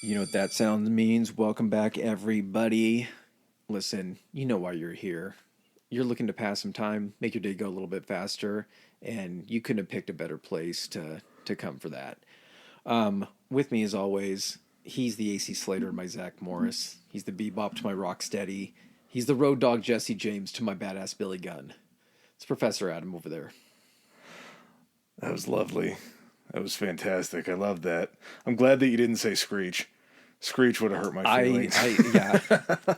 You know what that sound means? Welcome back, everybody. Listen, you know why you're here. You're looking to pass some time, make your day go a little bit faster, and you couldn't have picked a better place to come for that. With me, as always, he's the AC Slater to my Zach Morris. He's the Bebop to my Rocksteady. He's the Road Dog Jesse James to my Badass Billy Gunn. It's Professor Adam over there. That was lovely. That was fantastic. I love that. I'm glad that you didn't say Screech. Screech would have hurt my feelings.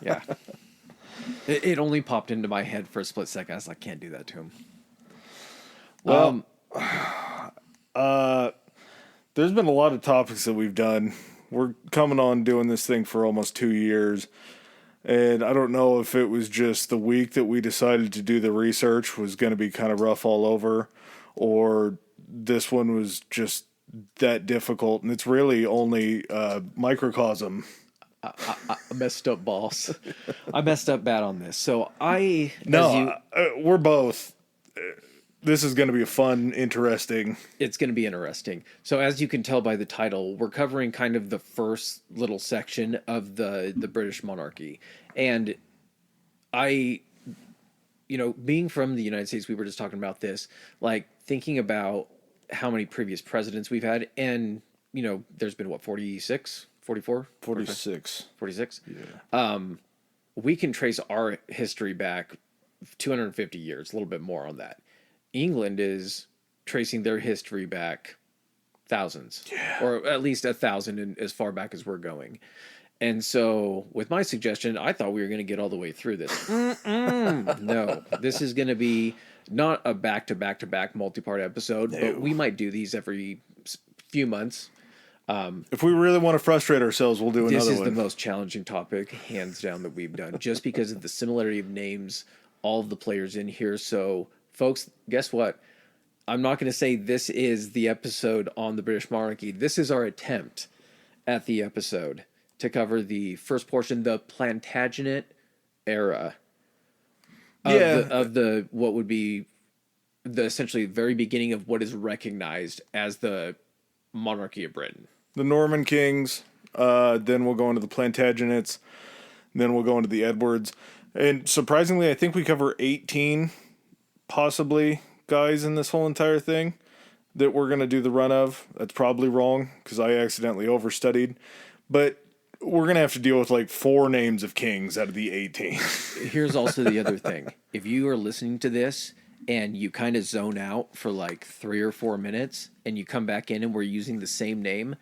Yeah. It only popped into my head for a split second. I was like, can't do that to him. Well, there's been a lot of topics that we've done. We're coming on doing this thing for almost 2 years. And I don't know if it was just the week that we decided to do the research was going to be kind of rough all over, or this one was just that difficult. And it's really only microcosm. I messed up, boss. I messed up bad on this. So we're both. This is going to be a fun, interesting. It's going to be interesting. So as you can tell by the title, we're covering kind of the first little section of the British monarchy. And being from the United States, we were just talking about this, like thinking about how many previous presidents we've had. And, there's been 46, 44? 46. 46? Yeah. We can trace our history back 250 years, a little bit more on that. England is tracing their history back thousands, or at least 1,000 and as far back as we're going. And so with my suggestion, I thought we were going to get all the way through this. No, this is going to be not a back-to-back-to-back multi-part episode, but we might do these every few months. If we really want to frustrate ourselves, we'll do another one. This is the most challenging topic, hands down, that we've done, just because of the similarity of names, all of the players in here. So, folks, guess what? I'm not going to say this is the episode on the British monarchy. This is our attempt at the episode to cover the first portion, the Plantagenet era of the what would be the essentially very beginning of what is recognized as the monarchy of Britain. The Norman kings, then we'll go into the Plantagenets, then we'll go into the Edwards. And surprisingly, I think we cover 18 possibly guys in this whole entire thing that we're going to do the run of. That's probably wrong because I accidentally overstudied. But we're going to have to deal with like 4 names of kings out of the 18. Here's also the other thing. If you are listening to this and you kind of zone out for like 3 or 4 minutes and you come back in and we're using the same name,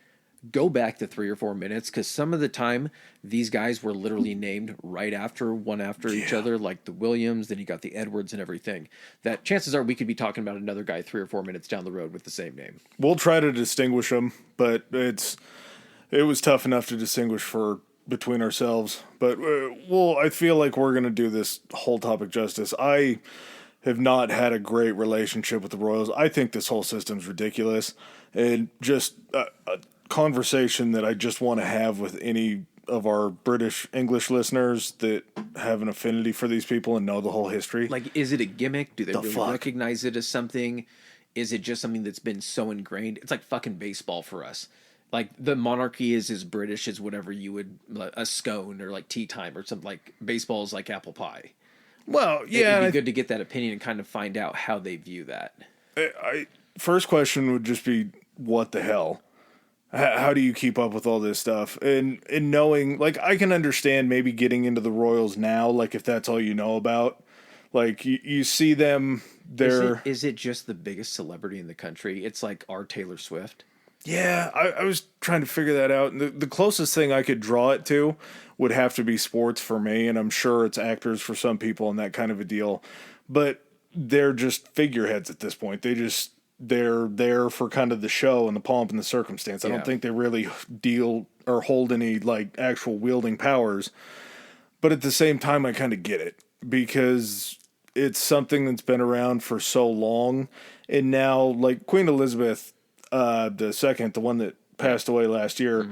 go back to 3 or 4 minutes, because some of the time these guys were literally named right after one after each other, like the Williams, then you got the Edwards and everything. That chances are we could be talking about another guy 3 or 4 minutes down the road with the same name. We'll try to distinguish them, but it was tough enough to distinguish between ourselves. But I feel like we're going to do this whole topic justice. I have not had a great relationship with the Royals. I think this whole system's ridiculous, and just a conversation that I just want to have with any of our British English listeners that have an affinity for these people and know the whole history. Like, is it a gimmick? Do they really recognize it as something? Is it just something that's been so ingrained? It's like fucking baseball for us. Like, the monarchy is as British as whatever you would, like, a scone or like tea time or something. Like, baseball is like apple pie. Well, yeah. It'd be good to get that opinion and kind of find out how they view that. First question would just be, what the hell? How do you keep up with all this stuff? And knowing, like, I can understand maybe getting into the Royals now, like, if that's all you know about. Like, you see them, Is it just the biggest celebrity in the country? It's like our Taylor Swift. Yeah, I was trying to figure that out. And the closest thing I could draw it to would have to be sports for me, and I'm sure it's actors for some people and that kind of a deal. But they're just figureheads at this point. They're there for kind of the show and the pomp and the circumstance. I don't think they really deal or hold any like actual wielding powers. But at the same time, I kind of get it because it's something that's been around for so long. And now, like Queen Elizabeth II, the one that passed away last year,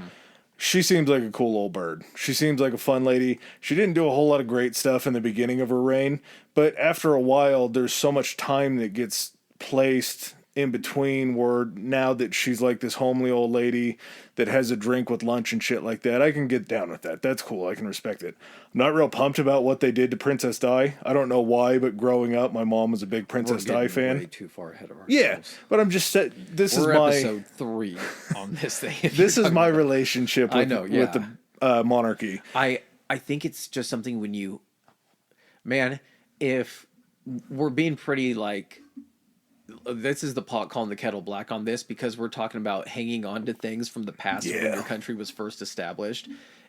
she seems like a cool old bird. She seems like a fun lady. She didn't do a whole lot of great stuff in the beginning of her reign, but after a while, there's so much time that gets placed in between where now that she's like this homely old lady that has a drink with lunch and shit like that, I can get down with that. That's cool. I can respect it. I'm not real pumped about what they did to Princess Di. I don't know why, but growing up, my mom was a big Princess Di fan. Way too far ahead of ourselves. Yeah, but I'm just saying, We're episode 3 on this thing. This is my relationship with, with the monarchy. I think it's just something when you, man, if we're being pretty like, this is the pot calling the kettle black on this, because we're talking about hanging on to things from the past when your country was first established.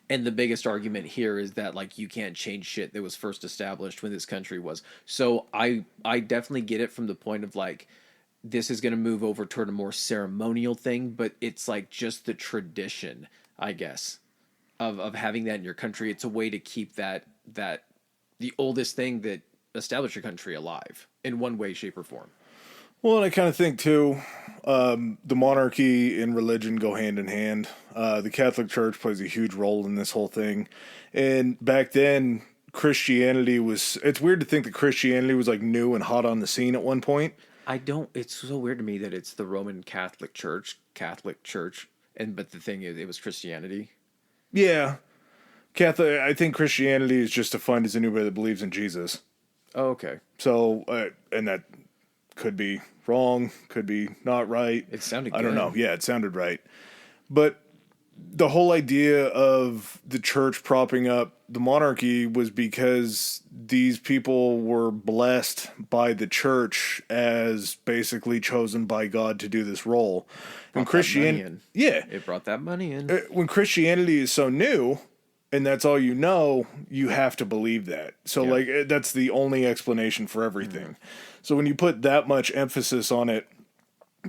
And the biggest argument here is that like you can't change shit that was first established when this country was. So I definitely get it from the point of like, this is going to move over toward a more ceremonial thing, but it's like just the tradition, I guess, of having that in your country. It's a way to keep that the oldest thing that established your country alive in one way, shape, or form. Well, and I kind of think, too, the monarchy and religion go hand in hand. The Catholic Church plays a huge role in this whole thing. And back then, Christianity was... It's weird to think that Christianity was, like, new and hot on the scene at one point. It's so weird to me that it's the Roman Catholic Church, but the thing is, it was Christianity. Yeah. I think Christianity is just defined as anybody that believes in Jesus. Oh, okay. So, and that could be wrong, could be not right. It sounded good. I don't know. Yeah, it sounded right. But the whole idea of the church propping up the monarchy was because these people were blessed by the church as basically chosen by God to do this role. And Christianity, it brought that money in. When Christianity is so new, and that's all you know, you have to believe that. So, like, that's the only explanation for everything. Mm-hmm. So when you put that much emphasis on it,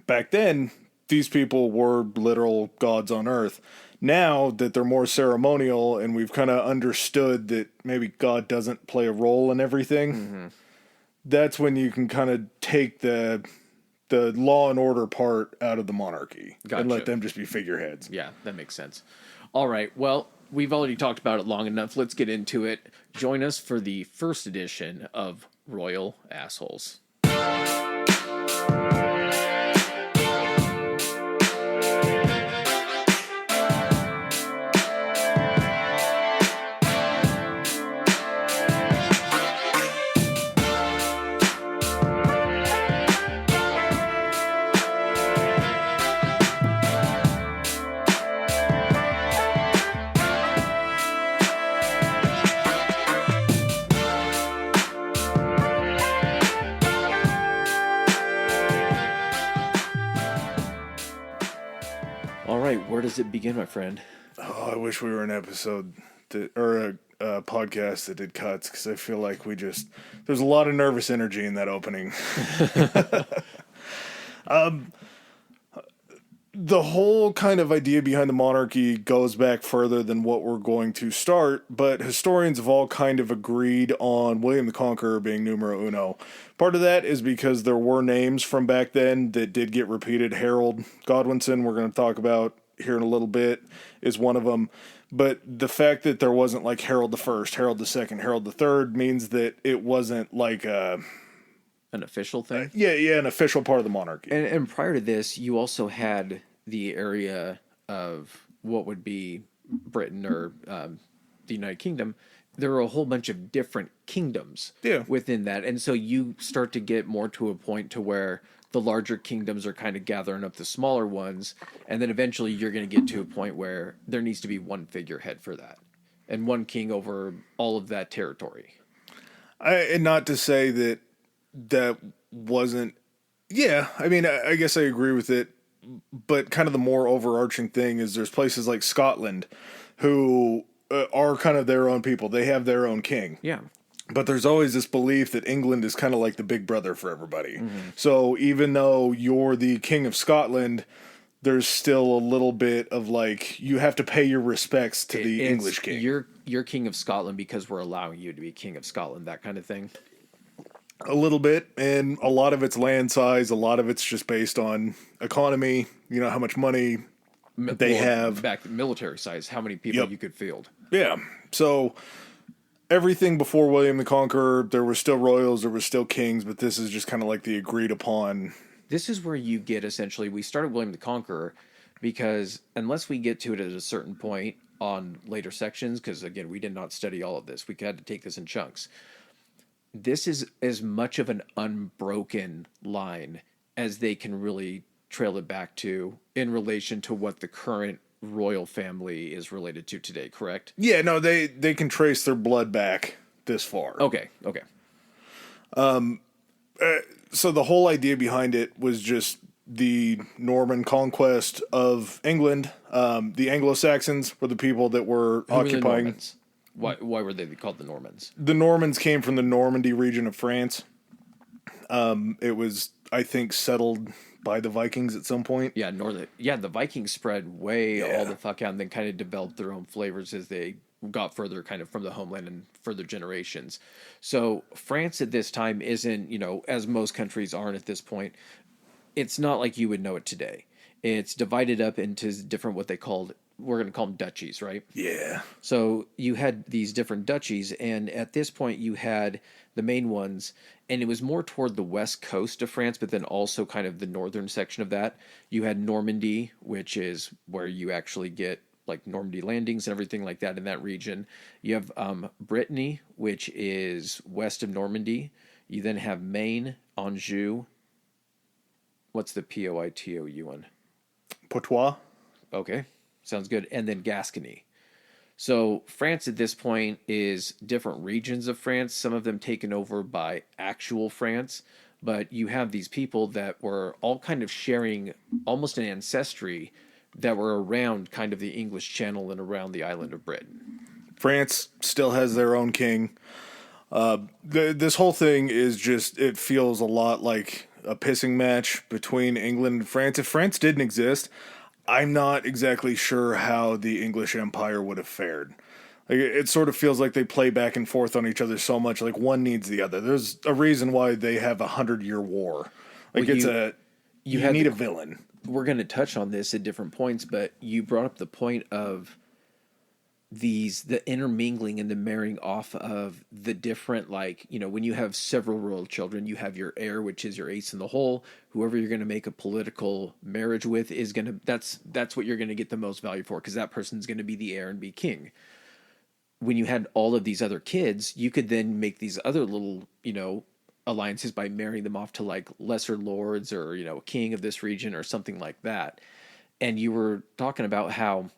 back then, these people were literal gods on earth. Now that they're more ceremonial and we've kind of understood that maybe God doesn't play a role in everything, that's when you can kind of take the law and order part out of the monarchy and let them just be figureheads. Yeah, that makes sense. All right, well, we've already talked about it long enough. Let's get into it. Join us for the first edition of Royal Assholes. Where does it begin, my friend? Oh, I wish we were an episode or a podcast that did cuts, because I feel like there's a lot of nervous energy in that opening. The whole kind of idea behind the monarchy goes back further than what we're going to start, but historians have all kind of agreed on William the Conqueror being numero uno. Part of that is because there were names from back then that did get repeated. Harold Godwinson, we're going to talk about here in a little bit, is one of them. But the fact that there wasn't like Harold the First, Harold the Second, Harold the Third means that it wasn't like an official thing. An official part of the monarchy. And prior to this, you also had the area of what would be Britain or the United Kingdom. There are a whole bunch of different kingdoms within that, and so you start to get more to a point to where the larger kingdoms are kind of gathering up the smaller ones, and then eventually you're going to get to a point where there needs to be one figurehead for that, and one king over all of that territory. And not to say that wasn't... Yeah, I mean, I guess I agree with it, but kind of the more overarching thing is there's places like Scotland who are kind of their own people. They have their own king. Yeah. But there's always this belief that England is kind of like the big brother for everybody. Mm-hmm. So even though you're the king of Scotland, there's still a little bit of like, you have to pay your respects to the English king. You're king of Scotland because we're allowing you to be king of Scotland, that kind of thing. A little bit, and a lot of it's land size, a lot of it's just based on economy, you know, how much money they have. Back to military size, how many people you could field. Yeah, so... Everything before William the Conqueror, there were still royals, there were still kings, but this is just kind of like the agreed upon this is where you get essentially, we started William the Conqueror because unless we get to it at a certain point on later sections, because again, we did not study all of this, we had to take this in chunks. This is as much of an unbroken line as they can really trail it back to in relation to what the current royal family is related to today, correct? Yeah, no, they can trace their blood back this far. Okay. So the whole idea behind it was just the Norman conquest of England. The Anglo-Saxons were the people that were Who were the occupying. Normans? Why were they called the Normans? The Normans came from the Normandy region of France. It was, I think, settled by the Vikings at some point. Yeah, the Vikings spread way all the fuck out and then kind of developed their own flavors as they got further kind of from the homeland and further generations. So France at this time isn't, as most countries aren't at this point, it's not like you would know it today. It's divided up into different, we're going to call them duchies, right? Yeah. So you had these different duchies, and at this point you had the main ones, and it was more toward the west coast of France, but then also kind of the northern section of that. You had Normandy, which is where you actually get like Normandy landings and everything like that in that region. You have Brittany, which is west of Normandy. You then have Maine, Anjou. What's the Poitou one? Poitou. Okay, sounds good. And then Gascony. So France at this point is different regions of France, some of them taken over by actual France, but you have these people that were all kind of sharing almost an ancestry that were around kind of the English Channel and around the island of Britain. France still has their own king. This whole thing is just, it feels a lot like a pissing match between England and France. If France didn't exist, I'm not exactly sure how the English Empire would have fared. Like, it sort of feels like they play back and forth on each other so much, like one needs the other. There's a reason why they have 100-year war. Like, well, you need a villain. We're going to touch on this at different points, but you brought up the point of the intermingling and the marrying off of the different, when you have several royal children, you have your heir, which is your ace in the hole. Whoever you're going to make a political marriage with is going to, that's what you're going to get the most value for, because that person's going to be the heir and be king. When you had all of these other kids, you could then make these other little, alliances by marrying them off to like lesser lords or, a king of this region or something like that. And you were talking about how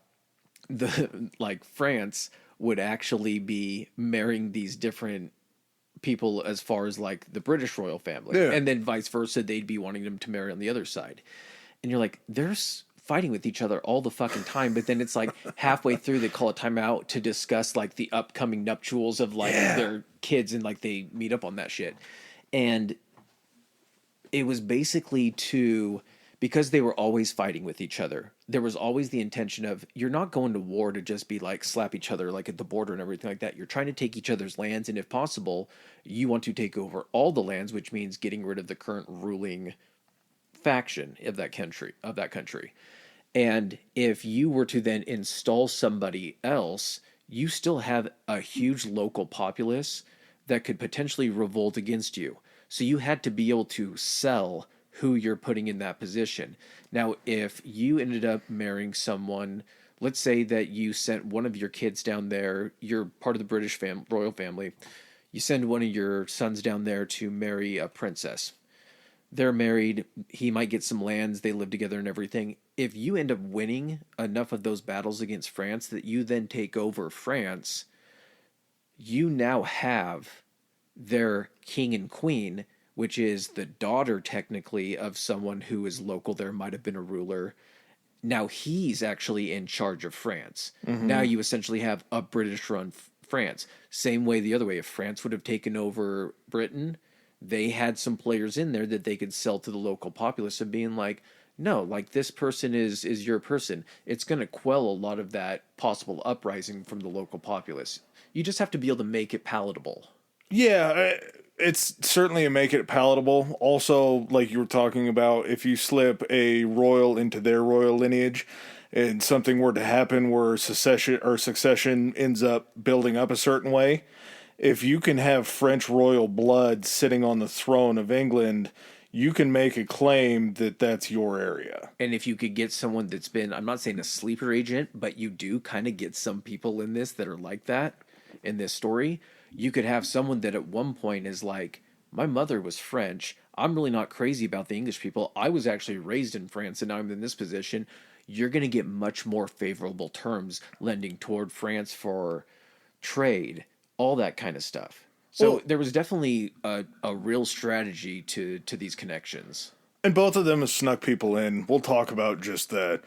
France would actually be marrying these different people as far as like the British royal family. Yeah. And then vice versa, they'd be wanting them to marry on the other side. And you're like, they're fighting with each other all the fucking time, but then it's like halfway through they call a timeout to discuss like the upcoming nuptials of their kids, and like they meet up on that shit. And it was basically because they were always fighting with each other, there was always the intention of, you're not going to war to just be like slap each other like at the border and everything like that. You're trying to take each other's lands, and if possible, you want to take over all the lands, which means getting rid of the current ruling faction of that country. And if you were to then install somebody else, you still have a huge local populace that could potentially revolt against you. So you had to be able to sell who you're putting in that position. Now, if you ended up marrying someone, let's say that you sent one of your kids down there, you're part of the British royal family, you send one of your sons down there to marry a princess. They're married, he might get some lands, they live together and everything. If you end up winning enough of those battles against France that you then take over France, you now have their king and queen, which is the daughter technically of someone who is local there, might have been a ruler. Now he's actually in charge of France. Mm-hmm. Now you essentially have a British-run France. Same way the other way. If France would have taken over Britain, they had some players in there that they could sell to the local populace of being like, no, like this person is your person. It's going to quell a lot of that possible uprising from the local populace. You just have to be able to make it palatable. Yeah, it's certainly a make it palatable. Also, like you were talking about, if you slip a royal into their royal lineage and something were to happen where succession ends up building up a certain way, if you can have French royal blood sitting on the throne of England, you can make a claim that that's your area. And if you could get someone that's been, I'm not saying a sleeper agent, but you do kind of get some people in this that are like that in this story. You could have someone that at one point is like, my mother was French. I'm really not crazy about the English people. I was actually raised in France and now I'm in this position. You're going to get much more favorable terms lending toward France for trade, all that kind of stuff. So Well, there was definitely a real strategy to these connections. and both of them have snuck people in. We'll talk about just the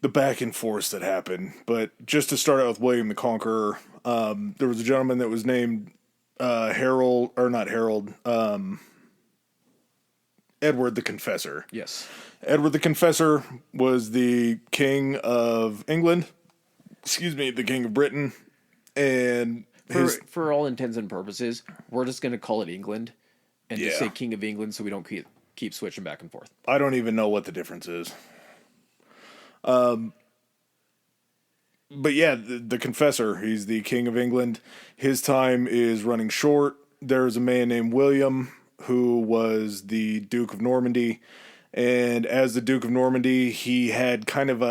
back and forth that happened. But just to start out with William the Conqueror, there was a gentleman that was named Harold, or not Harold, Edward the Confessor. Yes. Edward the Confessor was the king of England, the king of Britain, and For all intents and purposes, we're just going to call it England and just Yeah. say King of England so we don't keep switching back and forth. I don't even know what the difference is. But yeah, the Confessor, he's the king of England. His time is running short. There's a man named William who was the Duke of Normandy. And as the Duke of Normandy, he had kind of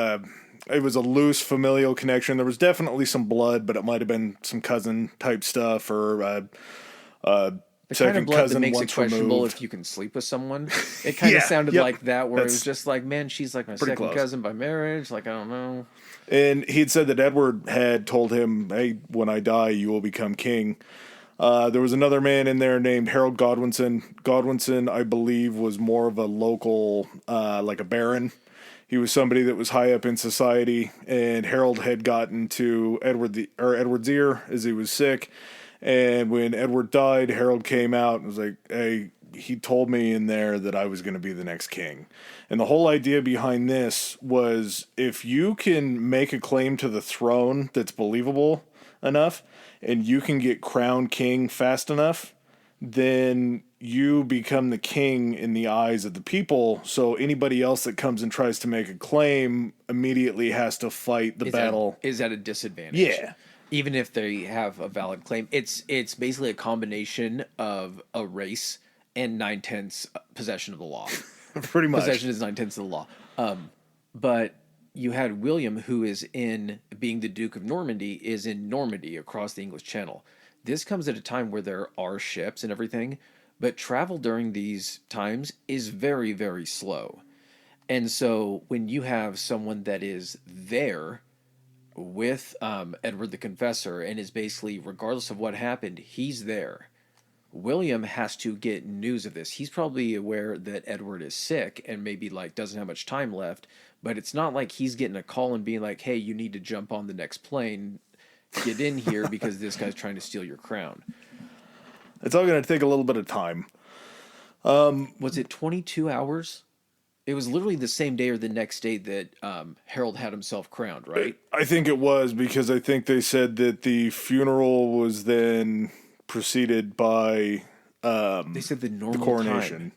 it was a loose familial connection. There was definitely some blood, but it might have been some cousin type stuff or The second kind of blood cousin that makes it once questionable removed. if you can sleep with someone. It kind of Yeah, sounded yep. like that, where it was That's just like, man, she's like my second close. cousin by marriage. Like, I don't know. And he'd said that Edward had told him, hey, when I die, you will become king. There was another man in there named Harold Godwinson. Godwinson, I believe, was more of a local, like a baron. He was somebody that was high up in society, and Harold had gotten to Edward's ear as he was sick. And when Edward died, Harold came out and was like, hey, he told me in there that I was going to be the next king. And the whole idea behind this was if you can make a claim to the throne that's believable enough and you can get crowned king fast enough, then you become the king in the eyes of the people. So anybody else that comes and tries to make a claim immediately has to fight the battle. Is at a disadvantage. Yeah. Even if they have a valid claim, it's basically a combination of a race and 9/10 possession of the law. Pretty much. Possession is 9/10 of the law. But you had William, who is in being the Duke of Normandy, is in Normandy across the English Channel. This comes at a time where there are ships and everything, but travel during these times is very, very slow. And so when you have someone that is there with Edward the Confessor and is basically, regardless of what happened, he's there. William has to get news of this. He's probably aware that Edward is sick and maybe like doesn't have much time left, but it's not like he's getting a call and being like, hey, you need to jump on the next plane, get in here because this guy's trying to steal your crown. It's all going to take a little bit of time. Was it 22 hours? It was literally the same day or the next day that Harold had himself crowned, right? I think it was because I think they said that the funeral was then preceded by They said the normal the coronation. time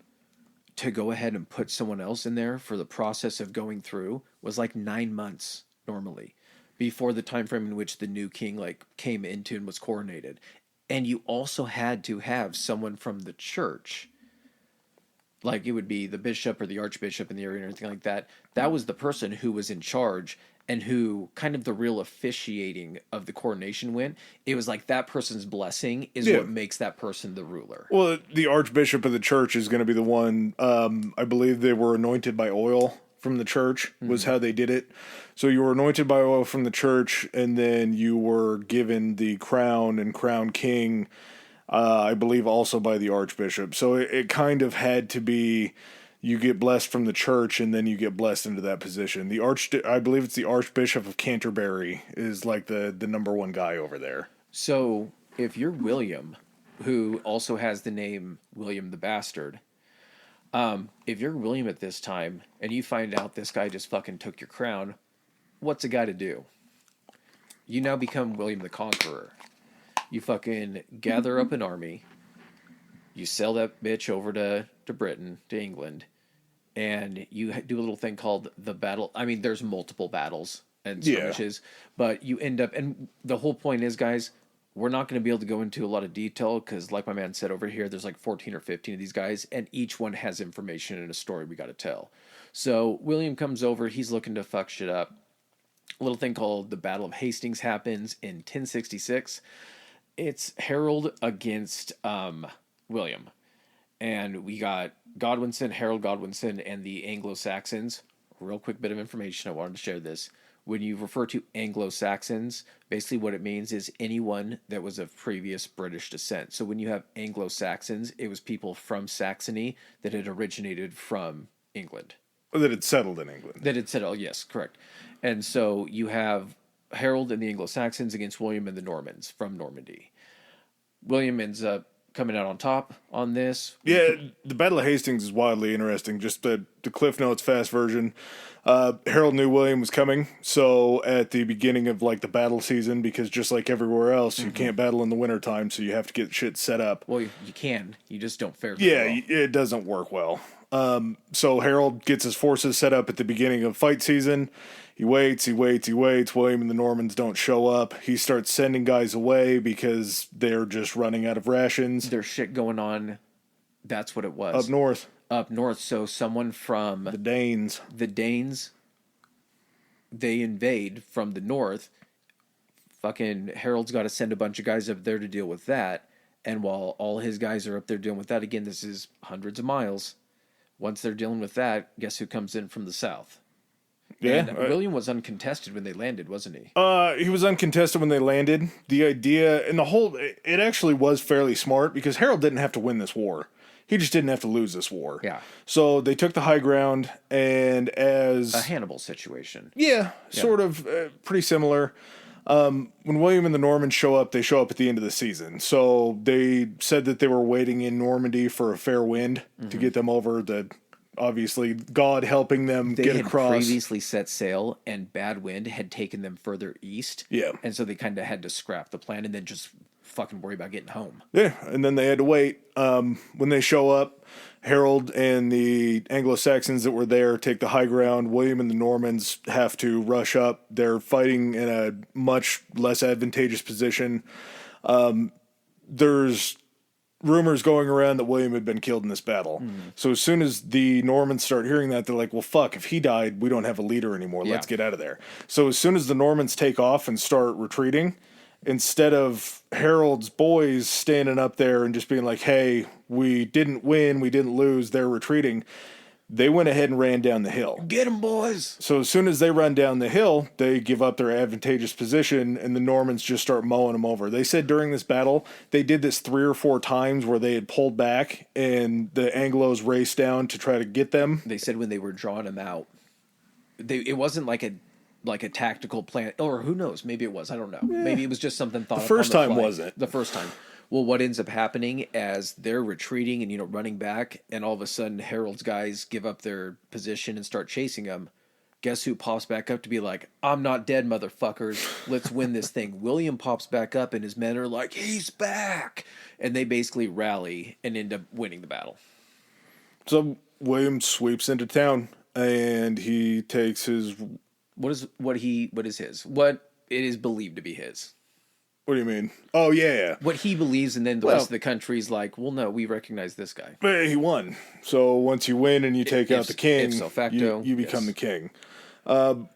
to go ahead and put someone else in there for the process of going through was like 9 months normally before the time frame in which the new king like came into and was coronated. And you also had to have someone from the church, like it would be the bishop or the archbishop in the area or anything like that. That was the person who was in charge and who kind of the real officiating of the coronation went. It was like that person's blessing is what makes that person the ruler. Well, the archbishop of the church is going to be the one. I believe they were anointed by oil from the church was how they did it. So you were anointed by oil from the church, and then you were given the crown and crowned king. I believe also by the archbishop. So it kind of had to be. You get blessed from the church, and then you get blessed into that position. I believe it's the Archbishop of Canterbury is like the number one guy over there. So if you're William, who also has the name William the Bastard, if you're William at this time and you find out this guy just fucking took your crown, what's a guy to do? You now become William the Conqueror. You fucking gather up an army. You sell that bitch over to Britain, to England, and you do a little thing called the battle. I mean, there's multiple battles and skirmishes, but you end up, and the whole point is, guys, we're not going to be able to go into a lot of detail because, like my man said over here, there's like 14 or 15 of these guys, and each one has information and a story we got to tell. So William comes over. He's looking to fuck shit up. A little thing called the Battle of Hastings happens in 1066. It's Harold against William. And we got Godwinson, Harold Godwinson, and the Anglo-Saxons. Real quick bit of information. I wanted to share this. When you refer to Anglo-Saxons, basically what it means is anyone that was of previous British descent. So when you have Anglo-Saxons, it was people from Saxony that had originated from England. Or that had settled in England. That had settled, yes, correct. And so you have Harold and the Anglo-Saxons against William and the Normans from Normandy. William ends up coming out on top on this. Yeah, the Battle of Hastings is wildly interesting. Just the Cliff Notes fast version. Harold knew William was coming, so at the beginning of like the battle season, because just like everywhere else, you can't battle in the wintertime, so you have to get shit set up. Well, you can. You just don't fare Yeah, it doesn't work well. So Harold gets his forces set up at the beginning of fight season. He waits. William and the Normans don't show up. He starts sending guys away because they're just running out of rations. There's shit going on. That's what it was. Up north. Up north. So someone from The Danes, they invade from the north. Fucking Harold's got to send a bunch of guys up there to deal with that. And while all his guys are up there dealing with that, again, this is hundreds of miles. Once they're dealing with that, guess who comes in from the south? Yeah. And William was uncontested when they landed, wasn't he? He was uncontested when they landed. The idea and the whole, it actually was fairly smart because Harold didn't have to win this war. He just didn't have to lose this war. Yeah. So they took the high ground, and as a Hannibal situation. Yeah, sort of pretty similar. When William and the Normans show up, they show up at the end of the season. So they said that they were waiting in Normandy for a fair wind to get them over. Obviously, God helping them get across. They had previously set sail, and bad wind had taken them further east. Yeah. And so they kind of had to scrap the plan and then just fucking worry about getting home. Yeah, and then they had to wait. When they show up, Harold and the Anglo-Saxons that were there take the high ground. William and the Normans have to rush up. They're fighting in a much less advantageous position. There's rumors going around that William had been killed in this battle. So as soon as the Normans start hearing that, they're like, well, fuck, if he died, we don't have a leader anymore. Let's get out of there. So as soon as the Normans take off and start retreating, instead of Harold's boys standing up there and just being like, hey, we didn't win, we didn't lose, they're retreating, they went ahead and ran down the hill. Get them, boys! So as soon as they run down the hill, they give up their advantageous position, and the Normans just start mowing them over. They said during this battle, they did this 3 or 4 times where they had pulled back, and the Anglos raced down to try to get them. They said when they were drawing them out, it wasn't like a tactical plan, or who knows, maybe it was, I don't know. Maybe it was just something thought The up first on the time fly. wasn't. The first time. Well, what ends up happening as they're retreating and, running back, and all of a sudden Harold's guys give up their position and start chasing them, guess who pops back up to be like, I'm not dead, motherfuckers. Let's win this thing. William pops back up, and his men are like, he's back! And they basically rally and end up winning the battle. So William sweeps into town, and he takes his... What is his? What it is believed to be his. What do you mean? Oh, yeah. What he believes, and then the rest of the country's like, well, no, we recognize this guy. But he won. So once you win and you take out the king, ipso facto, you become the king.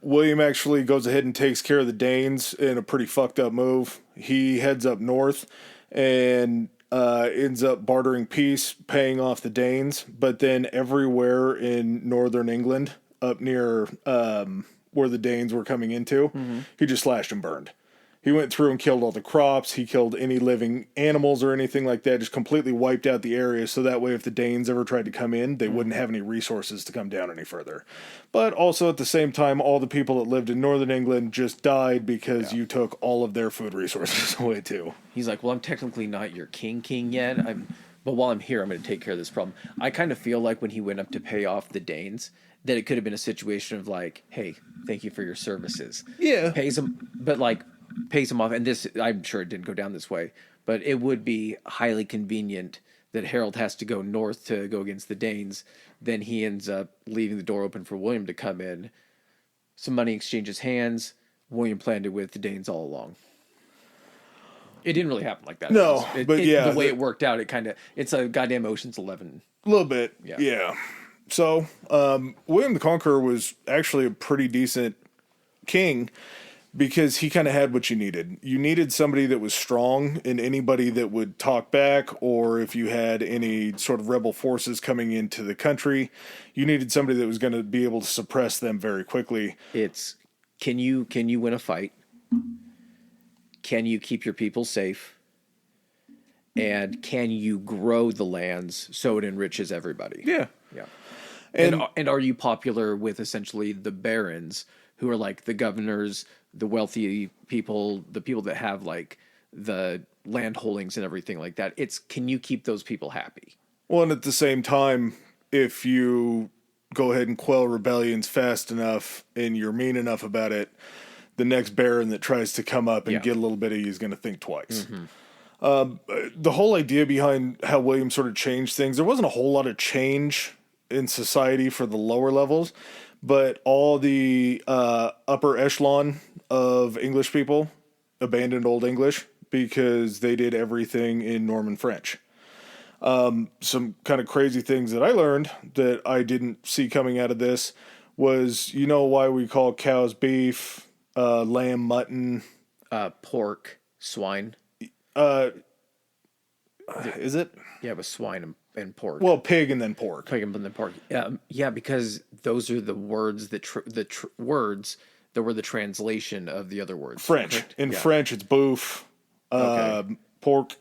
William actually goes ahead and takes care of the Danes in a pretty fucked up move. He heads up north and ends up bartering peace, paying off the Danes. But then everywhere in northern England, up near where the Danes were coming into, he just slashed and burned. He went through and killed all the crops. He killed any living animals or anything like that. Just completely wiped out the area. So that way, if the Danes ever tried to come in, they wouldn't have any resources to come down any further. But also at the same time, all the people that lived in northern England just died because you took all of their food resources away too. He's like, well, I'm technically not your king yet. But while I'm here, I'm going to take care of this problem. I kind of feel like when he went up to pay off the Danes, that it could have been a situation of like, hey, thank you for your services. Yeah. Pays him off, and this, I'm sure it didn't go down this way, but it would be highly convenient that Harold has to go north to go against the Danes. Then he ends up leaving the door open for William to come in. Some money exchanges hands. William planned it with the Danes all along. It didn't really happen like that. No, but yeah, the way it worked out, it's a goddamn Ocean's 11. A little bit, Yeah. yeah. So, William the Conqueror was actually a pretty decent king because he kind of had what you needed. You needed somebody that was strong and anybody that would talk back, or if you had any sort of rebel forces coming into the country, you needed somebody that was going to be able to suppress them very quickly. It's can you win a fight? Can you keep your people safe? And can you grow the lands so it enriches everybody? Yeah. Yeah. And are you popular with essentially the barons, who are like the governors, the wealthy people, the people that have like the land holdings and everything like that? It's, can you keep those people happy? Well, and at the same time, if you go ahead and quell rebellions fast enough and you're mean enough about it, the next baron that tries to come up and get a little bit of you is going to think twice. The whole idea behind how William sort of changed things, there wasn't a whole lot of change in society for the lower levels, but all the upper echelon of English people abandoned Old English because they did everything in Norman French. Some kind of crazy things that I learned that I didn't see coming out of this was, you know why we call cows beef, lamb mutton, Pork, swine. Is it? Yeah, with swine and pork. Well, pig and then pork. Pig and then pork. Yeah, because those are the words that words that were the translation of the other words. French. Correct? In French, it's bouf, pork,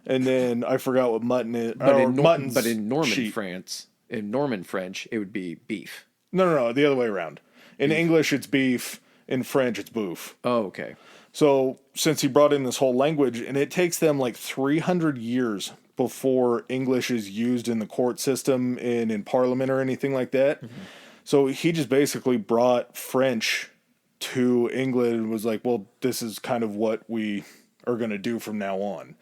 and then I forgot what mutton is. But in Norman French, it would be beef. No, the other way around. In English, it's beef. In French, it's bouf. Oh, okay. So since he brought in this whole language, and it takes them like 300 years before English is used in the court system and in Parliament or anything like that. Mm-hmm. So he just basically brought French to England and was like, well, this is kind of what we are going to do from now on.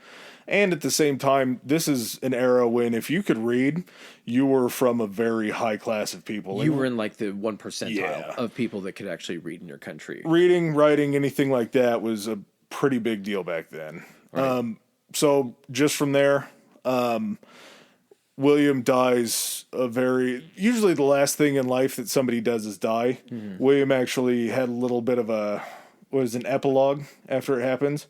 And at the same time, this is an era when if you could read, you were from a very high class of people. You were in like the 1 percentile of people that could actually read in your country. Reading, writing, anything like that was a pretty big deal back then. Right. So just from there, William dies usually the last thing in life that somebody does is die. Mm-hmm. William actually had a little bit of an epilogue after it happens.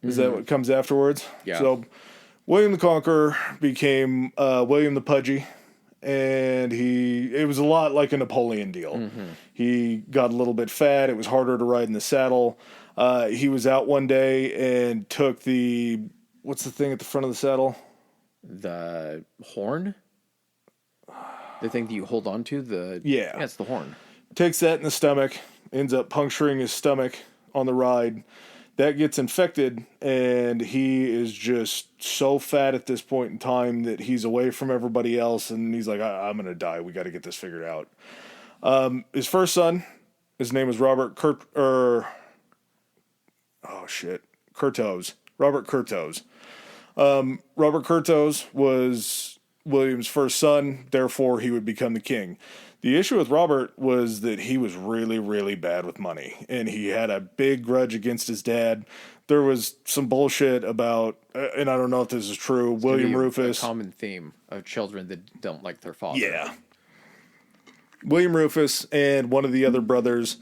Is that what comes afterwards? Yeah. So William the Conqueror became William the Pudgy, and it was a lot like a Napoleon deal. Mm-hmm. He got a little bit fat. It was harder to ride in the saddle. He was out one day and took what's the thing at the front of the saddle? The horn? The thing that you hold on to? Yeah, it's the horn. Takes that in the stomach, ends up puncturing his stomach on the ride. That gets infected, and he is just so fat at this point in time that he's away from everybody else, and he's like, I'm going to die. We got to get this figured out. His first son, his name was Robert Curthose. Robert Curthose. Robert Curthose was William's first son, therefore he would become the king. The issue with Robert was that he was really, really bad with money, and he had a big grudge against his dad. There was some bullshit about, and I don't know if this is true, William Rufus. A common theme of children that don't like their father. Yeah. William Rufus and one of the other brothers,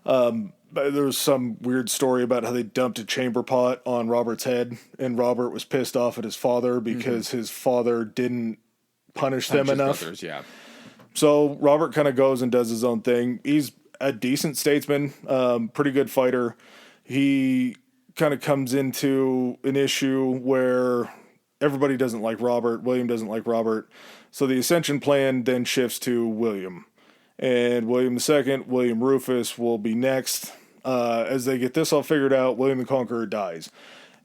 there was some weird story about how they dumped a chamber pot on Robert's head, and Robert was pissed off at his father because his father didn't punish them enough. Brothers, yeah. So Robert kind of goes and does his own thing. He's a decent statesman, pretty good fighter. He kind of comes into an issue where everybody doesn't like Robert. William doesn't like Robert. So the Ascension plan then shifts to William. And William II, William Rufus will be next. As they get this all figured out, William the Conqueror dies.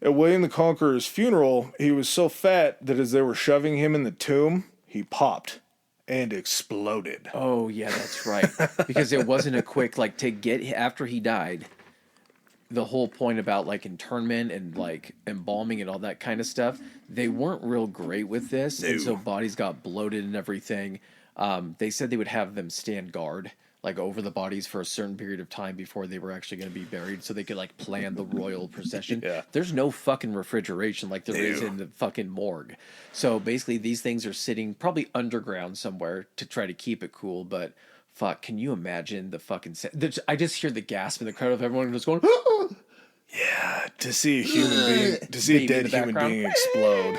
At William the Conqueror's funeral, he was so fat that as they were shoving him in the tomb, he popped and exploded. Oh, yeah, that's right. Because it wasn't a quick, after he died, the whole point about, internment and, embalming and all that kind of stuff, they weren't real great with this. No. And so bodies got bloated and everything. They said they would have them stand guard, like over the bodies for a certain period of time before they were actually going to be buried, so they could like plan the royal procession. Yeah. There's no fucking refrigeration like there is Ew. in the fucking morgue. So basically, these things are sitting probably underground somewhere to try to keep it cool. But fuck, can you imagine the fucking? I just hear the gasp in the crowd of everyone just going. Yeah, to see a human being, to see a Baby in dead the human background. being explode,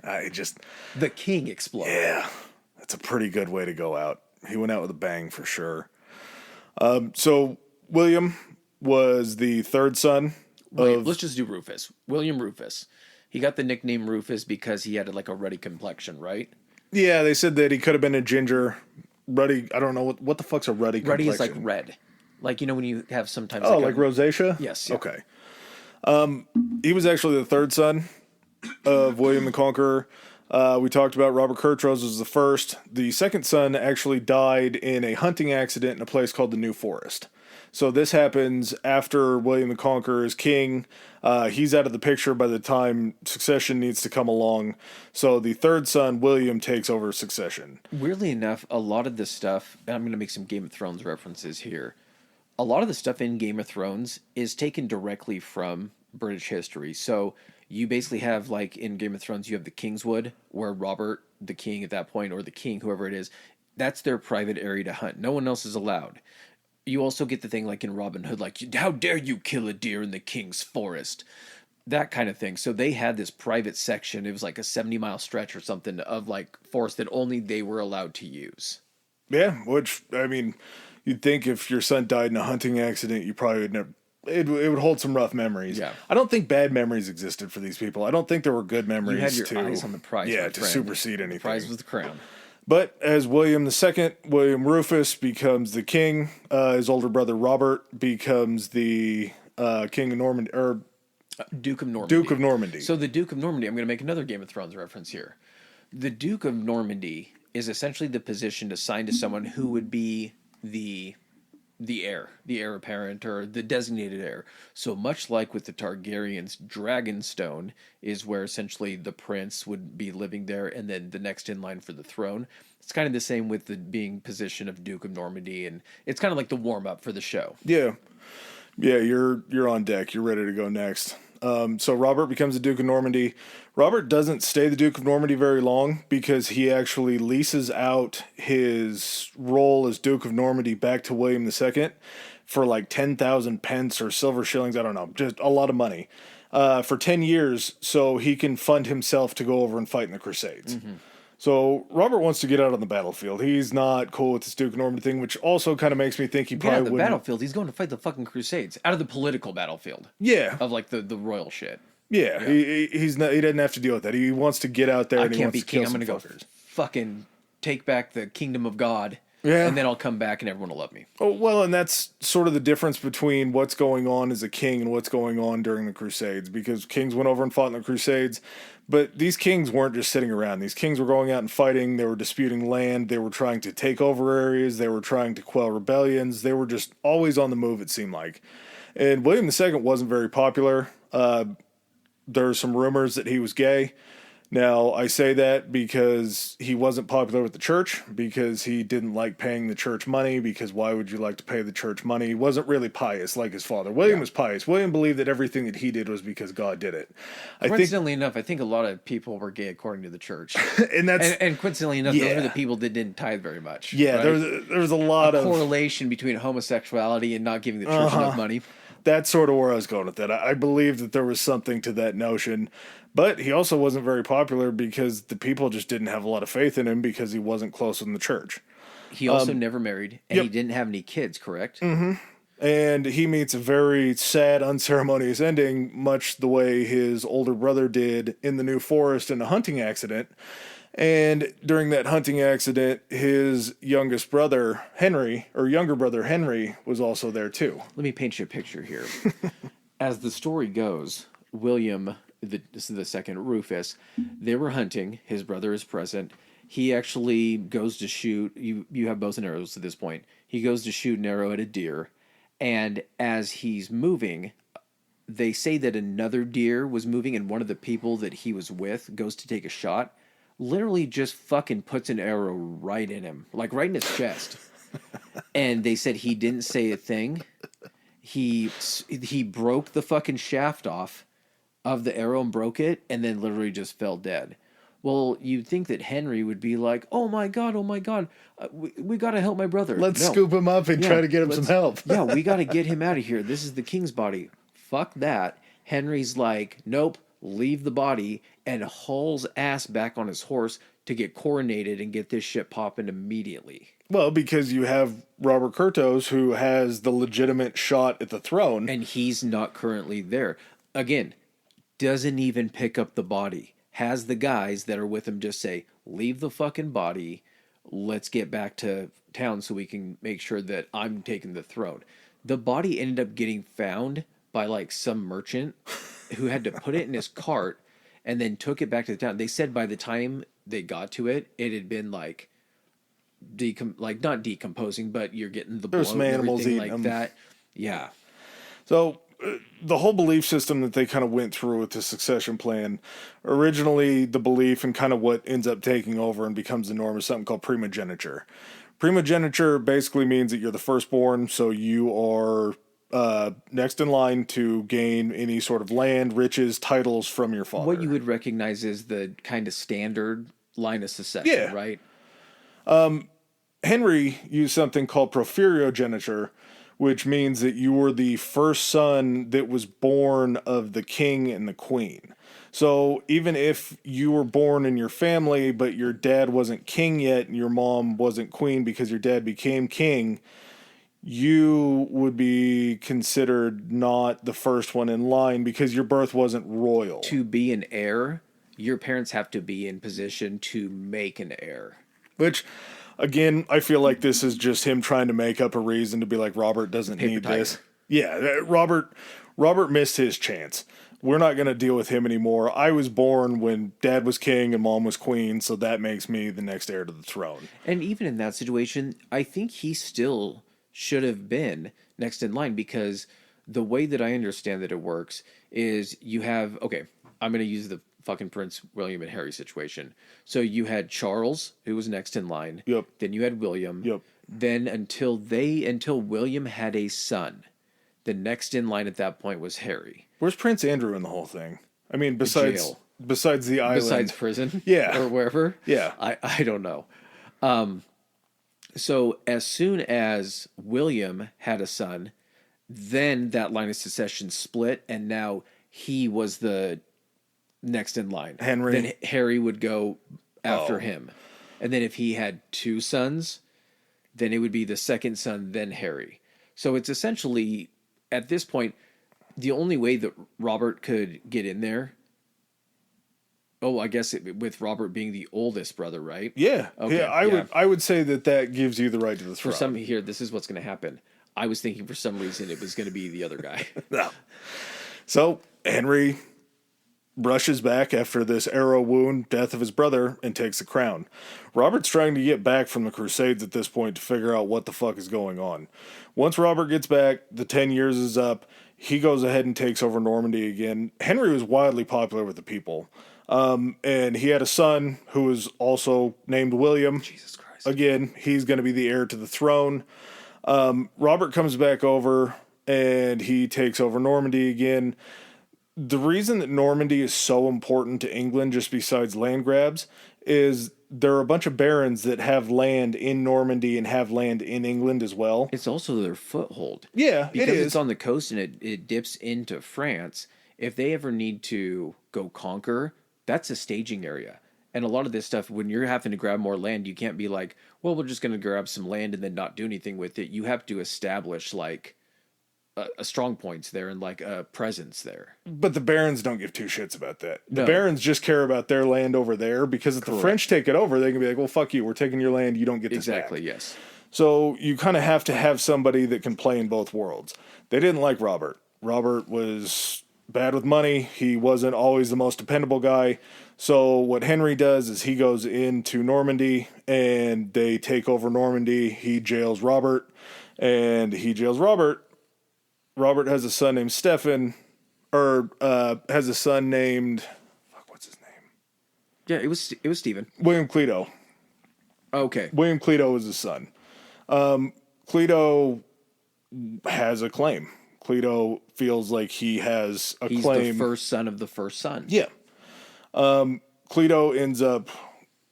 I just, The king exploded. yeah, that's a pretty good way to go out. He went out with a bang for sure. So William was the third son Wait, of, let's just do Rufus. William Rufus. He got the nickname Rufus because he had like a ruddy complexion, right? yeah, they said that he could have been a ginger, ruddy, I don't know, what the fuck's a ruddy Ruddy complexion? is like red. Like, you know, when you have sometimes. Oh, like like rosacea? Yes, yeah. Okay. He was actually the third son of William the Conqueror. We talked about Robert Curtrose was the first. The second son actually died in a hunting accident in a place called the New Forest. So this happens after William the Conqueror is king. He's out of the picture by the time succession needs to come along. So the third son, William, takes over succession. Weirdly enough, a lot of the stuff, and I'm going to make some Game of Thrones references here. A lot of the stuff in Game of Thrones is taken directly from British history. So you basically have, like, in Game of Thrones, you have the Kingswood, where Robert, the king at that point, or the king, whoever it is, that's their private area to hunt. No one else is allowed. You also get the thing like in Robin Hood, like, how dare you kill a deer in the king's forest? That kind of thing. So they had this private section. It was like a 70-mile stretch or something of, like, forest that only they were allowed to use. Yeah, which, I mean, you'd think if your son died in a hunting accident, you probably would never. It would hold some rough memories. Yeah. I don't think bad memories existed for these people. I don't think there were good memories. You had your to, eyes on the prize. Yeah, my to friend. supersede anything. The prize was the crown. But as William II, William Rufus becomes the king. His older brother Robert becomes the king of Normandy, or Duke of Normandy. Duke of Normandy. So the Duke of Normandy, I'm going to make another Game of Thrones reference here. The Duke of Normandy is essentially the position assigned to someone who would be the heir apparent, or the designated heir. So much like with the Targaryens, Dragonstone is where essentially the prince would be living there, and then the next in line for the throne. It's kind of the same with the being position of Duke of Normandy, and it's kind of like the warm up for the show. Yeah, you're on deck. You're ready to go next. So Robert becomes the Duke of Normandy. Robert doesn't stay the Duke of Normandy very long because he actually leases out his role as Duke of Normandy back to William II for like 10,000 pence or silver shillings. I don't know, just a lot of money for 10 years so he can fund himself to go over and fight in the Crusades. Mm-hmm. So Robert wants to get out on the battlefield. He's not cool with this Duke of Normandy thing, which also kind of makes me think he probably wouldn't. Battlefield. He's going to fight the fucking Crusades out of the political battlefield. Yeah, of like the royal shit. Yeah. He's not. He doesn't have to deal with that. He wants to get out there. I and he can't wants be to kill king. I'm some going to go fuckers. fucking take back the kingdom of God. Yeah. And then I'll come back and everyone will love me. Oh, well, and that's sort of the difference between what's going on as a king and what's going on during the Crusades, because kings went over and fought in the Crusades, but these kings weren't just sitting around. These kings were going out and fighting. They were disputing land. They were trying to take over areas. They were trying to quell rebellions. They were just always on the move, it seemed like. And William II wasn't very popular. There's some rumors that he was gay. Now, I say that because he wasn't popular with the church, because he didn't like paying the church money, because why would you like to pay the church money? He wasn't really pious like his father. William was pious. William believed that everything that he did was because God did it. Coincidentally enough, I think a lot of people were gay according to the church. and coincidentally enough, those were the people that didn't tithe very much. Yeah, right? there was a lot of correlation between homosexuality and not giving the church enough money. That's sort of where I was going with that. I believe that there was something to that notion. But he also wasn't very popular because the people just didn't have a lot of faith in him because he wasn't close in the church. He also never married, and he didn't have any kids, correct? Mm-hmm. And he meets a very sad, unceremonious ending, much the way his older brother did in the New Forest in a hunting accident. And during that hunting accident, his younger brother, Henry, was also there too. Let me paint you a picture here. As the story goes, William, this is the second, Rufus, they were hunting. His brother is present. He actually goes to shoot. You have bows and arrows at this point. He goes to shoot an arrow at a deer. And as he's moving, they say that another deer was moving, and one of the people that he was with goes to take a shot. Literally just fucking puts an arrow right in him, like right in his chest. and they said he didn't say a thing. He broke the fucking shaft off of the arrow and broke it, and then literally just fell dead. Well, you'd think that Henry would be like, oh my God, we got to help my brother. Let's No. scoop him up and try to get him some help. Yeah, we got to get him out of here. This is the king's body. Fuck that. Henry's like, nope, leave the body, and hauls ass back on his horse to get coronated and get this shit popping immediately. Well, because you have Robert Curtos, who has the legitimate shot at the throne. And he's not currently there. Again, doesn't even pick up the body. Has the guys that are with him just say, leave the fucking body. Let's get back to town so we can make sure that I'm taking the throne. The body ended up getting found by like some merchant who had to put it in his cart and then took it back to the town. They said by the time they got to it, it had been like not decomposing, but you're getting the blood and everything like them. That. Yeah. So the whole belief system that they kind of went through with the succession plan, originally the belief and kind of what ends up taking over and becomes the norm is something called primogeniture. Primogeniture basically means that you're the firstborn, so you are next in line to gain any sort of land, riches, titles from your father. What you would recognize is the kind of standard line of succession, right? Henry used something called porphyriogeniture, which means that you were the first son that was born of the king and the queen. So even if you were born in your family, but your dad wasn't king yet and your mom wasn't queen because your dad became king, you would be considered not the first one in line because your birth wasn't royal. To be an heir, your parents have to be in position to make an heir. Which, again, I feel like this is just him trying to make up a reason to be like, Robert doesn't need this. Yeah, Robert missed his chance. We're not going to deal with him anymore. I was born when dad was king and mom was queen, so that makes me the next heir to the throne. And even in that situation, I think he still should have been next in line, because the way that I understand that it works is you have, okay, I'm going to use the fucking Prince William and Harry situation. So you had Charles, who was next in line. Yep. Then you had William. Yep. Then until William had a son, the next in line at that point was Harry. Where's Prince Andrew in the whole thing? I mean, besides the island. Besides prison? Yeah. Or wherever? Yeah. I don't know. So as soon as William had a son, then that line of succession split, and now he was the next in line. Henry. Then Harry would go after him. And then if he had two sons, then it would be the second son, then Harry. So it's essentially, at this point, the only way that Robert could get in there, I guess with Robert being the oldest brother, right? Yeah. Okay. Yeah, I would say that gives you the right to the throne. For some here, this is what's going to happen. I was thinking for some reason it was going to be the other guy. No. So Henry rushes back after this arrow wound, death of his brother, and takes the crown. Robert's trying to get back from the Crusades at this point to figure out what the fuck is going on. Once Robert gets back, the 10 years is up. He goes ahead and takes over Normandy again. Henry was wildly popular with the people. And he had a son who was also named William. Jesus Christ. Again, he's going to be the heir to the throne. Robert comes back over and he takes over Normandy again. The reason that Normandy is so important to England, just besides land grabs, is there are a bunch of barons that have land in Normandy and have land in England as well. It's also their foothold. Yeah, because it is. It's on the coast and it dips into France. If they ever need to go conquer, that's a staging area. And a lot of this stuff, when you're having to grab more land, you can't be like, well, we're just going to grab some land and then not do anything with it. You have to establish like a strong points there and like a presence there. But the barons don't give two shits about that. The No. barons just care about their land over there, because if the French take it over, they can be like, well, fuck you, we're taking your land, you don't get this Exactly, back. yes. So you kind of have to have somebody that can play in both worlds. They didn't like Robert. Robert was bad with money. He wasn't always the most dependable guy. So what Henry does is he goes into Normandy and they take over Normandy. He jails Robert, and he jails Robert. Robert has a son named Stephen, or has a son named, what's his name? Yeah, it was Stephen. William Clito. Okay. William Clito was his son. Cleto has a claim. Cleto feels like he has a He's claim. the first son of the first son. Yeah. Cleto ends up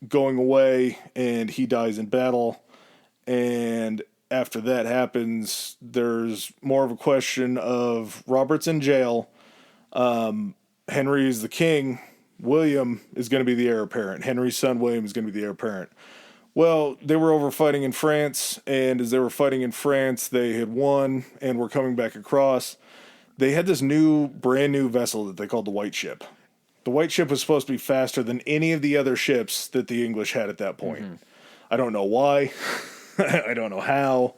going away and he dies in battle. And after that happens, there's more of a question of Robert's in jail. Henry's the king. William is going to be the heir apparent. Henry's son, William, is going to be the heir apparent. Well, they were over fighting in France, and as they were fighting in France, they had won and were coming back across. They had this brand new vessel that they called the White Ship. The White Ship was supposed to be faster than any of the other ships that the English had at that point. Mm-hmm. I don't know why. I don't know how.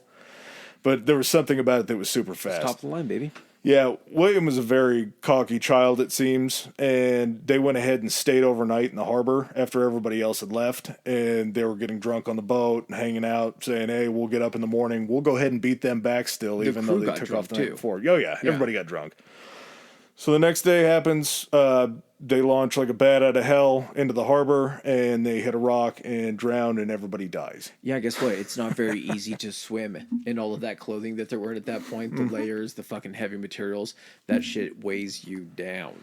But there was something about it that was super fast. It's top of the line, baby. Yeah, William was a very cocky child, it seems, and they went ahead and stayed overnight in the harbor after everybody else had left, and they were getting drunk on the boat and hanging out, saying, hey, we'll get up in the morning. We'll go ahead and beat them back still, even though they took off the night before. Oh, yeah, everybody got drunk. So the next day happens, they launch like a bat out of hell into the harbor, and they hit a rock and drown, and everybody dies. Yeah, guess what? It's not very easy to swim in all of that clothing that they're wearing at that point. The layers, the fucking heavy materials, that shit weighs you down.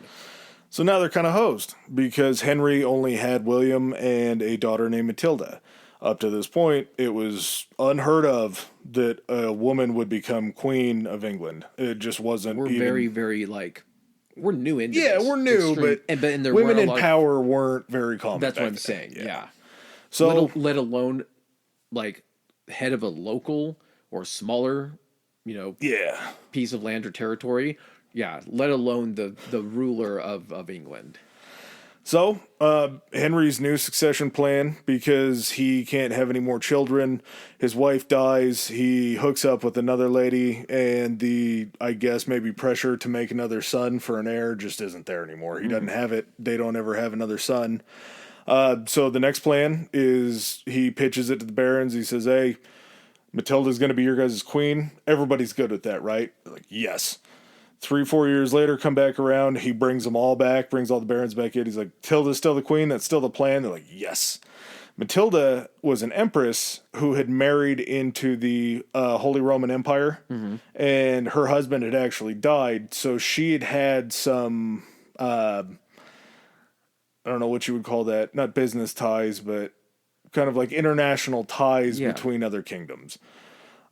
So now they're kind of hosed, because Henry only had William and a daughter named Matilda. Up to this point, it was unheard of that a woman would become Queen of England. It just wasn't. We're very, very we're new into this. Yeah, we're new, but women in power weren't very common. That's what I'm saying. Yeah. So let alone like head of a local or smaller, piece of land or territory. Yeah. Let alone the ruler of England. So, Henry's new succession plan, because he can't have any more children, his wife dies, he hooks up with another lady, and I guess maybe pressure to make another son for an heir just isn't there anymore. He doesn't have it. They don't ever have another son. So the next plan is he pitches it to the barons. He says, hey, Matilda's going to be your guys' queen. Everybody's good with that, right? They're like, yes. 3-4 years later, come back around. He brings them all back, brings all the barons back in. He's like, Matilda's still the queen. That's still the plan. They're like, yes. Matilda was an empress who had married into the Holy Roman Empire, and her husband had actually died. So she had some, I don't know what you would call that, not business ties, but kind of like international ties between other kingdoms.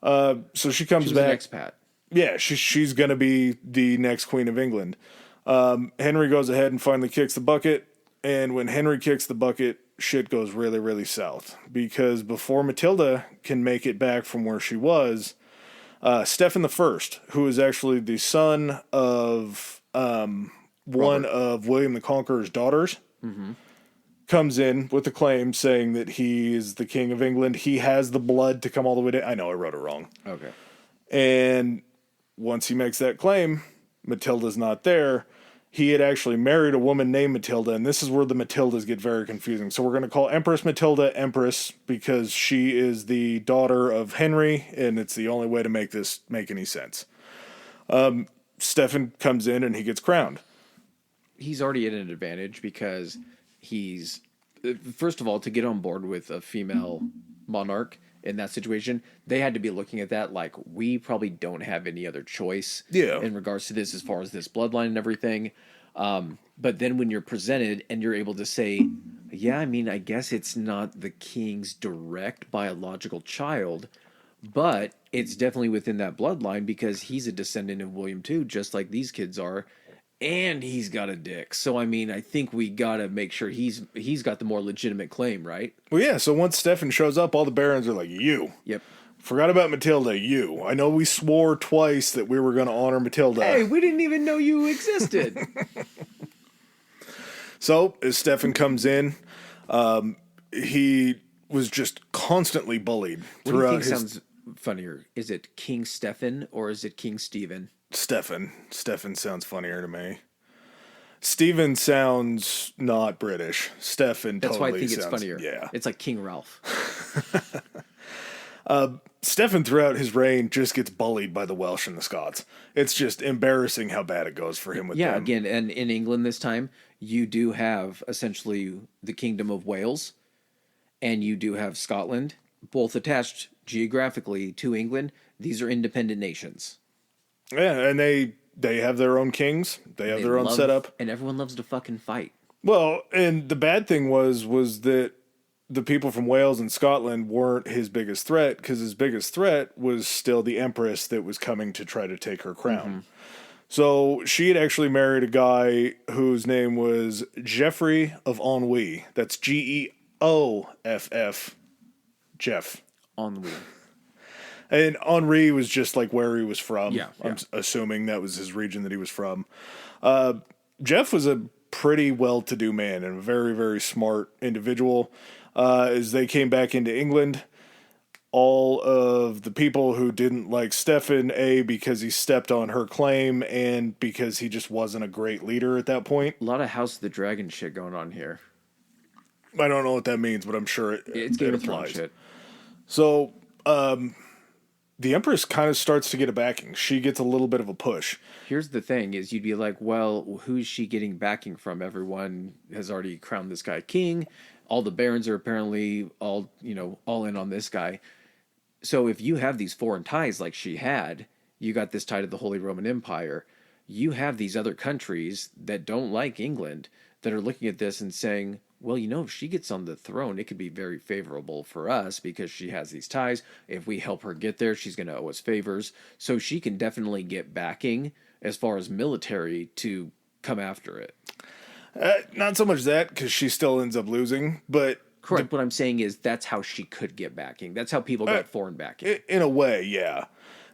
So she comes back. An expat. Yeah, she's going to be the next Queen of England. Henry goes ahead and finally kicks the bucket, and when Henry kicks the bucket, shit goes really, really south. Because before Matilda can make it back from where she was, Stephen I, who is actually the son of one of William the Conqueror's daughters, comes in with a claim saying that he is the King of England. He has the blood to come all the way down. I know I wrote it wrong. Okay. And once he makes that claim, Matilda's not there. He had actually married a woman named Matilda, and this is where the Matildas get very confusing. So we're going to call Empress Matilda Empress because she is the daughter of Henry, and it's the only way to make this make any sense. Stephen comes in and he gets crowned. He's already at an advantage because he's, first of all, to get on board with a female monarch in that situation, they had to be looking at that like, we probably don't have any other choice in regards to this as far as this bloodline and everything. But then when you're presented and you're able to say, yeah, I mean, I guess it's not the king's direct biological child, but it's definitely within that bloodline because he's a descendant of William too, just like these kids are. And he's got a dick. So, I mean, I think we got to make sure he's got the more legitimate claim, right? Well, yeah. So once Stephen shows up, all the barons are like, you. Yep. Forgot about Matilda, you. I know we swore twice that we were going to honor Matilda. Hey, we didn't even know you existed. So, as Stephen comes in, he was just constantly bullied throughout what do you think sounds funnier? Is it King Stephen or is it King Stephen? Stephen sounds funnier to me. Stephen sounds not British. Stephen That's totally why I think sounds, it's funnier. Yeah. It's like King Ralph. Stephen throughout his reign just gets bullied by the Welsh and the Scots. It's just embarrassing how bad it goes for him with them. Yeah, again, and in England this time, you do have essentially the Kingdom of Wales and you do have Scotland, both attached geographically to England, these are independent nations. Yeah, and they have their own kings. They have their own setup. And everyone loves to fucking fight. Well, and the bad thing was that the people from Wales and Scotland weren't his biggest threat, because his biggest threat was still the Empress that was coming to try to take her crown. Mm-hmm. So she had actually married a guy whose name was Geoffrey of Anjou. That's Geoff, Jeff. Anjou. And Henri was just like where he was from. Yeah. I'm assuming that was his region that he was from. Jeff was a pretty well-to-do man and a very, very smart individual. As they came back into England, all of the people who didn't like Stefan, because he stepped on her claim and because he just wasn't a great leader at that point. A lot of House of the Dragon shit going on here. I don't know what that means, but I'm sure it's Game of Thrones shit. So, the Empress kind of starts to get a backing. She gets a little bit of a push. Here's the thing, is you'd be like, well, who's she getting backing from? Everyone has already crowned this guy king. All the barons are apparently all in on this guy. So if you have these foreign ties like she had, you got this tie to the Holy Roman Empire. You have these other countries that don't like England that are looking at this and saying, well, if she gets on the throne, it could be very favorable for us because she has these ties. If we help her get there, she's going to owe us favors. So she can definitely get backing as far as military to come after it. Not so much that, because she still ends up losing, but... Correct. What I'm saying is that's how she could get backing. That's how people got foreign backing. In a way, yeah.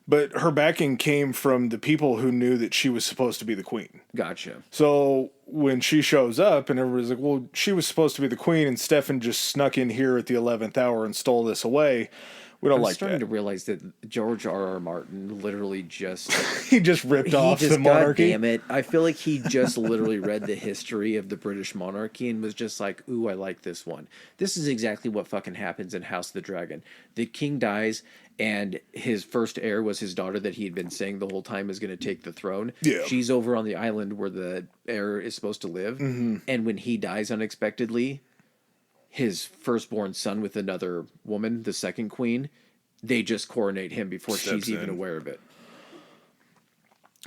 But her backing came from the people who knew that she was supposed to be the queen. Gotcha. So when she shows up and everybody's like, well, she was supposed to be the queen and Stefan just snuck in here at the 11th hour and stole this away. We don't like that. I'm starting to realize that George R.R. Martin literally just... he just ripped off the monarchy. God damn it. I feel like he just literally read the history of the British monarchy and was just like, ooh, I like this one. This is exactly what fucking happens in House of the Dragon. The king dies, and his first heir was his daughter that he had been saying the whole time is going to take the throne. Yeah. She's over on the island where the heir is supposed to live. Mm-hmm. And when he dies unexpectedly... his firstborn son with another woman, the second queen, they just coronate him before she's even aware of it.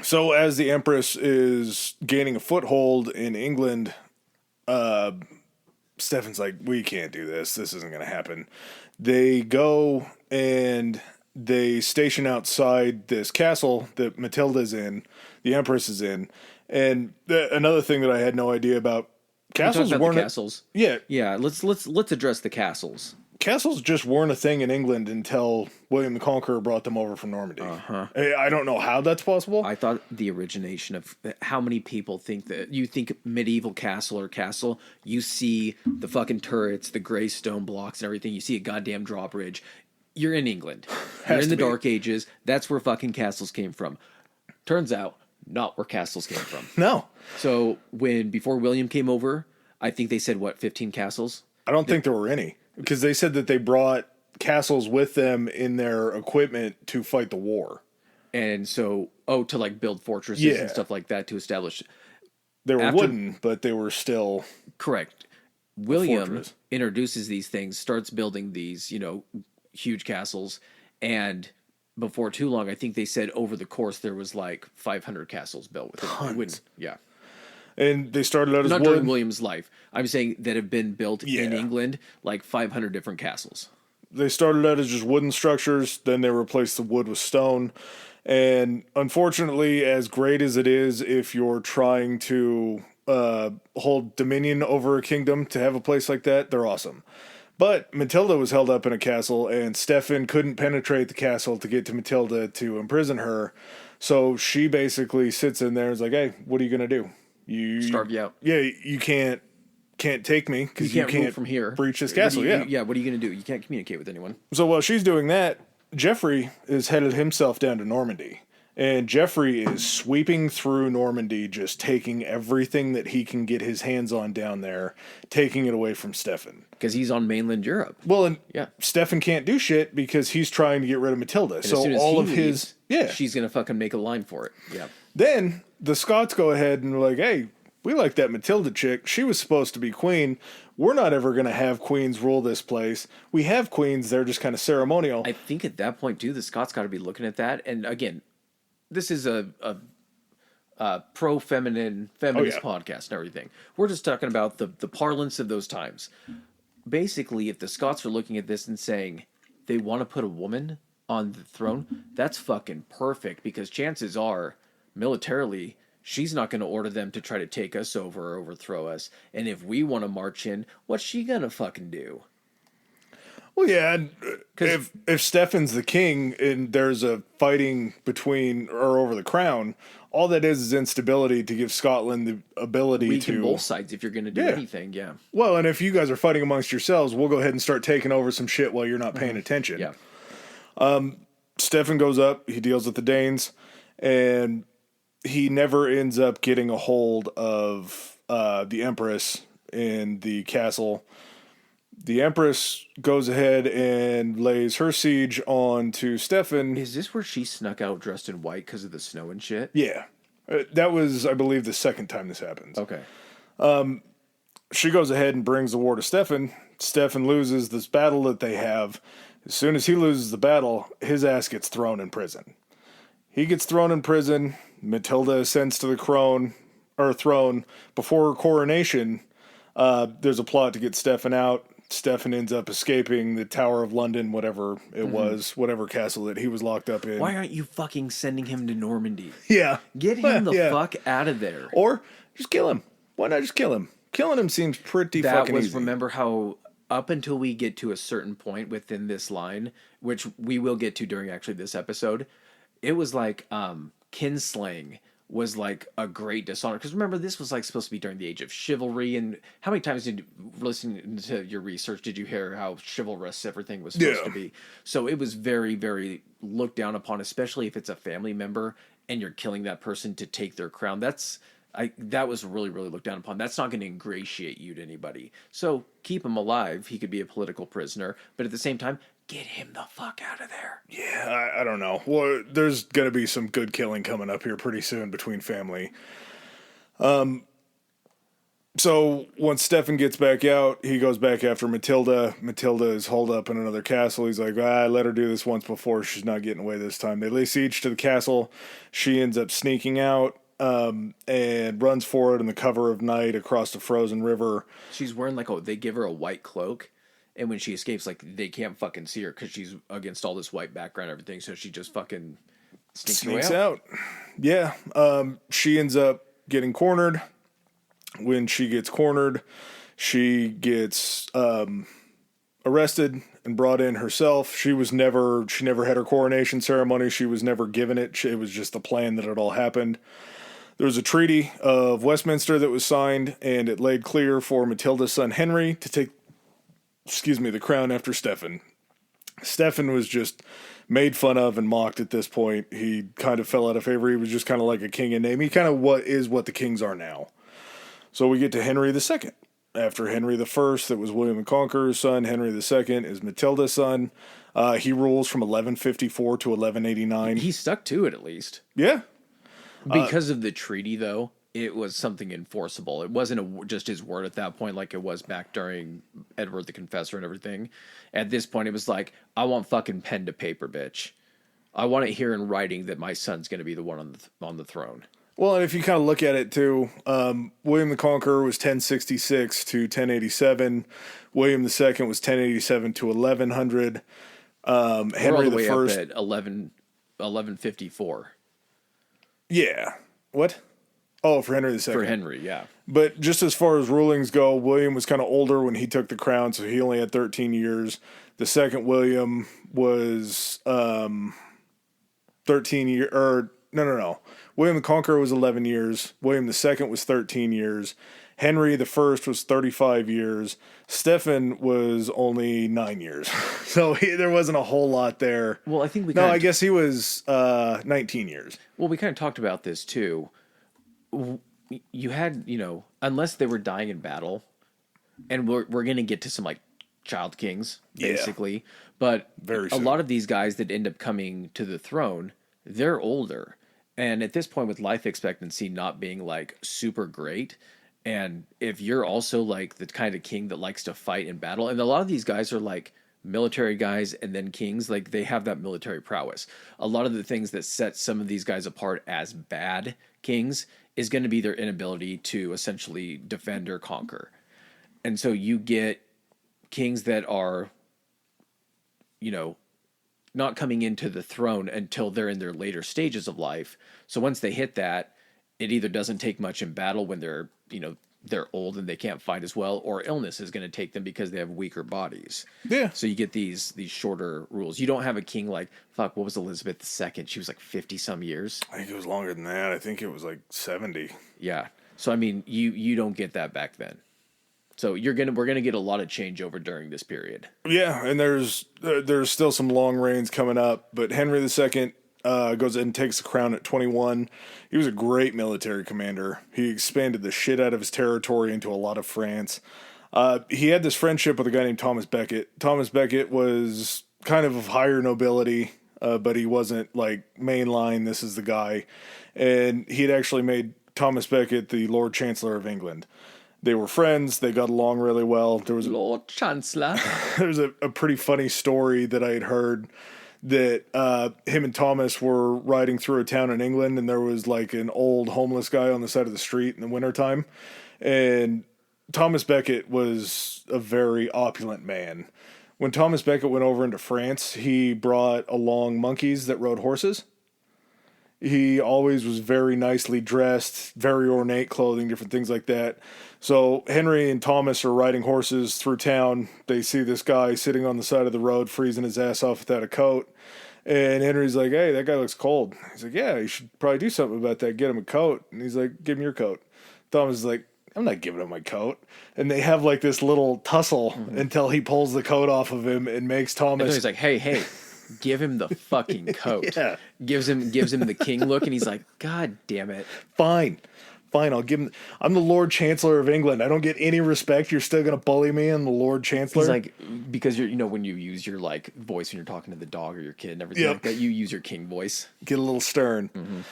So as the Empress is gaining a foothold in England, Stefan's like, we can't do this. This isn't going to happen. They go and they station outside this castle that Matilda's in, the Empress is in. And another thing that I had no idea about, castles weren't... castles. Yeah. Yeah, let's address the castles. Castles just weren't a thing in England until William the Conqueror brought them over from Normandy. Uh-huh. I don't know how that's possible. I thought the origination of how many people think that you think medieval castle, you see the fucking turrets, the gray stone blocks and everything. You see a goddamn drawbridge. You're in England. You're in the Dark Ages. That's where fucking castles came from. Turns out, not where castles came from. No. So before William came over, I think they said, 15 castles? I don't think there were any. Because they said that they brought castles with them in their equipment to fight the war. And so, to like build fortresses and stuff like that to establish. They were wooden, but they were still... Correct. William introduces these things, starts building these, huge castles. And before too long, I think they said over the course there was like 500 castles built with it. Tons. Yeah. And they started out as not during William's life. I'm saying that have been built in England, like 500 different castles. They started out as just wooden structures. Then they replaced the wood with stone. And unfortunately, as great as it is, if you're trying to hold dominion over a kingdom to have a place like that, they're awesome. But Matilda was held up in a castle, and Stefan couldn't penetrate the castle to get to Matilda to imprison her. So she basically sits in there and is like, hey, what are you going to do? Starve you out. Yeah, you can't take me because you can't move from here. Breach this castle. What are you going to do? You can't communicate with anyone. So while she's doing that, Geoffrey is headed himself down to Normandy. And Geoffrey is sweeping through Normandy, just taking everything that he can get his hands on down there, taking it away from Stefan. Because he's on mainland Europe. Well, and Stefan can't do shit because he's trying to get rid of Matilda. And so as soon as all of leaves, his... Yeah. She's going to fucking make a line for it. Yeah. Then the Scots go ahead and are like, hey, we like that Matilda chick. She was supposed to be queen. We're not ever going to have queens rule this place. We have queens. They're just kind of ceremonial. I think at that point, too, the Scots got to be looking at that. And again, this is a pro-feminist podcast and everything. We're just talking about the parlance of those times. Basically, if the Scots are looking at this and saying they want to put a woman on the throne, that's fucking perfect, because chances are, militarily, she's not going to order them to try to take us over or overthrow us. And if we want to march in, what's she going to fucking do? Well, yeah, if Stefan's the king and there's a fighting between or over the crown, all that is instability to give Scotland the ability to weaken both sides if you're going to do anything. Yeah. Well, and if you guys are fighting amongst yourselves, we'll go ahead and start taking over some shit while you're not paying attention. Yeah. Stefan goes up. He deals with the Danes, and he never ends up getting a hold of the Empress in the castle. The Empress goes ahead and lays her siege on to Stefan. Is this where she snuck out dressed in white because of the snow and shit? Yeah. That was, I believe, the second time this happens. Okay. She goes ahead and brings the war to Stefan. Stefan loses this battle that they have. As soon as he loses the battle, his ass gets thrown in prison. He gets thrown in prison. Matilda ascends to the throne. Before her coronation, there's a plot to get Stefan out. Stefan ends up escaping the Tower of London, whatever it was, whatever castle that he was locked up in. Why aren't you fucking sending him to Normandy? Yeah. Get him the fuck out of there. Or just kill him. Why not just kill him? Killing him seems pretty fucking easy. Remember how up until we get to a certain point within this line, which we will get to during actually this episode, it was like kinslaying was like a great dishonor. Because remember, this was like supposed to be during the age of chivalry. And how many times did, listening to your research, did you hear how chivalrous everything was supposed to be? So it was very, very looked down upon, especially if it's a family member and you're killing that person to take their crown. That was really, really looked down upon. That's not going to ingratiate you to anybody. So keep him alive. He could be a political prisoner. But at the same time, get him the fuck out of there. Yeah, I don't know. Well, there's going to be some good killing coming up here pretty soon between family. So once Stefan gets back out, he goes back after Matilda. Matilda is holed up in another castle. He's like, I let her do this once before. She's not getting away this time. They lay siege to the castle. She ends up sneaking out and runs for it in the cover of night across the frozen river. She's wearing they give her a white cloak. And when she escapes, they can't fucking see her because she's against all this white background and everything. So she just fucking sneaks out. Yeah. She ends up getting cornered. When she gets cornered, she gets arrested and brought in herself. She never had her coronation ceremony. She was never given it. It was just the plan that it all happened. There was a treaty of Westminster that was signed, and it laid clear for Matilda's son Henry to take the crown after Stefan. Stefan was just made fun of and mocked at this point. He kind of fell out of favor. He was just kind of like a king in name. He kind of what the kings are now. So we get to Henry II. After Henry I, that was William the Conqueror's son. Henry II is Matilda's son. He rules from 1154 to 1189. He stuck to it, at least. Yeah. Because of the treaty, though, it was something enforceable. It wasn't just his word at that point like it was back during Edward the Confessor and everything. At this point, it was like, I want fucking pen to paper, bitch. I want it here in writing that my son's going to be the one on the throne. Well, and if you kind of look at it, too, William the Conqueror was 1066 to 1087. William II was 1087 to 1100. Henry We're all the way I up at 1154. Yeah. What? Oh, for Henry II. For Henry, yeah. But just as far as rulings go, William was kind of older when he took the crown, so he only had 13 years. The second William was 13 years, or no. William the Conqueror was 11 years. William II was 13 years. Henry I was 35 years. Stefan was only 9 years. So there wasn't a whole lot there. Well, I think I guess he was 19 years. Well, we kind of talked about this, too. You had, unless they were dying in battle, and we're going to get to some, child kings, basically. Yeah. But a lot of these guys that end up coming to the throne, they're older. And at this point, with life expectancy not being like super great, and if you're also like the kind of king that likes to fight in battle, and a lot of these guys are like military guys and then kings, like they have that military prowess. A lot of the things that set some of these guys apart as bad kings is going to be their inability to essentially defend or conquer. And so you get kings that are, you know, not coming into the throne until they're in their later stages of life. So once they hit that, it either doesn't take much in battle when they're, they're old and they can't fight as well, or illness is going to take them because they have weaker bodies. Yeah. So you get these shorter rules. You don't have a king like, what was Elizabeth II? She was like 50 some years. I think it was longer than that. I think it was like 70. Yeah. So I mean, you don't get that back then. So we're gonna get a lot of changeover during this period. Yeah, and there's still some long reigns coming up, but Henry II goes in and takes the crown at 21. He was a great military commander. He expanded the shit out of his territory into a lot of France. He had this friendship with a guy named Thomas Becket. Thomas Becket was kind of higher nobility, but he wasn't like mainline, this is the guy. And he had actually made Thomas Becket the Lord Chancellor of England. They were friends. They got along really well. There was Lord Chancellor. There's a pretty funny story that I had heard that him and Thomas were riding through a town in England, and there was like an old homeless guy on the side of the street in the wintertime. And Thomas Becket was a very opulent man. When Thomas Becket went over into France, he brought along monkeys that rode horses. He always was very nicely dressed, very ornate clothing, different things like that. So Henry and Thomas are riding horses through town. They see this guy sitting on the side of the road, freezing his ass off without a coat. And Henry's like, hey, that guy looks cold. He's like, yeah, you should probably do something about that. Get him a coat. And he's like, give him your coat. Thomas is like, I'm not giving him my coat. And they have like this little tussle until he pulls the coat off of him and makes Thomas. And he's like, hey, give him the fucking coat. Yeah. Gives him the king look, and he's like, God damn it. Fine, I'll give him. I'm the Lord Chancellor of England. I don't get any respect. You're still gonna bully me. I'm the Lord Chancellor. He's like, because you're, when you use your like voice when you're talking to the dog or your kid and everything like that, you use your king voice. Get a little stern.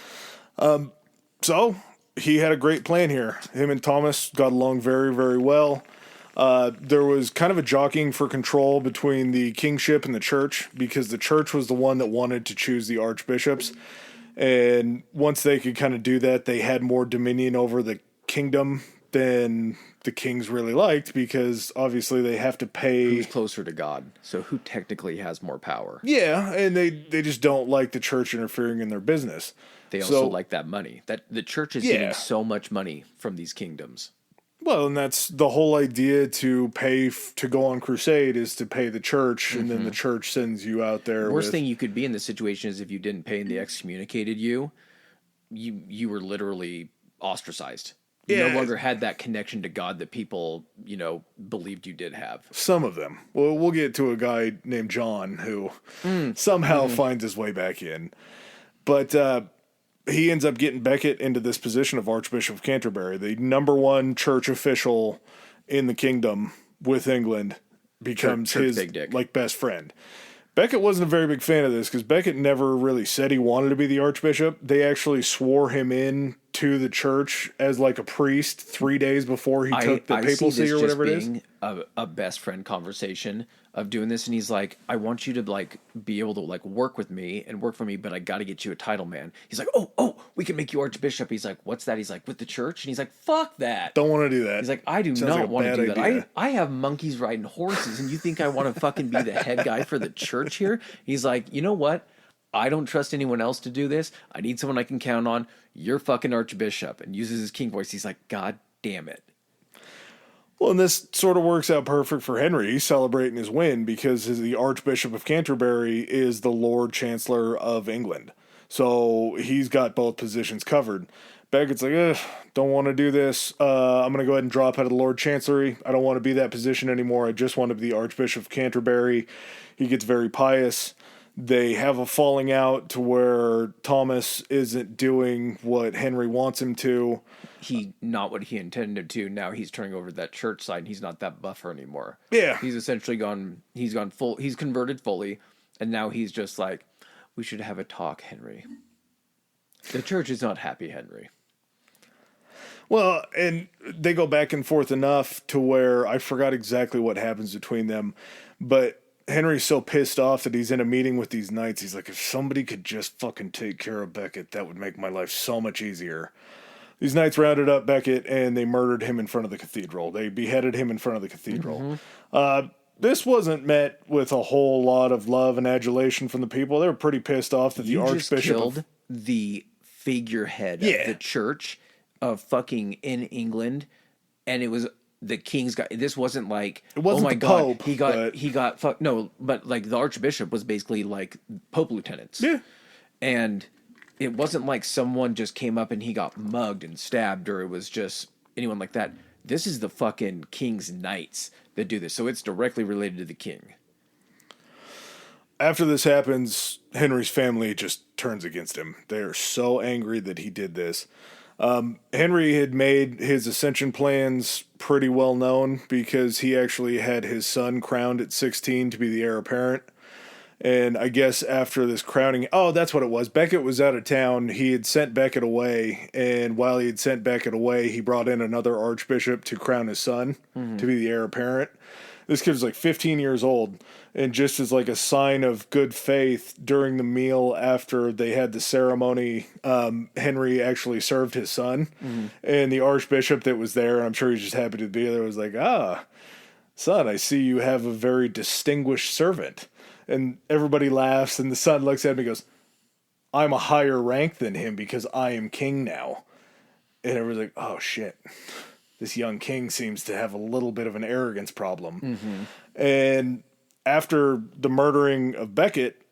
So he had a great plan here. Him and Thomas got along very, very well. There was kind of a jockeying for control between the kingship and the church, because the church was the one that wanted to choose the archbishops. And once they could kind of do that, they had more dominion over the kingdom than the kings really liked, because obviously they have to pay. Who's closer to God? So who technically has more power? Yeah, and they just don't like the church interfering in their business. They also like that money. That the church is getting so much money from these kingdoms. Well, and that's the whole idea, to pay to go on crusade is to pay the church, and then the church sends you out there. Worst thing you could be in this situation is if you didn't pay and they excommunicated you, you were literally ostracized. You no longer had that connection to God that people, believed you did have. Some of them. Well, we'll get to a guy named John who somehow finds his way back in. But he ends up getting Becket into this position of Archbishop of Canterbury, the number one church official in the kingdom with England, becomes his big dick. like best friend. Becket wasn't a very big fan of this, because Becket never really said he wanted to be the archbishop. They actually swore him in to the church as like a priest 3 days before he took the papacy or whatever it is. A best friend conversation of doing this, and he's like, I want you to like be able to like work with me and work for me, but I got to get you a title, man. He's like, oh, we can make you archbishop. He's like, what's that? He's like, with the church? And he's like, fuck that. Don't want to do that. He's like, I do Sounds not like a want to bad do that. idea. I have monkeys riding horses, and you think I want to fucking be the head guy for the church here? He's like, you know what? I don't trust anyone else to do this. I need someone I can count on. You're fucking archbishop. And uses his king voice. He's like, God damn it. Well, and this sort of works out perfect for Henry. He's celebrating his win because the Archbishop of Canterbury is the Lord Chancellor of England. So he's got both positions covered. Becket's like, don't want to do this. I'm going to go ahead and drop out of the Lord Chancellery. I don't want to be that position anymore. I just want to be the Archbishop of Canterbury. He gets very pious. They have a falling out to where Thomas isn't doing what Henry wants him to. Not what he intended to. Now he's turning over to that church side, and he's not that buffer anymore. Yeah. He's essentially he's converted fully, and now he's just like, we should have a talk, Henry. The church is not happy, Henry. Well, and they go back and forth enough to where I forgot exactly what happens between them, but Henry's so pissed off that he's in a meeting with these knights. He's like, if somebody could just fucking take care of Becket, that would make my life so much easier. These knights rounded up Becket and they murdered him in front of the cathedral. They beheaded him in front of the cathedral. This wasn't met with a whole lot of love and adulation from the people. They were pretty pissed off that the Archbishop killed the figurehead of the church of fucking in England, and it was the king's guy. This wasn't like, it wasn't the Pope, he got fuck. No, but like the Archbishop was basically like Pope lieutenants. Yeah, and it wasn't like someone just came up and he got mugged and stabbed, or it was just anyone like that. This is the fucking king's knights that do this, so it's directly related to the king. After this happens, Henry's family just turns against him. They are so angry that he did this. Henry had made his ascension plans pretty well known because he actually had his son crowned at 16 to be the heir apparent. And I guess after this crowning, that's what it was. Becket was out of town. He had sent Becket away. And while he had sent Becket away, he brought in another archbishop to crown his son to be the heir apparent. This kid was like 15 years old. And just as like a sign of good faith during the meal after they had the ceremony, Henry actually served his son. And the archbishop that was there, and I'm sure he's just happy to be there, was like, son, I see you have a very distinguished servant. And everybody laughs, and the son looks at him and goes, I'm a higher rank than him because I am king now. And everyone's like, oh shit. This young king seems to have a little bit of an arrogance problem. And after the murdering of Becket,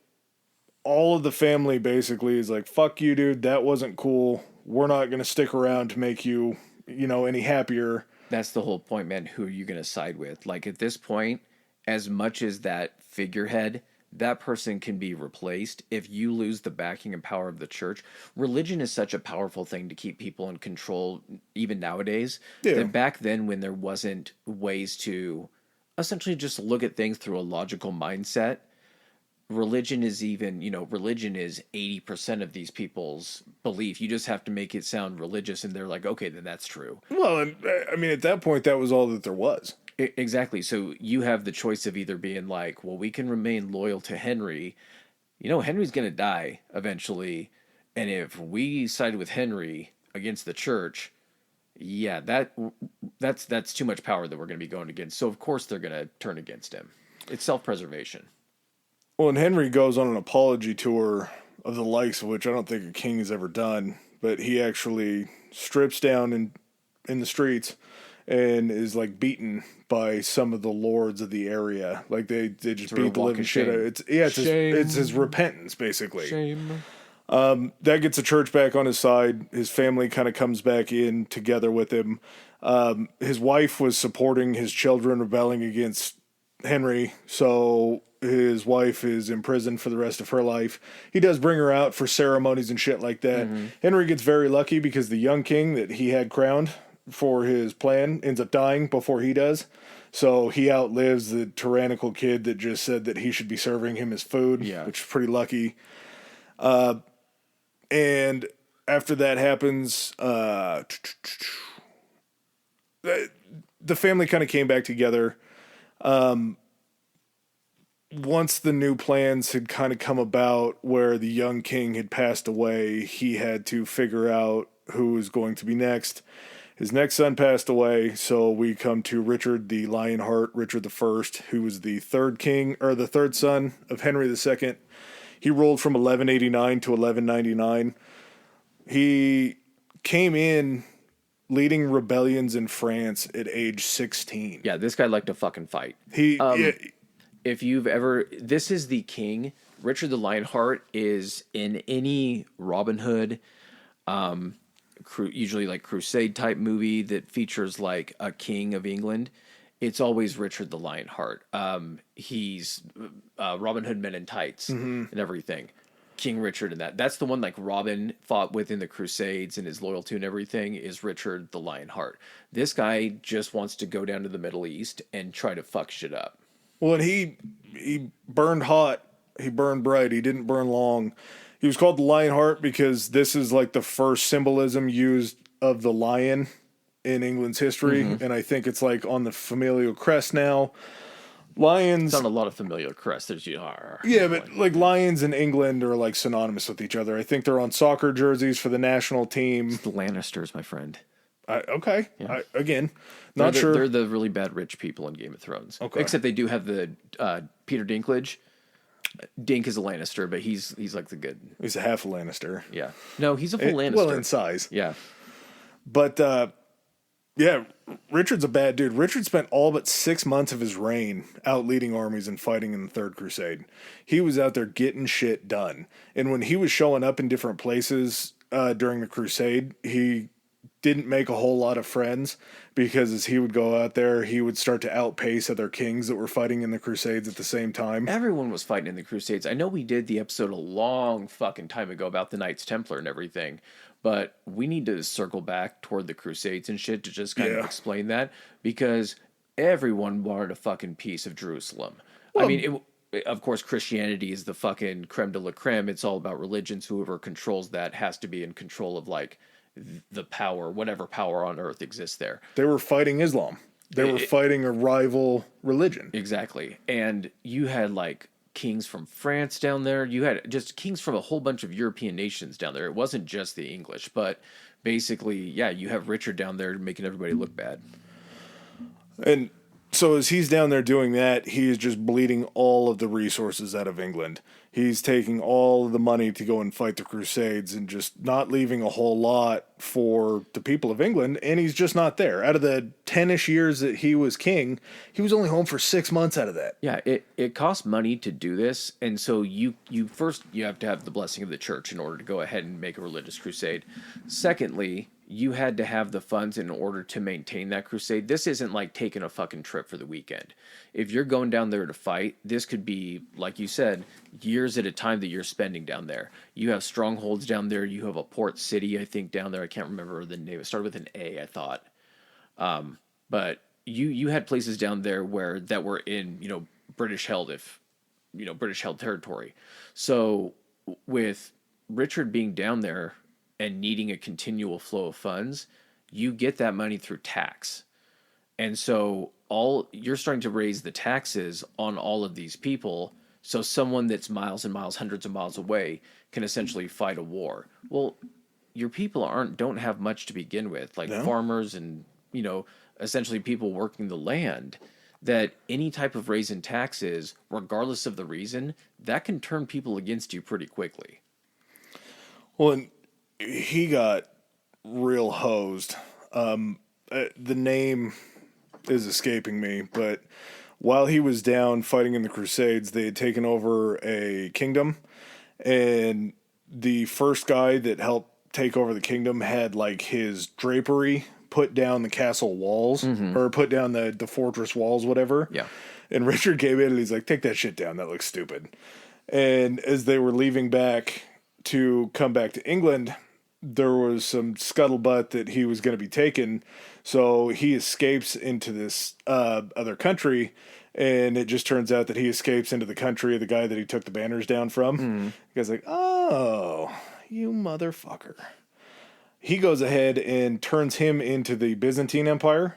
all of the family basically is like, fuck you, dude. That wasn't cool. We're not going to stick around to make you, any happier. That's the whole point, man. Who are you going to side with? Like at this point, as much as that figurehead, that person can be replaced if you lose the backing and power of the church. Religion is such a powerful thing to keep people in control, even nowadays. Yeah. That back then, when there wasn't ways to essentially just look at things through a logical mindset, religion is 80% of these people's belief. You just have to make it sound religious, and they're like, okay, then that's true. Well, and I mean, at that point, that was all that there was. Exactly. So you have the choice of either being like, well, we can remain loyal to Henry. Henry's going to die eventually. And if we side with Henry against the church, that's too much power that we're going to be going against. So, of course, they're going to turn against him. It's self-preservation. Well, and Henry goes on an apology tour of the likes of which I don't think a king has ever done. But he actually strips down in the streets and is like beaten by some of the lords of the area. Like they just beat the living shit out. It's his repentance basically. Shame. That gets the church back on his side. His family kind of comes back in together with him. His wife was supporting his children rebelling against Henry, so his wife is imprisoned for the rest of her life. He does bring her out for ceremonies and shit like that. Henry gets very lucky because the young king that he had crowned for his plan ends up dying before he does. So he outlives the tyrannical kid that just said that he should be serving him his food, which is pretty lucky. And after that happens, the family kind of came back together. Once the new plans had kind of come about where the young king had passed away, he had to figure out who was going to be next. His next son passed away, so we come to Richard the Lionheart, Richard I, who was the third son of Henry II. He ruled from 1189 to 1199. He came in leading rebellions in France at age 16. Yeah, this guy liked to fucking fight. If you've ever... This is the king. Richard the Lionheart is in any Robin Hood... usually like crusade type movie that features like a king of England, it's always Richard the Lionheart. He's Robin Hood Men in Tights and everything. King Richard and that's the one like Robin fought with in the Crusades and is loyal to and everything is Richard the Lionheart. This guy just wants to go down to the Middle East and try to fuck shit up. Well, and he burned hot. He burned bright. He didn't burn long. He was called the Lionheart because this is like the first symbolism used of the lion in England's history, and I think it's like on the familial crest now. Lions. It's on a lot of familiar crests. There's Yeah, but like lions in England are like synonymous with each other. I think they're on soccer jerseys for the national team. It's the Lannisters, my friend. Okay. Yeah. Again, not sure. They're the really bad rich people in Game of Thrones. Okay. Except they do have the Peter Dinklage. Dink is a Lannister, but he's like the good. He's a half a Lannister. Yeah. No, he's a full Lannister. Well, in size. Yeah. But, yeah, Richard's a bad dude. Richard spent all but 6 months of his reign out leading armies and fighting in the Third Crusade. He was out there getting shit done. And when he was showing up in different places during the Crusade, he didn't make a whole lot of friends because as he would go out there, he would start to outpace other kings that were fighting in the Crusades at the same time. Everyone was fighting in the Crusades. I know we did the episode a long fucking time ago about the Knights Templar and everything, but we need to circle back toward the Crusades and shit to just kind of explain that because everyone wanted a fucking piece of Jerusalem. Well, I mean, of course, Christianity is the fucking creme de la creme. It's all about religions. Whoever controls that has to be in control of like the power, whatever power on earth exists there. They were fighting Islam. They were fighting a rival religion. Exactly. And you had like kings from France down there. You had just kings from a whole bunch of European nations down there. It wasn't just the English, but basically, yeah, you have Richard down there making everybody look bad. And so as he's down there doing that, he is just bleeding all of the resources out of England. He's taking all of the money to go and fight the Crusades and just not leaving a whole lot for the people of England, and he's just not there. Out of the 10-ish years that he was king, he was only home for 6 months out of that. Yeah, it costs money to do this, and so you first you have to have the blessing of the church in order to go ahead and make a religious crusade. Secondly, you had to have the funds in order to maintain that crusade. This isn't like taking a fucking trip for the weekend. If you're going down there to fight, this could be, like you said, years at a time that you're spending down there. You have strongholds down there. You have a port city, I think, down there. I can't remember the name. It started with an A, I thought. But you had places down there that were in, British held territory. So with Richard being down there and needing a continual flow of funds, you get that money through tax. And so you're starting to raise the taxes on all of these people. So someone that's miles and miles, hundreds of miles away can essentially fight a war. Well, your people don't have much to begin with, like farmers and, essentially people working the land, that any type of raise in taxes, regardless of the reason, that can turn people against you pretty quickly. Well, and he got real hosed. The name is escaping me, but while he was down fighting in the Crusades, they had taken over a kingdom, and the first guy that helped take over the kingdom had like his drapery put down the castle walls or put down the fortress walls, whatever. Yeah. And Richard came in and he's like, take that shit down. That looks stupid. And as they were leaving back to come back to England, there was some scuttlebutt that he was going to be taken. So he escapes into this other country, and it just turns out that he escapes into the country of the guy that he took the banners down from. The guy's like, oh, you motherfucker. He goes ahead and turns him into the Byzantine Empire.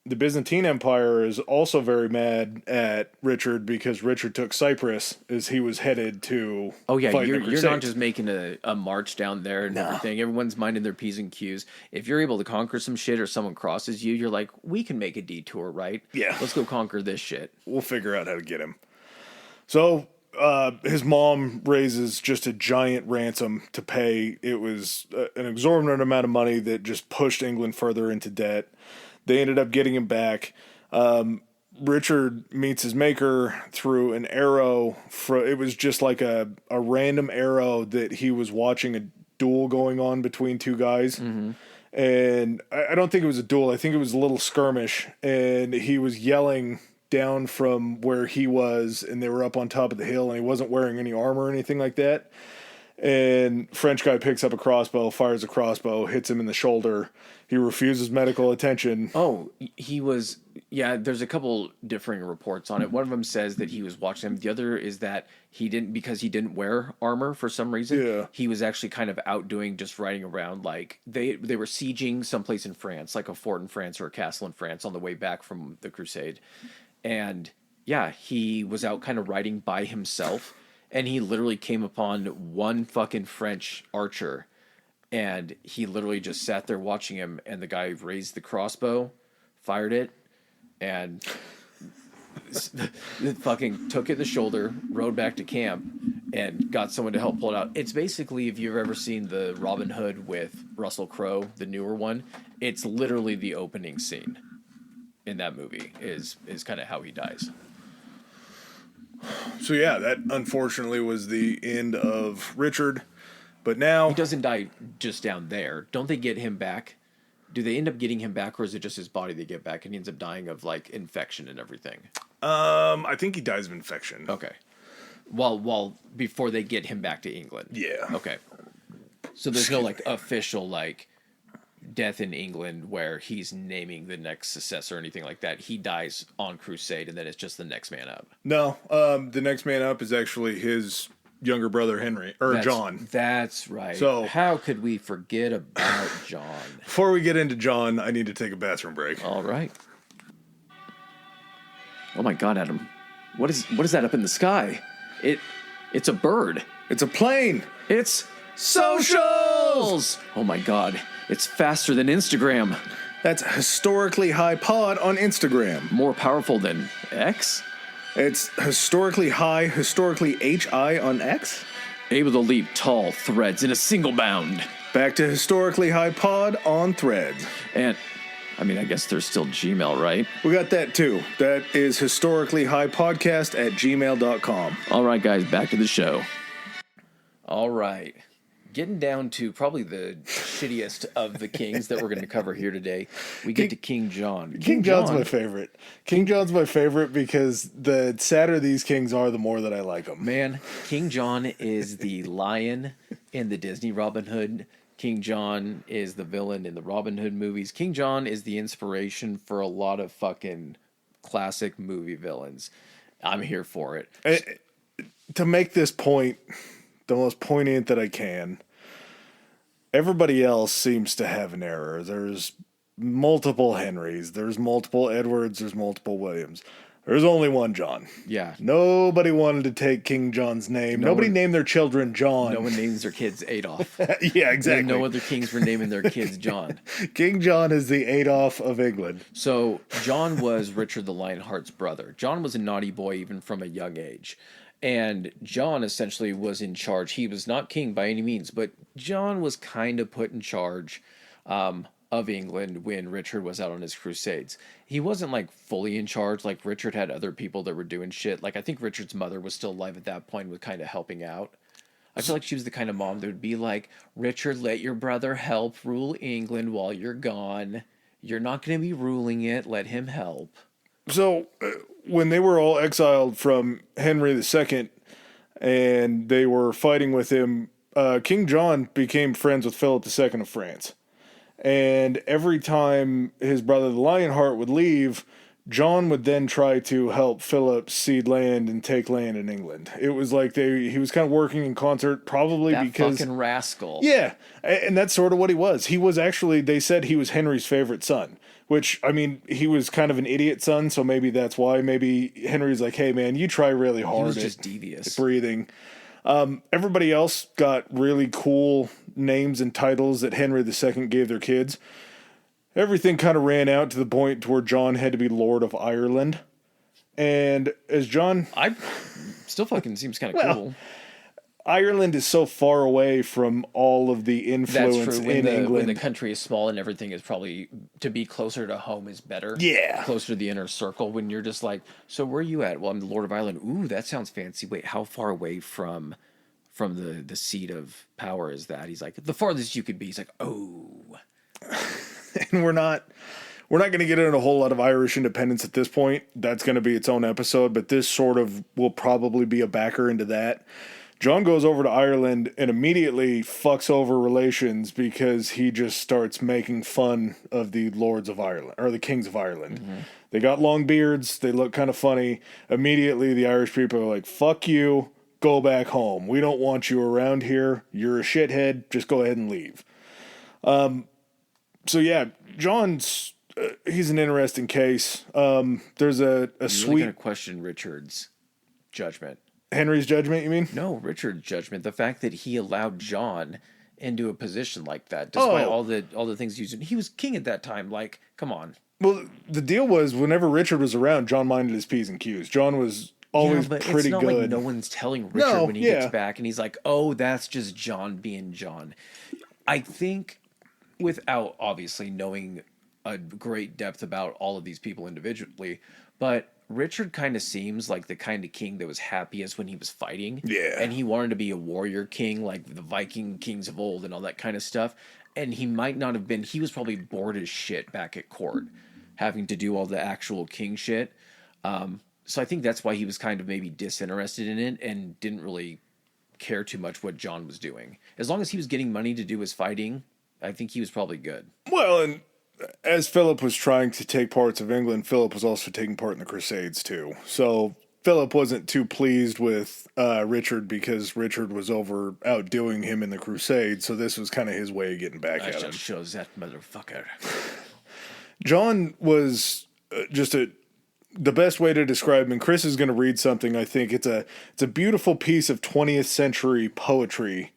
The Byzantine Empire is also very mad at Richard because Richard took Cyprus as he was headed to. Oh yeah, you're not just making a march down there and everything. Everyone's minding their P's and Q's. If you're able to conquer some shit or someone crosses you, you're like, we can make a detour, right? Yeah, let's go conquer this shit. We'll figure out how to get him. So his mom raises just a giant ransom to pay. It was an exorbitant amount of money that just pushed England further into debt. They ended up getting him back. Richard meets his maker through an arrow. It was just like a random arrow that he was watching a duel going on between two guys. And I don't think it was a duel. I think it was a little skirmish. And he was yelling down from where he was, and they were up on top of the hill, and he wasn't wearing any armor or anything like that. And French guy picks up a crossbow, fires a crossbow, hits him in the shoulder. He refuses medical attention. Oh, he was. Yeah, there's a couple differing reports on it. One of them says that he was watching him. The other is that he didn't, because he didn't wear armor for some reason. Yeah. He was actually kind of outdoing, just riding around. Like they were sieging someplace in France, like a fort in France or a castle in France, on the way back from the crusade. And yeah, he was out kind of riding by himself, and he literally came upon one fucking French archer. And he literally just sat there watching him, and the guy raised the crossbow, fired it, and fucking took it in the shoulder, rode back to camp, and got someone to help pull it out. It's basically, if you've ever seen the Robin Hood with Russell Crowe, the newer one, it's literally the opening scene in that movie is kind of how he dies. So yeah, that unfortunately was the end of Richard. But now... He doesn't die just down there. Don't they get him back? Do they end up getting him back, or is it just his body they get back and he ends up dying of, like, infection and everything? I think he dies of infection. Okay. While before they get him back to England? Yeah. Okay. So there's no, like, official, like, death in England where he's naming the next successor or anything like that. He dies on Crusade, and then it's just the next man up. No, the next man up is actually his... younger brother Henry John. That's right. So how could we forget about John? Before we get into John, I need to take a bathroom break. All right. Oh my God, Adam! What is that up in the sky? It's a bird. It's a plane. It's socials. Oh my God! It's faster than Instagram. That's historically high pod on Instagram. More powerful than X. It's historically high, historically HI on X. Able to leap tall threads in a single bound. Back to historically high pod on Threads. And, I mean, I guess there's still Gmail, right? We got that too. That is historically high podcast at gmail.com. All right, guys, back to the show. All right. Getting down to probably the shittiest of the kings that we're going to cover here today. We get to King John. King John's my favorite. King John's my favorite because the sadder these kings are, the more that I like them. Man, King John is the lion in the Disney Robin Hood. King John is the villain in the Robin Hood movies. King John is the inspiration for a lot of fucking classic movie villains. I'm here for it. To make this point... the most poignant that I can. Everybody else seems to have an error. There's multiple Henrys. There's multiple Edwards. There's multiple Williams. There's only one John. Yeah. Nobody wanted to take King John's name. Nobody named their children John. No one names their kids Adolf. Yeah, exactly. No other kings were naming their kids John. King John is the Adolf of England. So John was Richard the Lionheart's brother. John was a naughty boy even from a young age. And John essentially was in charge. He was not king by any means, but John was kind of put in charge of England when Richard was out on his crusades. He wasn't like fully in charge. Like Richard had other people that were doing shit. Like I think Richard's mother was still alive at that point, was kind of helping out. I feel like she was the kind of mom that would be like, Richard, let your brother help rule England while you're gone. You're not going to be ruling it. Let him help. So when they were all exiled from Henry II and they were fighting with him, King John became friends with Philip II of France. And every time his brother the Lionheart would leave, John would then try to help Philip cede land and take land in England. It was like he was kind of working in concert, probably that because... fucking rascal. Yeah, and that's sort of what he was. He was actually, they said he was Henry's favorite son. Which, I mean, he was kind of an idiot son, so maybe that's why. Maybe Henry's like, hey, man, you try really hard. He was just devious. Breathing. Everybody else got really cool names and titles that Henry II gave their kids. Everything kind of ran out to the point to where John had to be Lord of Ireland. And as John... I still fucking seems kind of cool. Ireland is so far away from all of the influence That's true. in England. When the country is small and everything is probably, to be closer to home is better. Yeah. Closer to the inner circle. When you're just like, so where are you at? Well, I'm the Lord of Ireland. Ooh, that sounds fancy. Wait, how far away from the seat of power is that? He's like, the farthest you could be. He's like, oh. And we're not going to get into a whole lot of Irish independence at this point. That's going to be its own episode, but this sort of will probably be a backer into that. John goes over to Ireland and immediately fucks over relations because he just starts making fun of the lords of Ireland, or the kings of Ireland. Mm-hmm. They got long beards. They look kind of funny. Immediately, the Irish people are like, fuck you. Go back home. We don't want you around here. You're a shithead. Just go ahead and leave. So yeah, John's he's an interesting case. There's a You're sweet really gonna question Richard's judgment. Henry's judgment. You mean? No, Richard's judgment. The fact that he allowed John into a position like that, despite all the things he was doing. He was king at that time. Like, come on. Well, the deal was whenever Richard was around, John minded his P's and Q's. John was always but pretty it's not good. like no one's telling Richard when he gets back, and he's like, "Oh, that's just John being John." I think, without obviously knowing a great depth about all of these people individually, but Richard kind of seems like the kind of king that was happiest when he was fighting. Yeah. And he wanted to be a warrior king, like the Viking kings of old and all that kind of stuff. And he might not have been, he was probably bored as shit back at court, having to do all the actual king shit. So I think that's why he was kind of maybe disinterested in it and didn't really care too much what John was doing. As long as he was getting money to do his fighting, I think he was probably good. Well, and as Philip was trying to take parts of England, Philip was also taking part in the Crusades too. So Philip wasn't too pleased with Richard because Richard was outdoing him in the Crusades. So this was kind of his way of getting back at him. Shows that motherfucker. John was the best way to describe him. And Chris is going to read something. I think it's a beautiful piece of 20th century poetry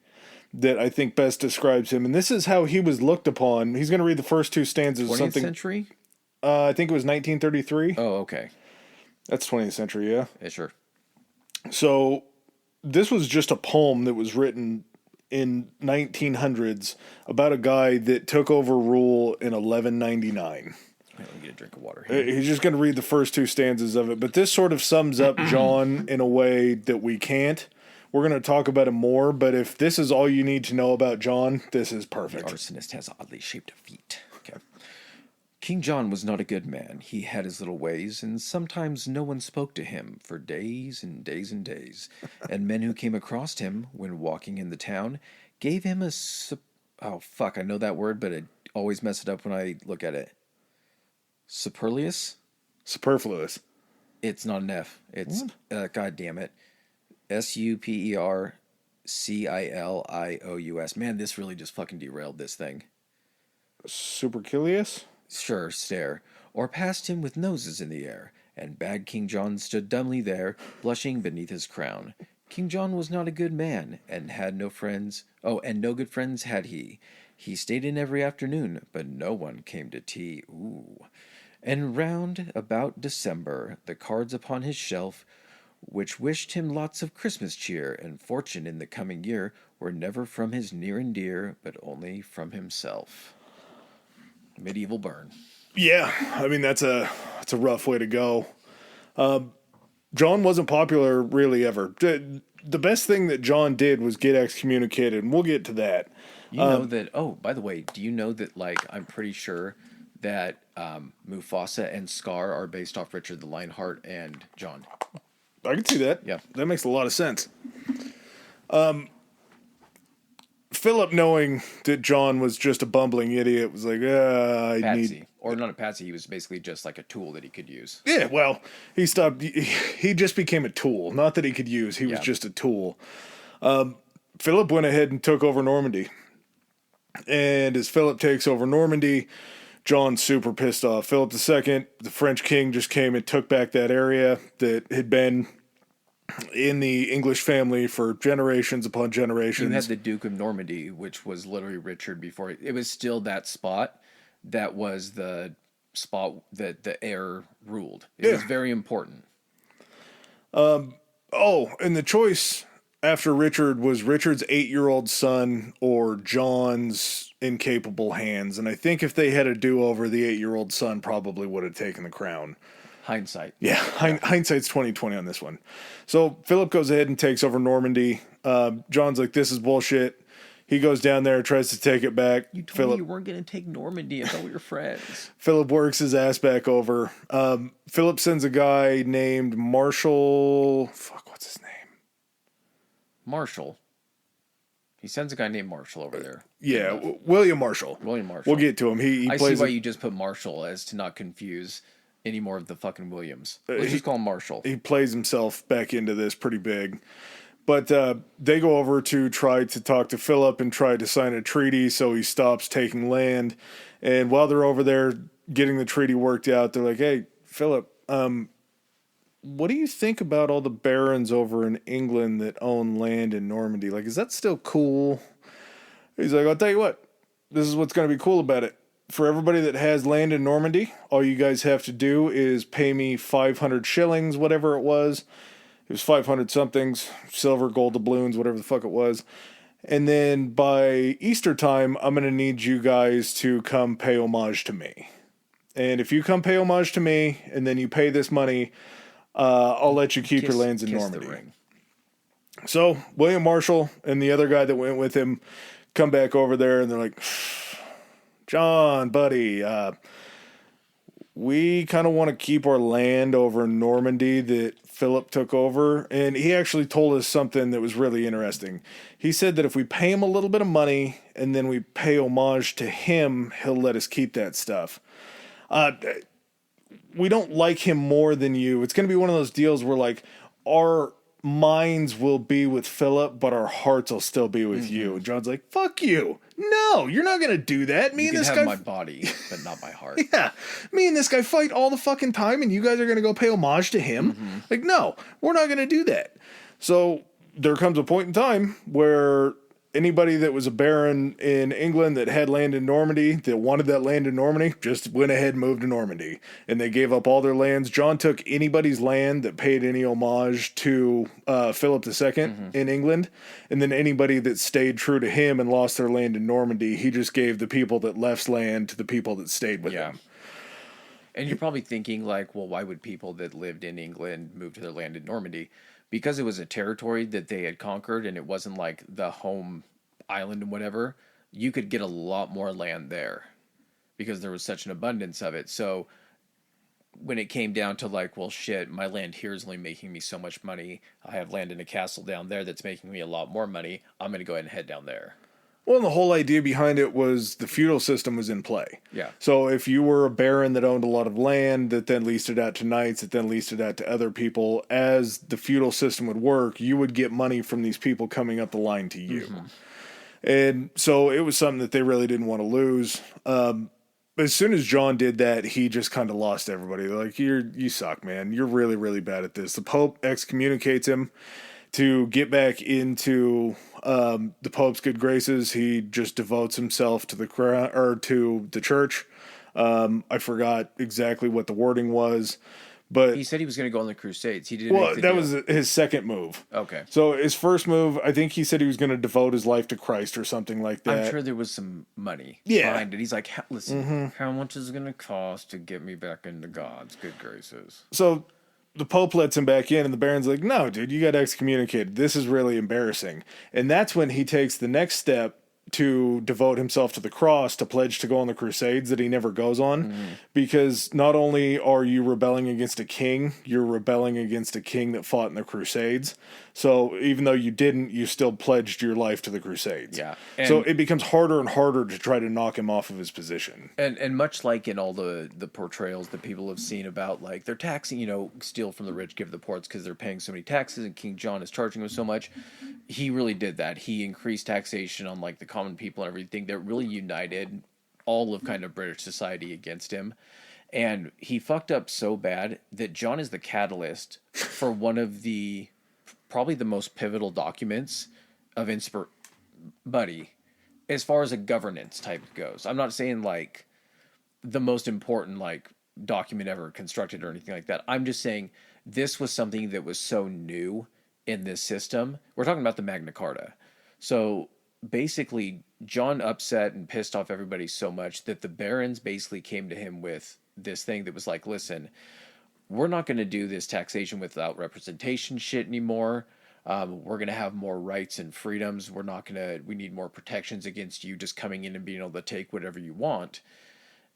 that I think best describes him. And this is how he was looked upon. He's going to read the first two stanzas. 20th century? I think it was 1933. Oh, okay. That's 20th century, yeah? Yeah, sure. So this was just a poem that was written in 1900s about a guy that took over rule in 1199. Let me get a drink of water here. He's just going to read the first two stanzas of it. But this sort of sums up John in a way that we can't. We're going to talk about him more, but if this is all you need to know about John, this is perfect. The arsonist has oddly shaped feet. Okay. King John was not a good man. He had his little ways, and sometimes no one spoke to him for days and days and days. And men who came across him when walking in the town gave him oh, fuck, I know that word, but I always mess it up when I look at it. Superfluous? It's not an F. It's, God damn it. Supercilious. Man, this really just fucking derailed this thing. Supercilious? Sure, stare. Or passed him with noses in the air, and bad King John stood dumbly there, blushing beneath his crown. King John was not a good man, and had no friends. Oh, and no good friends had he. He stayed in every afternoon, but no one came to tea. Ooh. And round about December, the cards upon his shelf, which wished him lots of Christmas cheer and fortune in the coming year, were never from his near and dear, but only from himself. Medieval burn. Yeah, I mean that's a rough way to go. John wasn't popular really ever. The best thing that John did was get excommunicated, and we'll get to that. You know that. Oh, by the way, do you know that? Like, I'm pretty sure that Mufasa and Scar are based off Richard the Lionheart and John. I can see that. Yeah. That makes a lot of sense. Philip, knowing that John was just a bumbling idiot, was like, Patsy. Or not a patsy, he was basically just like a tool that he could use. Yeah, well, he just became a tool. Not that he could use, he was just a tool. Philip went ahead and took over Normandy. And as Philip takes over Normandy, John's super pissed off. Philip II, the French king, just came and took back that area that had been in the English family for generations upon generations. You had the Duke of Normandy, which was literally Richard before. It was still that spot that was the spot that the heir ruled. It was very important. And the choice after Richard was Richard's 8-year-old son or John's incapable hands. And I think if they had a do-over, the 8-year-old son probably would have taken the crown. Hindsight. Yeah, hindsight's 20/20 on this one. So Philip goes ahead and takes over Normandy. John's like, this is bullshit. He goes down there, tries to take it back. You told me you weren't going to take Normandy. I thought we were friends. Philip works his ass back over. Philip sends a guy named Marshall... Fuck, what's his name? Marshall. He sends a guy named Marshall over there. Yeah, William Marshall. William Marshall. We'll get to him. He I plays see why you just put Marshall as to not confuse any more of the fucking Williams. Let's just call him Marshall. He plays himself back into this pretty big. But they go over to try to talk to Philip and try to sign a treaty so he stops taking land. And while they're over there getting the treaty worked out, they're like, hey, Philip, what do you think about all the barons over in England that own land in Normandy? Like, is that still cool? He's like, I'll tell you what, this is what's going to be cool about it. For everybody that has land in Normandy, all you guys have to do is pay me 500 shillings, whatever it was. It was 500 somethings, silver, gold doubloons, whatever the fuck it was. And then by Easter time, I'm going to need you guys to come pay homage to me. And if you come pay homage to me, and then you pay this money, I'll let you keep your lands in Normandy. So William Marshall and the other guy that went with him come back over there, and they're like, John, buddy, we kind of want to keep our land over in Normandy that Philip took over. And he actually told us something that was really interesting. He said that if we pay him a little bit of money and then we pay homage to him, he'll let us keep that stuff. We don't like him more than you. It's going to be one of those deals where, like, our minds will be with Philip, but our hearts will still be with you. And John's like, fuck you. No, you're not going to do that. Me you and can this have guy... my body, but not my heart. Yeah. Me and this guy fight all the fucking time, and you guys are going to go pay homage to him? Like, no, we're not going to do that. So there comes a point in time where anybody that was a baron in England that had land in Normandy, that wanted that land in Normandy, just went ahead and moved to Normandy. And they gave up all their lands. John took anybody's land that paid any homage to Philip II in England. And then anybody that stayed true to him and lost their land in Normandy, he just gave the people that left land to the people that stayed with him. And you're probably thinking, like, well, why would people that lived in England move to their land in Normandy? Because it was a territory that they had conquered and it wasn't like the home island and whatever, you could get a lot more land there because there was such an abundance of it. So when it came down to, like, well, shit, my land here is only making me so much money. I have land in a castle down there that's making me a lot more money. I'm going to go ahead and head down there. Well, and the whole idea behind it was the feudal system was in play. Yeah. So if you were a baron that owned a lot of land, that then leased it out to knights, that then leased it out to other people, as the feudal system would work, you would get money from these people coming up the line to you. And so it was something that they really didn't want to lose. As soon as John did that, he just kind of lost everybody. They're like, you suck, man. You're really, really bad at this. The Pope excommunicates him. To get back into the Pope's good graces, he just devotes himself to the crown or to the church. I forgot exactly what the wording was, but he said he was going to go on the Crusades. He didn't. Well, that was his second move. Okay. So his first move, I think he said he was going to devote his life to Christ or something like that. I'm sure there was some money behind it. He's like, listen, how much is it going to cost to get me back into God's good graces? So the Pope lets him back in, and the Baron's like, no, dude, you got excommunicated. This is really embarrassing. And that's when he takes the next step to devote himself to the cross, to pledge to go on the Crusades that he never goes on. Because not only are you rebelling against a king, you're rebelling against a king that fought in the Crusades. So even though you didn't, you still pledged your life to the Crusades. Yeah. So it becomes harder and harder to try to knock him off of his position. And much like in all the portrayals that people have seen about, like, they're taxing, steal from the rich, give to the poor because they're paying so many taxes and King John is charging them so much. He really did that. He increased taxation on, like, the common people and everything that really united all of kind of British society against him. And he fucked up so bad that John is the catalyst for one of the probably the most pivotal documents of buddy, as far as a governance type goes. I'm not saying like the most important like document ever constructed or anything like that. I'm just saying this was something that was so new in this system. We're talking about the Magna Carta. So basically John upset and pissed off everybody so much that the barons basically came to him with this thing that was like, listen, we're not going to do this taxation without representation shit anymore. We're going to have more rights and freedoms. We need more protections against you just coming in and being able to take whatever you want.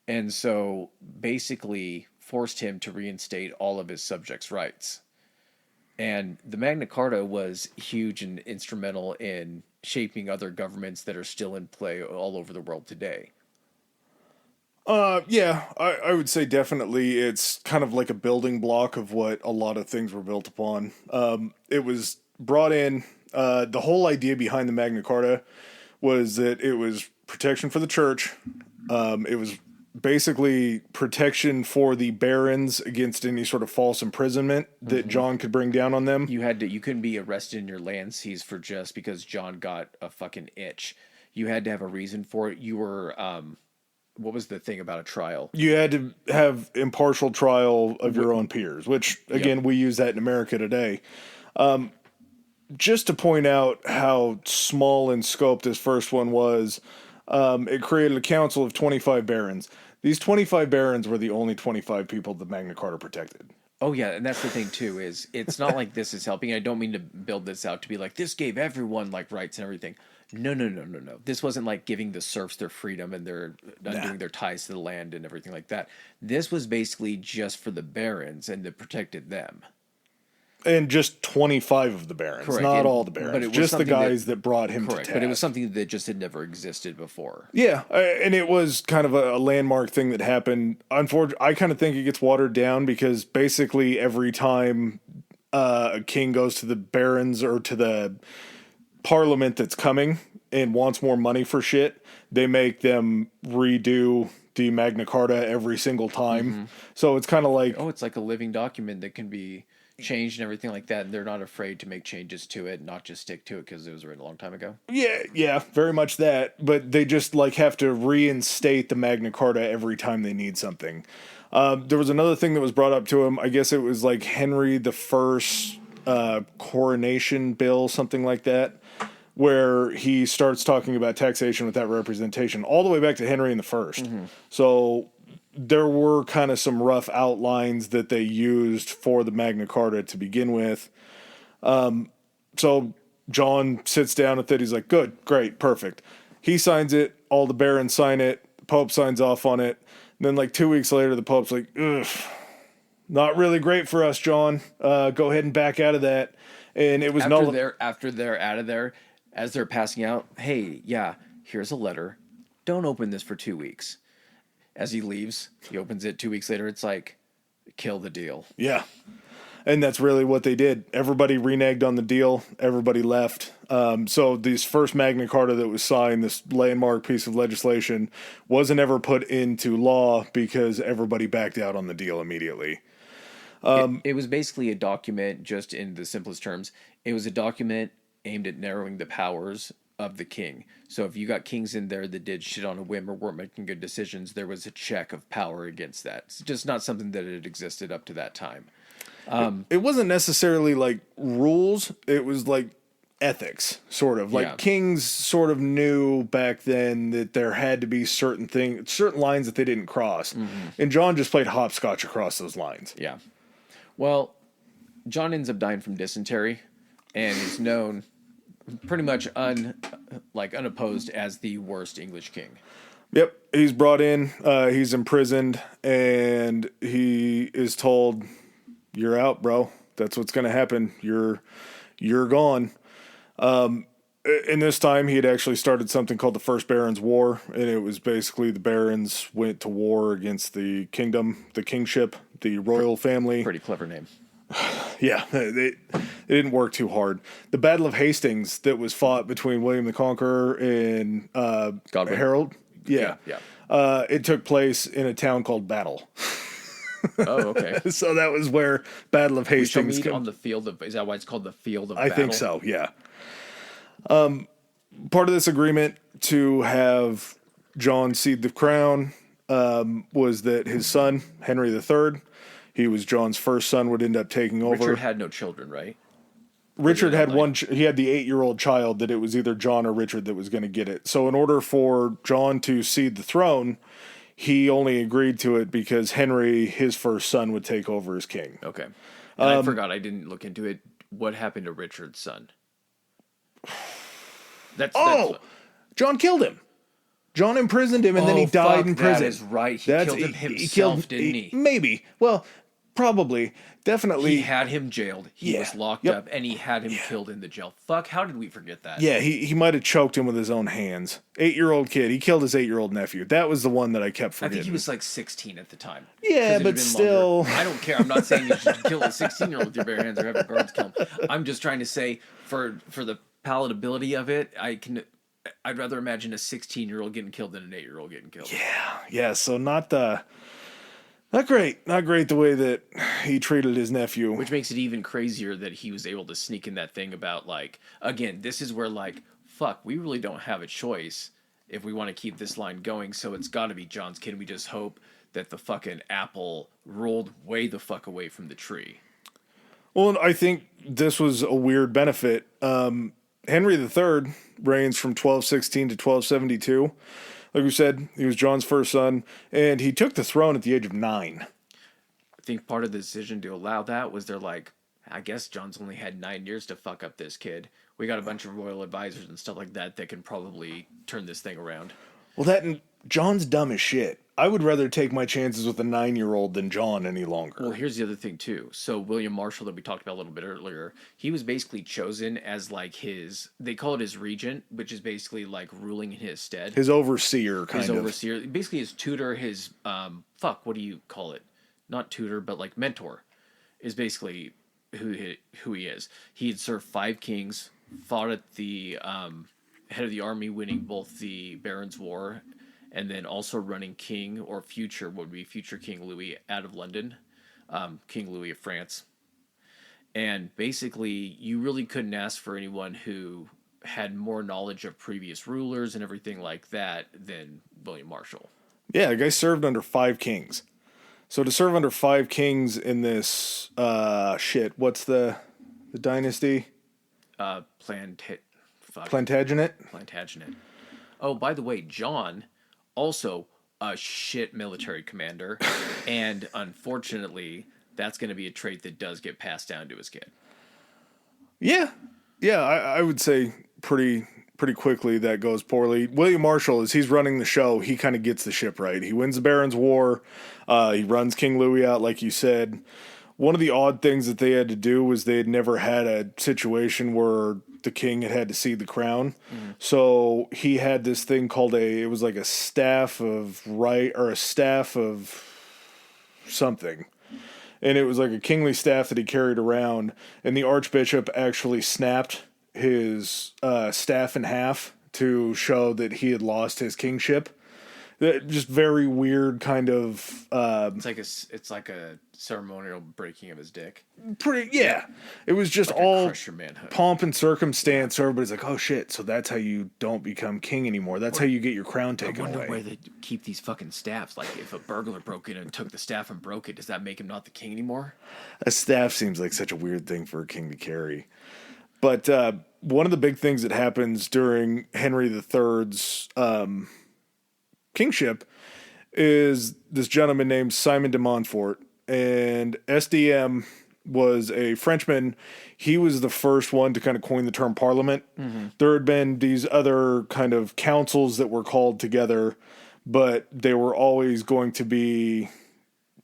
And so basically forced him to reinstate all of his subjects' rights. And the Magna Carta was huge and instrumental in shaping other governments that are still in play all over the world today. Yeah, I would say definitely it's kind of like a building block of what a lot of things were built upon. It was brought in, the whole idea behind the Magna Carta was that it was protection for the church. It was basically protection for the barons against any sort of false imprisonment that John could bring down on them. You couldn't be arrested in your land seized for just because John got a fucking itch. You had to have a reason for it. You were, what was the thing about a trial? You had to have impartial trial of your own peers, which again, we use that in America today. Just to point out how small in scope this first one was, it created a council of 25 barons. These 25 barons were the only 25 people the Magna Carta protected. Oh yeah, and that's the thing too, is it's not like this is helping. I don't mean to build this out to be like this gave everyone like rights and everything. No. This wasn't like giving the serfs their freedom and their undoing their ties to the land and everything like that. This was basically just for the barons and it protected them. And just 25 of the barons, Correct. not And, all the barons, but it was just the guys that that brought him correct, to task. but it was something that just had never existed before. Yeah, and it was kind of a landmark thing that happened. Unfortunately, I kind of think it gets watered down because basically every time a king goes to the barons or to the parliament that's coming and wants more money for shit, they make them redo the Magna Carta every single time. So it's kind of like... Oh, it's like a living document that can be changed and everything like that, and they're not afraid to make changes to it, not just stick to it because it was written a long time ago. Yeah, very much that. But they just like have to reinstate the Magna Carta every time they need something. There was another thing that was brought up to him. I guess it was like Henry the First coronation bill, something like that, where he starts talking about taxation without representation, all the way back to Henry the First. So there were kind of some rough outlines that they used for the Magna Carta to begin with. So John sits down with it. He's like, good, great, perfect. He signs it. All the barons sign it. The Pope signs off on it. And then like 2 weeks later, the Pope's like, ugh, not really great for us, John. Go ahead and back out of that. And it was after they're out of there, as they're passing out, hey, yeah, here's a letter. Don't open this for 2 weeks. As he leaves, he opens it 2 weeks later. It's like, kill the deal. Yeah. And that's really what they did. Everybody reneged on the deal. Everybody left. So this first Magna Carta that was signed, this landmark piece of legislation, wasn't ever put into law because everybody backed out on the deal immediately. It was basically a document, just in the simplest terms. It was a document aimed at narrowing the powers of the king. So if you got kings in there that did shit on a whim or weren't making good decisions, there was a check of power against that. It's just not something that had existed up to that time. It wasn't necessarily like rules. It was like ethics, sort of. Like kings sort of knew back then that there had to be certain lines that they didn't cross. And John just played hopscotch across those lines. Yeah. Well, John ends up dying from dysentery and is known pretty much unopposed as the worst English king. Yep, he's brought in, he's imprisoned, and he is told, "You're out, bro. That's what's going to happen. You're gone." In this time, he had actually started something called the First Barons' War, and it was basically the barons went to war against the kingdom, the kingship, the royal family. Pretty clever name. Yeah, it didn't work too hard. The Battle of Hastings that was fought between William the Conqueror and Harold. Yeah. It took place in a town called Battle. Oh, okay. So that was where Battle of Hastings. We shall meet on the field of. Is that why it's called the field of battle? I think so. Yeah. Part of this agreement to have John cede the crown was that his son Henry III, he was John's first son, would end up taking over. Richard had no children, right? Richard had one. He had the 8-year-old child that it was either John or Richard that was going to get it. So in order for John to cede the throne, he only agreed to it because Henry, his first son, would take over as king. Okay. And I forgot, I didn't look into it. What happened to Richard's son? John killed him. John imprisoned him, and then he died in prison. That is right. He killed him himself, didn't he? Maybe. Well, Probably. Definitely. He had him jailed. He was locked up, and he had him killed in the jail. Fuck, how did we forget that? Yeah, he might have choked him with his own hands. 8-year-old kid. He killed his 8-year-old nephew. That was the one that I kept forgetting. I think he was like 16 at the time. Yeah, but still. I don't care. I'm not saying you should kill a 16-year-old with your bare hands or have your guards kill him. I'm just trying to say, for the palatability of it, I'd rather imagine a 16-year-old getting killed than an 8-year-old getting killed. Yeah. So not great the way that he treated his nephew. Which makes it even crazier that he was able to sneak in that thing about, like, again, this is where, like, fuck, we really don't have a choice if we want to keep this line going, so it's got to be John's kid. We just hope that the fucking apple rolled way the fuck away from the tree. Well, I think this was a weird benefit. Henry III reigns from 1216 to 1272. Like we said, he was John's first son, and he took the throne at the age of 9. I think part of the decision to allow that was they're like, I guess John's only had 9 years to fuck up this kid. We got a bunch of royal advisors and stuff like that can probably turn this thing around. Well, and John's dumb as shit. I would rather take my chances with a 9-year-old than John any longer. Well, here's the other thing, too. So William Marshall, that we talked about a little bit earlier, he was basically chosen as, like, they call it his regent, which is basically, like, ruling in his stead. His overseer, kind of. His overseer. Basically his tutor, his, what do you call it? Not tutor, but, like, mentor, is basically who he is. He had served 5 kings, fought at the head of the army, winning both the Barons' War, and then also running King, or future King Louis out of London, King Louis of France. And basically, you really couldn't ask for anyone who had more knowledge of previous rulers and everything like that than William Marshall. Yeah, the guy served under 5 kings. So to serve under 5 kings in this, what's the dynasty? Plantagenet. Plantagenet. Oh, by the way, John, also a shit military commander, and unfortunately, that's going to be a trait that does get passed down to his kid. Yeah, I would say pretty quickly that goes poorly. William Marshall, as he's running the show, he kind of gets the ship right. He wins the Barons' War. He runs King Louis out, like you said. One of the odd things that they had to do was they had never had a situation where the king had to cede the crown. Mm-hmm. So he had this thing called it was like a staff of a staff of something. And it was like a kingly staff that he carried around. And the archbishop actually snapped his staff in half to show that he had lost his kingship. Just very weird kind of. It's like a ceremonial breaking of his dick. It was just like all pomp and circumstance. So everybody's like, "Oh shit!" So that's how you don't become king anymore. That's how you get your crown taken away. I wonder where they keep these fucking staffs. Like, if a burglar broke in and took the staff and broke it, does that make him not the king anymore? A staff seems like such a weird thing for a king to carry. But one of the big things that happens during Henry III's kingship is this gentleman named Simon de Montfort, and SDM was a Frenchman. He was the first one to kind of coin the term parliament. Mm-hmm. There had been these other kind of councils that were called together, but they were always going to be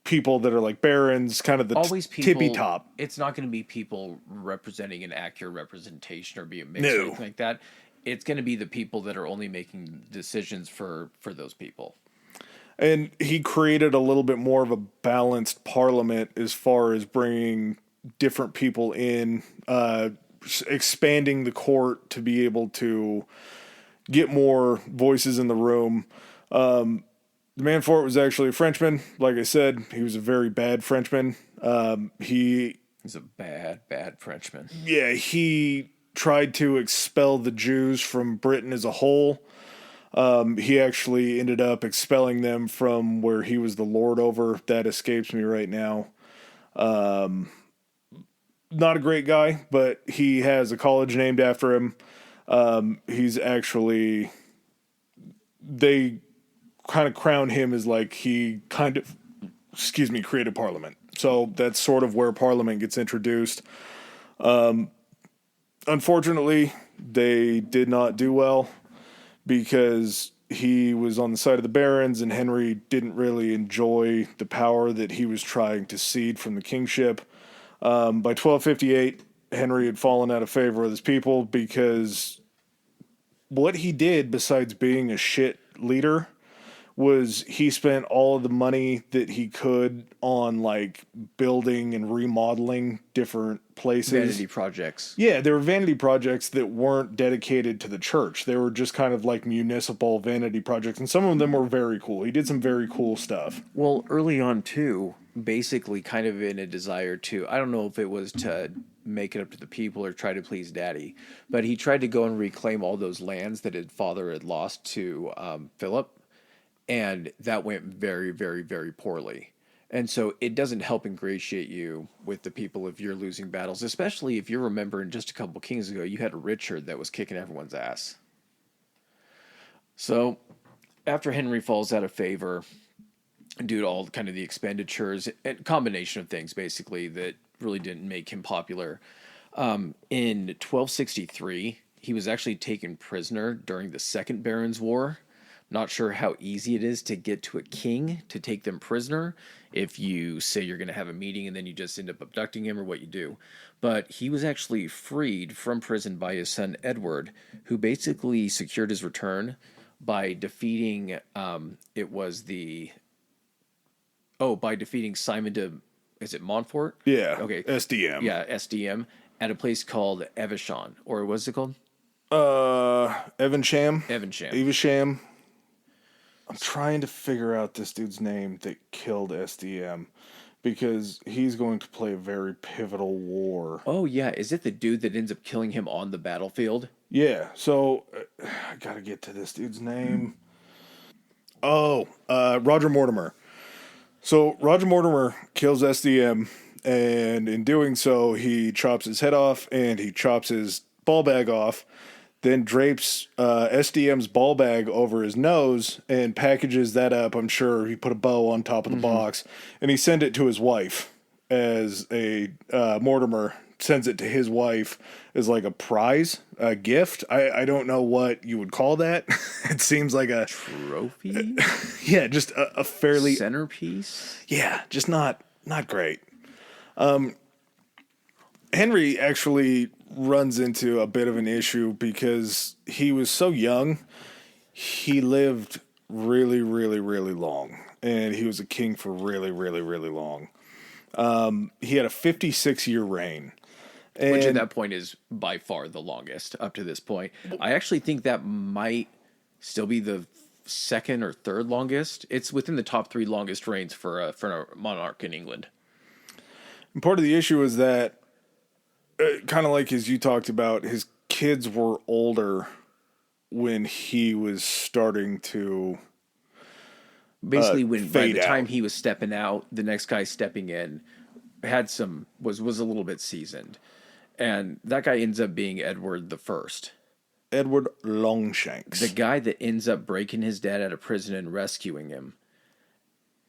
people that are like barons, kind of the tippy top. It's not going to be people representing an accurate representation or be a mix or anything like that. It's going to be the people that are only making decisions for those people. And he created a little bit more of a balanced parliament as far as bringing different people in, expanding the court to be able to get more voices in the room. The Montfort was actually a Frenchman. Like I said, he was a very bad Frenchman. He's a bad Frenchman. Yeah, he tried to expel the Jews from Britain as a whole. He actually ended up expelling them from where he was the lord over. That escapes me right now. Not a great guy, but he has a college named after him. He's actually... They kind of crown him as like he kind of... created Parliament. So that's sort of where Parliament gets introduced. Unfortunately, they did not do well because he was on the side of the barons, and Henry didn't really enjoy the power that he was trying to cede from the kingship. By 1258, Henry had fallen out of favor with his people because what he did, besides being a shit leader, was he spent all of the money that he could on like building and remodeling different places. Vanity projects. Yeah, they were vanity projects that weren't dedicated to the church. They were just kind of like municipal vanity projects, and some of them were very cool. He did some very cool stuff. Well, early on too, basically kind of in a desire to, I don't know if it was to make it up to the people or try to please daddy, but he tried to go and reclaim all those lands that his father had lost to Philip. And that went very, very, very poorly. And so it doesn't help ingratiate you with the people if you're losing battles, especially if you remember in just a couple kings ago, you had a Richard that was kicking everyone's ass. So after Henry falls out of favor, due to all kind of the expenditures and combination of things, basically, that really didn't make him popular, in 1263, he was actually taken prisoner during the Second Barons' War. Not sure how easy it is to get to a king to take them prisoner if you say you're going to have a meeting and then you just end up abducting him or what you do. But he was actually freed from prison by his son Edward, who basically secured his return by defeating, by defeating Simon de, is it Montfort? Yeah. Okay. SDM. Yeah, SDM at a place called Evesham, or what's it called? Evesham. Evesham. I'm trying to figure out this dude's name that killed SDM because he's going to play a very pivotal war. Oh, yeah. Is it the dude that ends up killing him on the battlefield? Yeah. So, I gotta get to this dude's name. Oh, Roger Mortimer. So, Roger Mortimer kills SDM, and in doing so, he chops his head off and he chops his ball bag off. Then drapes SDM's ball bag over his nose and packages that up. I'm sure he put a bow on top of the box, and he sent it to his wife as a Mortimer sends it to his wife as like a prize, a gift. I don't know what you would call that. It seems like a trophy. Yeah, just a fairly centerpiece. Yeah, just not great. Henry actually runs into a bit of an issue because he was so young. He lived really, really, really long, and he was a king for really, really, really long. He had a 56-year reign. Which at that point is by far the longest up to this point. I actually think that might still be the second or third longest. It's within the top 3 longest reigns for a monarch in England. And part of the issue is that, kind of like as you talked about, his kids were older when he was starting to basically when by the time out. he was stepping out, the next guy stepping in was a little bit seasoned. And that guy ends up being Edward the First. Edward Longshanks. The guy that ends up breaking his dad out of prison and rescuing him.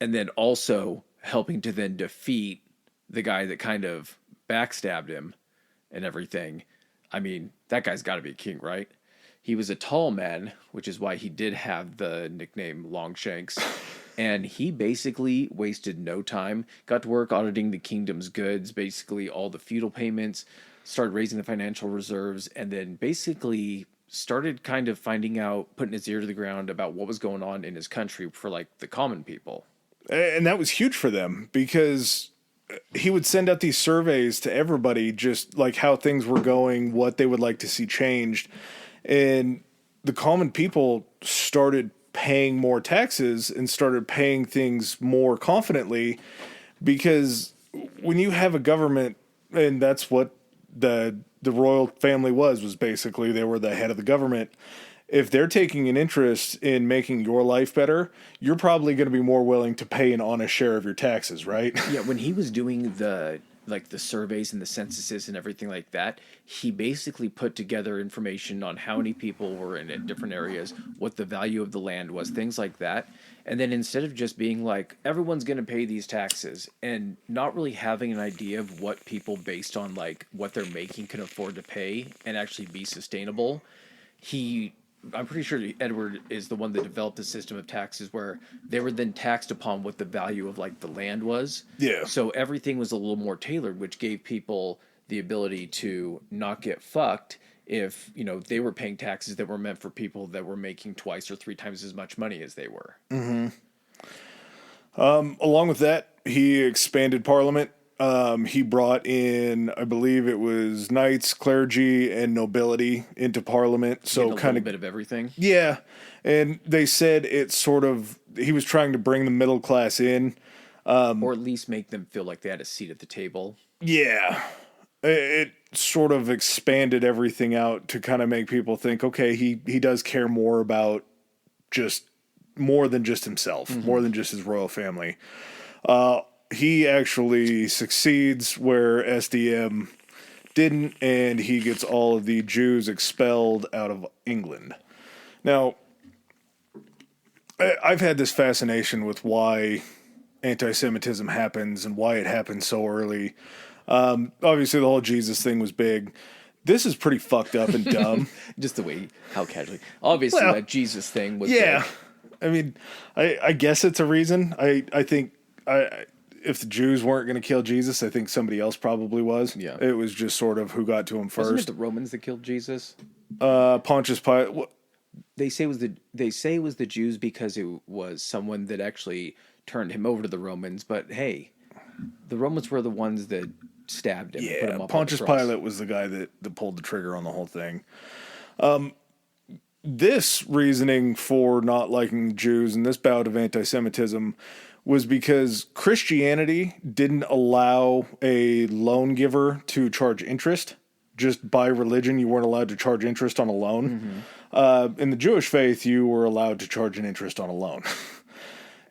And then also helping to then defeat the guy that kind of backstabbed him and everything. I mean, that guy's got to be a king, right? He was a tall man, which is why he did have the nickname Longshanks. And he basically wasted no time, got to work auditing the kingdom's goods, basically all the feudal payments, started raising the financial reserves, and then basically started kind of finding out, putting his ear to the ground about what was going on in his country for like the common people. And that was huge for them because he would send out these surveys to everybody, just like how things were going, what they would like to see changed. And the common people started paying more taxes and started paying things more confidently, because when you have a government, and that's what the royal family was basically, they were the head of the government. If they're taking an interest in making your life better, you're probably going to be more willing to pay an honest share of your taxes, right? Yeah, when he was doing the surveys and the censuses and everything like that, he basically put together information on how many people were in different areas, what the value of the land was, things like that. And then instead of just being like, everyone's going to pay these taxes, and not really having an idea of what people based on like what they're making can afford to pay and actually be sustainable, he I'm pretty sure Edward is the one that developed a system of taxes where they were then taxed upon what the value of like the land was. Yeah. So everything was a little more tailored, which gave people the ability to not get fucked if, they were paying taxes that were meant for people that were making twice or three times as much money as they were. Along with that, he expanded Parliament. He brought in, I believe it was knights, clergy, and nobility into Parliament. So kind of bit of everything. Yeah, and they said it's sort of he was trying to bring the middle class in, or at least make them feel like they had a seat at the table. Yeah, it sort of expanded everything out to kind of make people think, okay, he does care more about more than just himself, more than just his royal family. He actually succeeds where SDM didn't, and he gets all of the Jews expelled out of England. Now, I've had this fascination with why anti-Semitism happens and why it happens so early. Obviously, the whole Jesus thing was big. This is pretty fucked up and dumb. Just the way, how casually. Obviously, that Jesus thing was big. I mean, I guess it's a reason. I think if the Jews weren't going to kill Jesus, I think somebody else probably was. Yeah. It was just sort of who got to him first. Wasn't it the Romans that killed Jesus? Pontius Pilate. They say it was the Jews because it was someone that actually turned him over to the Romans. But hey, the Romans were the ones that stabbed him. Yeah, and put him up Pontius on the cross. Pilate was the guy that pulled the trigger on the whole thing. This reasoning for not liking Jews and this bout of anti-Semitism was because Christianity didn't allow a loan giver to charge interest. Just by religion, you weren't allowed to charge interest on a loan. In the Jewish faith, you were allowed to charge an interest on a loan.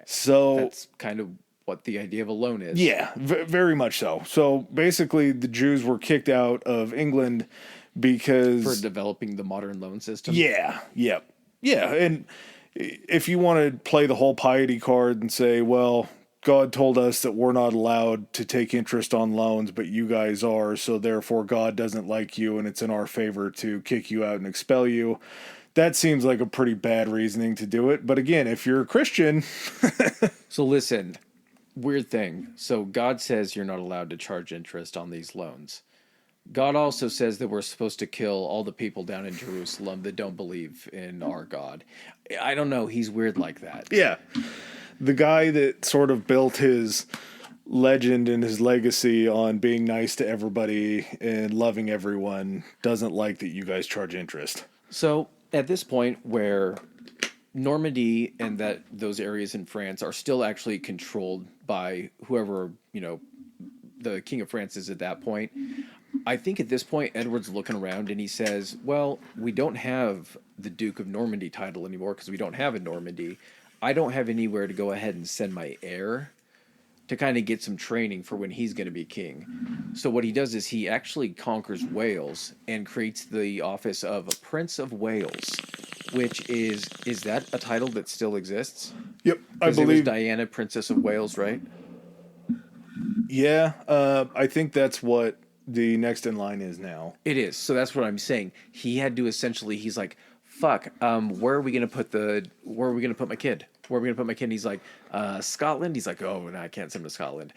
So that's kind of what the idea of a loan is. Yeah, very much so. So basically, the Jews were kicked out of England because for developing the modern loan system. Yeah, and if you want to play the whole piety card and say, well, God told us that we're not allowed to take interest on loans, but you guys are, so therefore God doesn't like you and it's in our favor to kick you out and expel you. That seems like a pretty bad reasoning to do it. But again, if you're a Christian... So listen, weird thing. So God says you're not allowed to charge interest on these loans. God also says that we're supposed to kill all the people down in Jerusalem that don't believe in our God. I don't know. He's weird like that. Yeah. The guy that sort of built his legend and his legacy on being nice to everybody and loving everyone doesn't like that you guys charge interest. So at this point where Normandy and those areas in France are still actually controlled by whoever, the King of France is at that point, I think at this point, Edward's looking around and he says, well, we don't have the Duke of Normandy title anymore because we don't have a Normandy. I don't have anywhere to go ahead and send my heir to kind of get some training for when he's going to be king. So what he does is he actually conquers Wales and creates the office of a Prince of Wales, which is that a title that still exists? Yep, I believe. It was Diana, Princess of Wales, right? Yeah, I think that's what the next in line is now. It is. So that's what I'm saying. He had to essentially, he's like, fuck, where are we going to put my kid? Where are we going to put my kid? And he's like, Scotland? He's like, oh, no, I can't send him to Scotland.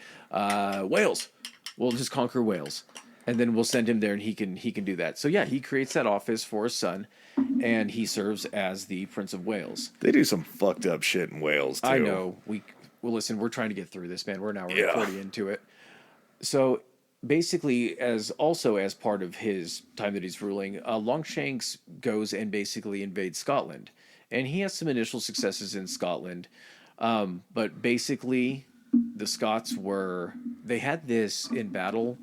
Wales. We'll just conquer Wales. And then we'll send him there and he can do that. So yeah, he creates that office for his son and he serves as the Prince of Wales. They do some fucked up shit in Wales, too. I know. Well, listen, we're trying to get through this, man. We're an hour and 40 into it. So basically, as part of his time that he's ruling, Longshanks goes and basically invades Scotland. And he has some initial successes in Scotland. But basically, the Scots they had this in battle.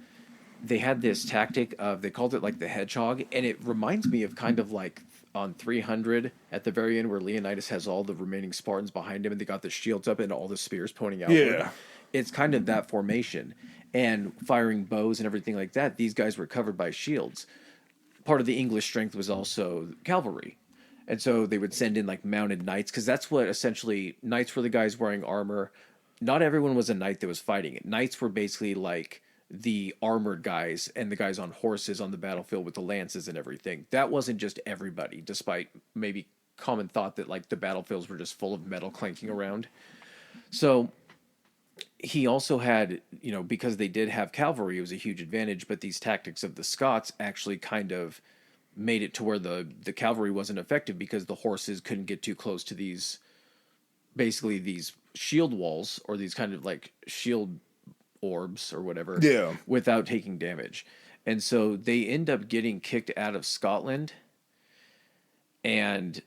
They had this tactic of, they called it like the hedgehog. And it reminds me of kind of like on 300 at the very end where Leonidas has all the remaining Spartans behind him and they got the shields up and all the spears pointing outward. Yeah. It's kind of that formation. And firing bows and everything like that, these guys were covered by shields. Part of the English strength was also cavalry. And so they would send in like mounted knights, because that's what essentially, knights were the guys wearing armor. Not everyone was a knight that was fighting it. Knights were basically like the armored guys and the guys on horses on the battlefield with the lances and everything. That wasn't just everybody, despite maybe common thought that like the battlefields were just full of metal clanking around. So he also had, because they did have cavalry, it was a huge advantage, but these tactics of the Scots actually kind of made it to where the cavalry wasn't effective because the horses couldn't get too close to these, basically these shield walls or these kind of like shield orbs or whatever, Yeah. without taking damage. And so they end up getting kicked out of Scotland. And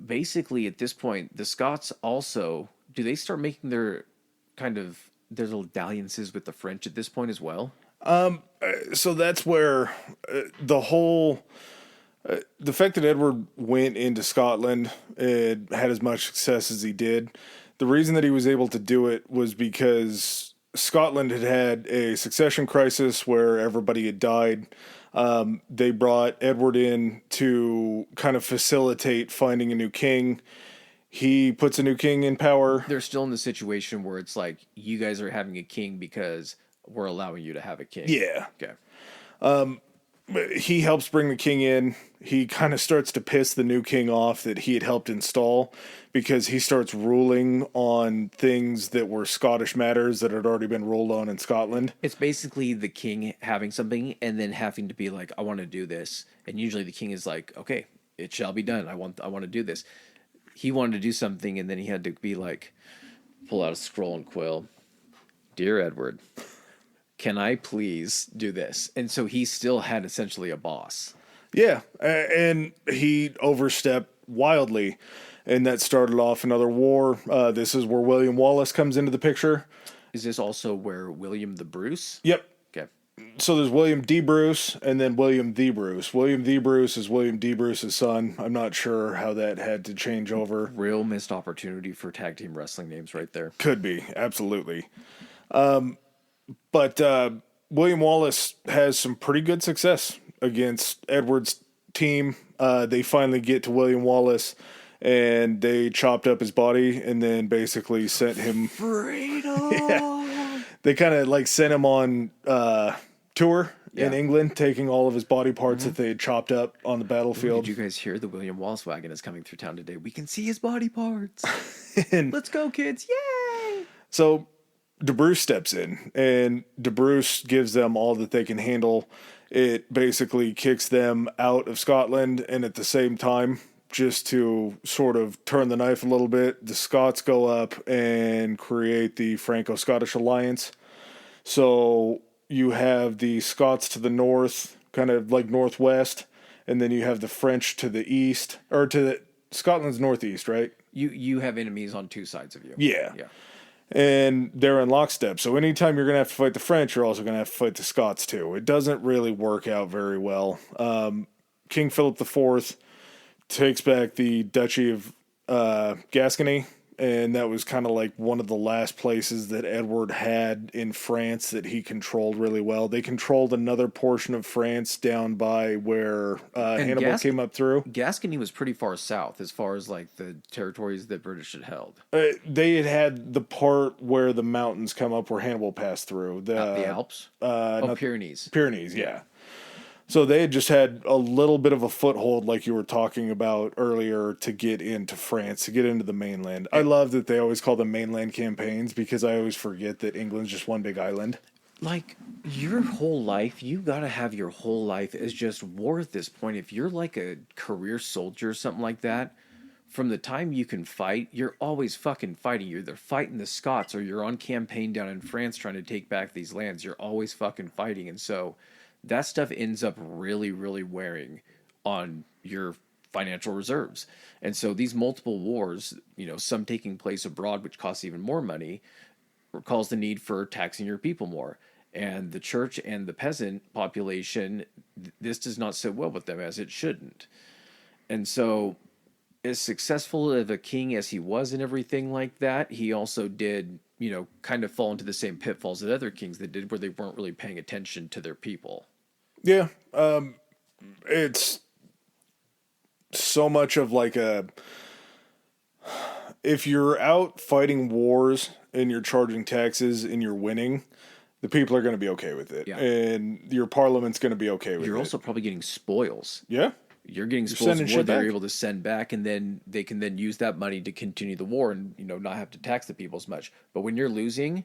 basically at this point, the Scots also, do they start making their kind of their little dalliances with the French at this point as well? So that's where the whole the fact that Edward went into Scotland and had as much success as he did, the reason that he was able to do it was because Scotland had had a succession crisis where everybody had died. They brought Edward in to kind of facilitate finding a new king. He puts a new king in power. They're still in the situation where it's like, you guys are having a king because we're allowing you to have a king. Yeah. Okay. He helps bring the king in. He kind of starts to piss the new king off that he had helped install because he starts ruling on things that were Scottish matters that had already been ruled on in Scotland. It's basically the king having something and then having to be like, I want to do this. And usually the king is like, okay, it shall be done. I want to do this. He wanted to do something and then he had to be like, pull out a scroll and quill. Dear Edward, can I please do this? And so he still had essentially a boss. Yeah, and he overstepped wildly, and that started off another war. This is where William Wallace comes into the picture. Is this also where William the Bruce? Yep. Okay. So there's William D. Bruce and then William the Bruce. William the Bruce is William D. Bruce's son. I'm not sure how that had to change over. Real missed opportunity for tag team wrestling names right there. Could be, absolutely. But William Wallace has some pretty good success against Edward's team. They finally get to William Wallace, and they chopped up his body and then basically sent him... Freedom! Yeah. They kind of like sent him on tour in England, taking all of his body parts that they had chopped up on the battlefield. Did you guys hear the William Wallace wagon is coming through town today? We can see his body parts. And let's go, kids. Yay! so De Bruce steps in, and De Bruce gives them all that they can handle. It basically kicks them out of Scotland, and at the same time, just to sort of turn the knife a little bit, the Scots go up and create the Franco-Scottish alliance. So you have the Scots to the north, kind of like northwest, and then you have the French to the east, or to the Scotland's northeast, right? You have enemies on two sides of you. Yeah. Yeah. And they're in lockstep. So anytime you're going to have to fight the French, you're also going to have to fight the Scots too. It doesn't really work out very well. King Philip IV takes back the Duchy of Gascony, and that was kind of like one of the last places that Edward had in France that he controlled really well. They controlled another portion of France down by where Hannibal came up through. Gascony was pretty far south as far as like the territories that British had held. They had the part where the mountains come up where Hannibal passed through. The Alps? Pyrenees. Pyrenees, yeah. So they had just had a little bit of a foothold, like you were talking about earlier, to get into France, to get into the mainland. I love that they always call them mainland campaigns because I always forget that England's just one big island. Like, your whole life, you gotta have your whole life as just war at this point. If you're like a career soldier or something like that, from the time you can fight, you're always fucking fighting. You're either fighting the Scots or you're on campaign down in France trying to take back these lands. You're always fucking fighting. And so that stuff ends up really, really wearing on your financial reserves. And so these multiple wars, some taking place abroad, which costs even more money, calls the need for taxing your people more. And the church and the peasant population, this does not sit well with them, as it shouldn't. And so, as successful of a king as he was and everything like that, he also did, kind of fall into the same pitfalls that other kings that did, where they weren't really paying attention to their people. Yeah, it's so much of like if you're out fighting wars and you're charging taxes and you're winning, the people are going to be okay with it, Yeah. and your parliament's going to be okay with it. You're also probably getting spoils. Yeah. You're getting You're spoils sending of war shit they're back. able to send back, and then they can then use that money to continue the war and not have to tax the people as much. But when you're losing,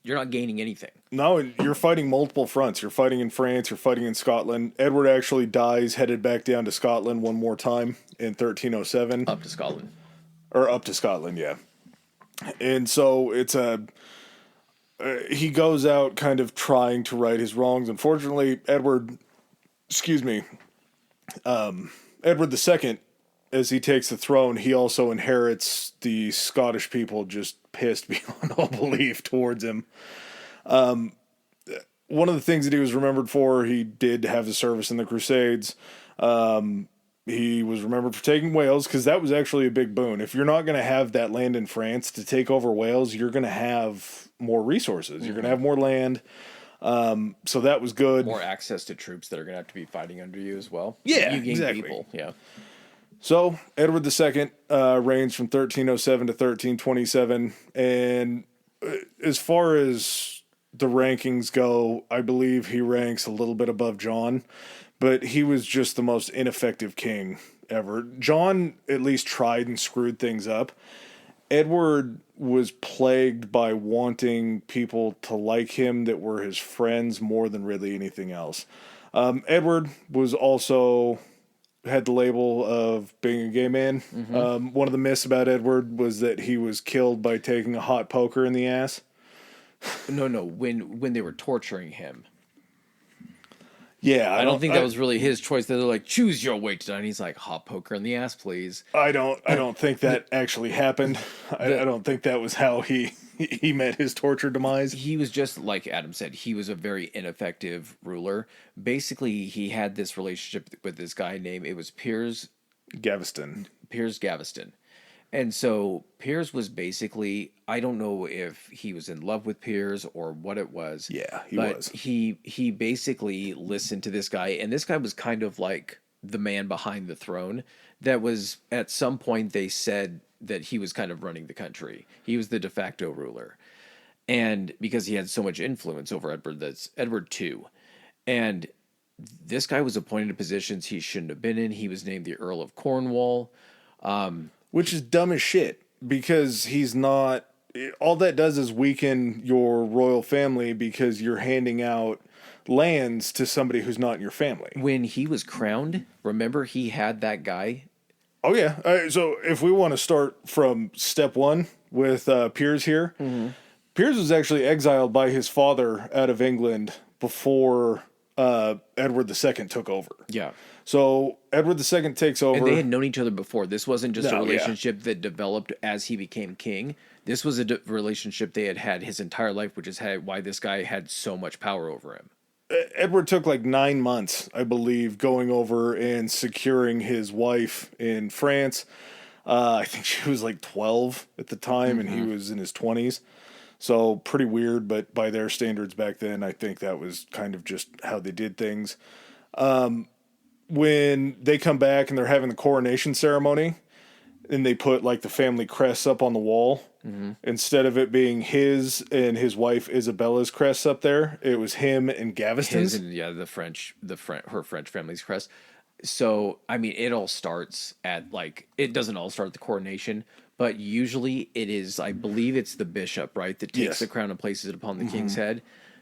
you're not gaining anything. No, and you're fighting multiple fronts. You're fighting in France. You're fighting in Scotland. Edward actually dies, headed back down to Scotland one more time in 1307. Up to Scotland. Or up to Scotland, yeah. And so it's he goes out kind of trying to right his wrongs. Unfortunately, Edward II, as he takes the throne, he also inherits the Scottish people just pissed beyond all belief towards him. One of the things that he was remembered for, he did have the service in the Crusades. He was remembered for taking Wales, because that was actually a big boon. If you're not going to have that land in France to take over Wales, you're going to have more resources. You're going to have more land. So that was good. More access to troops that are going to have to be fighting under you as well. Yeah, you gain exactly. people. Yeah. So Edward II reigns from 1307 to 1327. And as far as the rankings go, I believe he ranks a little bit above John. But he was just the most ineffective king ever. John at least tried and screwed things up. Edward was plagued by wanting people to like him that were his friends more than really anything else. Edward was also had the label of being a gay man. Mm-hmm. One of the myths about Edward was that he was killed by taking a hot poker in the ass. No. When they were torturing him. Yeah, I don't think that was really his choice. They're like, choose your way to die. And he's like, hot poker in the ass, please. I don't think that actually happened. I don't think that was how he met his torture demise. He was just, like Adam said, he was a very ineffective ruler. Basically, he had this relationship with this guy named, it was Piers Gaveston. And so Piers was basically, I don't know if he was in love with Piers or what it was. Yeah, he but was. He basically listened to this guy, and this guy was kind of like the man behind the throne. That was, at some point, they said that he was kind of running the country. He was the de facto ruler. And because he had so much influence over Edward, that's Edward II. And this guy was appointed to positions he shouldn't have been in. He was named the Earl of Cornwall. Which is dumb as shit, because he's not... All that does is weaken your royal family, because you're handing out lands to somebody who's not in your family. When he was crowned, remember he had that guy? Oh, yeah. So if we want to start from step one with Piers here, Piers was actually exiled by his father out of England before Edward II took over. Yeah. So Edward II takes over. And they had known each other before. This wasn't just a relationship that developed as he became king. This was a relationship they had had his entire life, which is why this guy had so much power over him. Edward took like 9 months, I believe, going over and securing his wife in France. I think she was like 12 at the time, and he was in his 20s. So pretty weird, but by their standards back then, I think that was kind of just how they did things. When they come back and they're having the coronation ceremony, and they put like the family crests up on the wall, instead of it being his and his wife Isabella's crests up there, it was him and Gaveston's. Her French family's crest. So, I mean, it all starts at it doesn't all start at the coronation, but usually it is, I believe it's the bishop, right, that takes the crown and places it upon the king's head.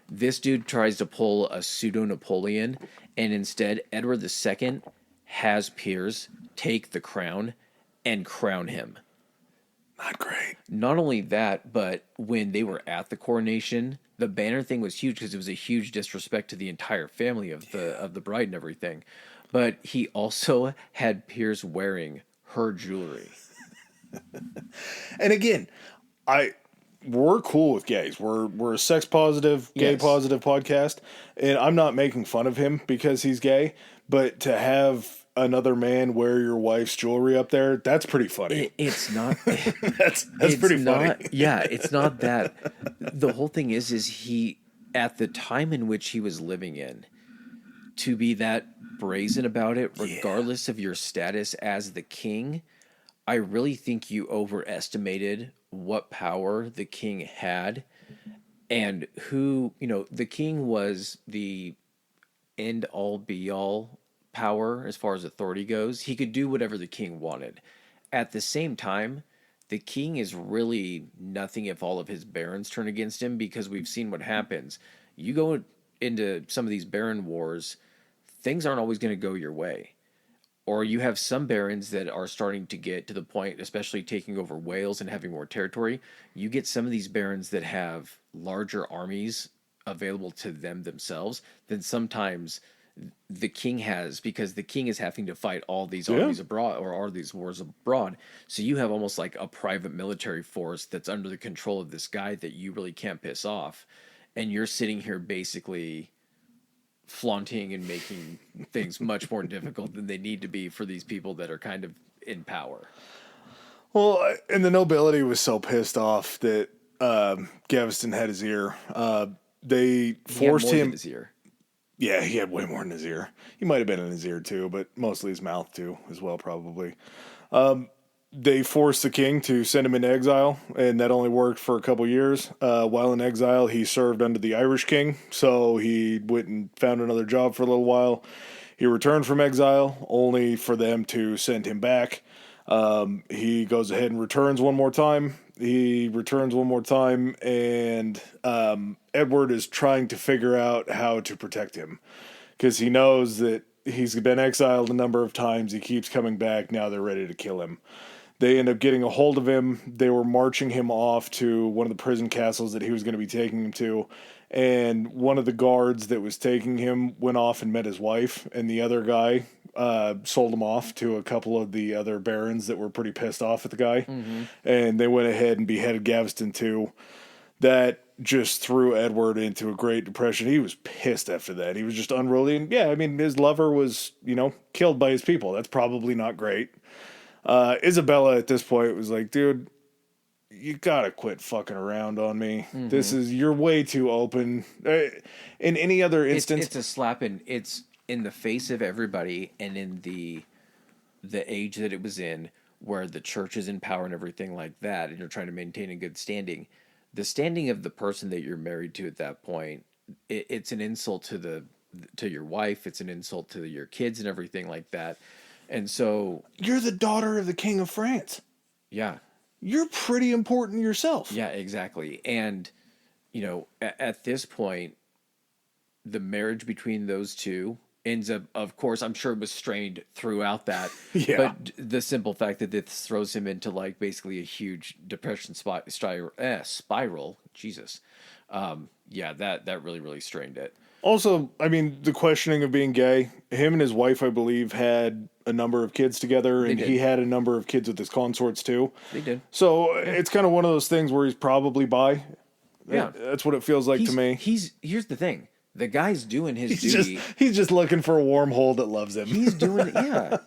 This dude tries to pull a pseudo-Napoleon, and instead Edward II has Piers take the crown and crown him. Not great. Not only that, but when they were at the coronation, the banner thing was huge because it was a huge disrespect to the entire family of the bride and everything. But he also had Piers wearing her jewelry. And again, we're cool with gays. We're a sex positive, gay positive podcast, and I'm not making fun of him because he's gay, but to have another man wear your wife's jewelry up there, that's pretty funny. It's not. that's pretty funny. Yeah, it's not that. The whole thing is he, at the time in which he was living in, to be that brazen about it, regardless of your status as the king, I really think you overestimated what power the king had. And who, the king was the end all be all power as far as authority goes. He could do whatever the king wanted. At the same time, the king is really nothing if all of his barons turn against him, because we've seen what happens. You go into some of these baron wars, things aren't always going to go your way. Or you have some barons that are starting to get to the point, especially taking over Wales and having more territory. You get some of these barons that have larger armies available to them themselves than sometimes the king has, because the king is having to fight all these armies abroad, or all these wars abroad. So you have almost like a private military force that's under the control of this guy that you really can't piss off. And you're sitting here basically flaunting and making things much more difficult than they need to be for these people that are kind of in power. Well, and the nobility was so pissed off that Gaveston had his ear. They forced him. In his ear. Yeah, he had way more in his ear. He might have been in his ear too, but mostly his mouth too, as well, probably. They forced the king to send him into exile, and that only worked for a couple years. While in exile, he served under the Irish king, so he went and found another job for a little while. He returned from exile, only for them to send him back. He goes ahead and returns one more time. And Edward is trying to figure out how to protect him, because he knows that he's been exiled a number of times. He keeps coming back. Now they're ready to kill him. They end up getting a hold of him. They were marching him off to one of the prison castles that he was going to be taking him to. And one of the guards that was taking him went off and met his wife. And the other guy sold him off to a couple of the other barons that were pretty pissed off at the guy. Mm-hmm. And they went ahead and beheaded Gaveston too. That just threw Edward into a great depression. He was pissed after that. He was just unruly. And yeah, I mean, his lover was, killed by his people. That's probably not great. Isabella at this point was like, dude, you gotta quit fucking around on me. Mm-hmm. You're way too open. In any other instance, it's a slap it's in the face of everybody, and in the age that it was in, where the church is in power and everything like that, and you're trying to maintain a good standing. The standing of the person that you're married to at that point, it's an insult to your wife. It's an insult to your kids and everything like that. And so you're the daughter of the King of France. Yeah. You're pretty important yourself. Yeah, exactly. And, at this point, the marriage between those two ends up, of course, I'm sure it was strained throughout that. Yeah. But the simple fact that this throws him into like basically a huge depression spiral. Jesus. That really, really strained it. Also, I mean, the questioning of being gay, him and his wife, I believe, had a number of kids together, and he had a number of kids with his consorts too. They did. So it's kind of one of those things where he's probably bi. Yeah. That's what it feels like to me. Here's the thing. The guy's doing his duty. He's just looking for a warm hole that loves him. He's doing it, yeah.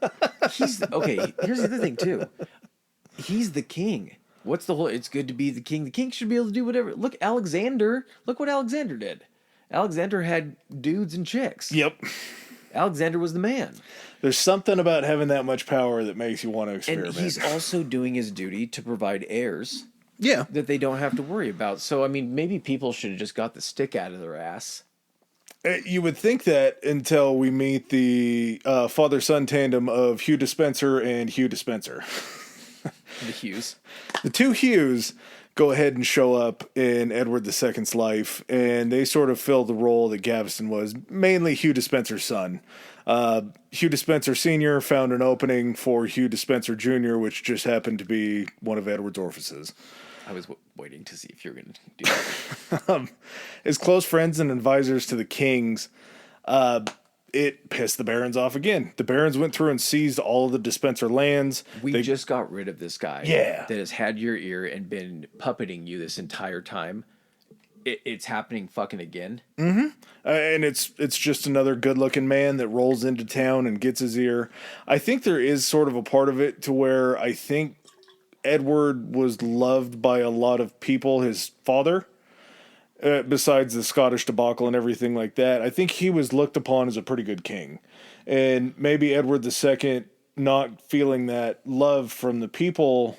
Okay, here's the other thing too. He's the king. What's the whole, it's good to be the king. The king should be able to do whatever. Look what Alexander did. Alexander had dudes and chicks. Yep. Alexander was the man. There's something about having that much power that makes you want to experiment. And he's also doing his duty to provide heirs. Yeah. That they don't have to worry about. So, I mean, maybe people should have just got the stick out of their ass. You would think that until we meet the father-son tandem of Hugh Despenser and Hugh Despenser. The Hughes. The two Hughes go ahead and show up in Edward II's life, and they sort of fill the role that Gaveston was, mainly Hugh Despenser's son. Hugh Despenser Sr. found an opening for Hugh Despenser Jr., which just happened to be one of Edward's orifices. I was waiting to see if you were going to do that. As close friends and advisors to the kings, it pissed the barons off again. The barons went through and seized all of the Despenser lands. They just got rid of this guy. Yeah. That has had your ear and been puppeting you this entire time. It's happening fucking again. Mm-hmm. And it's just another good-looking man that rolls into town and gets his ear. I think there is sort of a part of it to where I think Edward was loved by a lot of people, his father, besides the Scottish debacle and everything like that. I think he was looked upon as a pretty good king. And maybe Edward II, not feeling that love from the people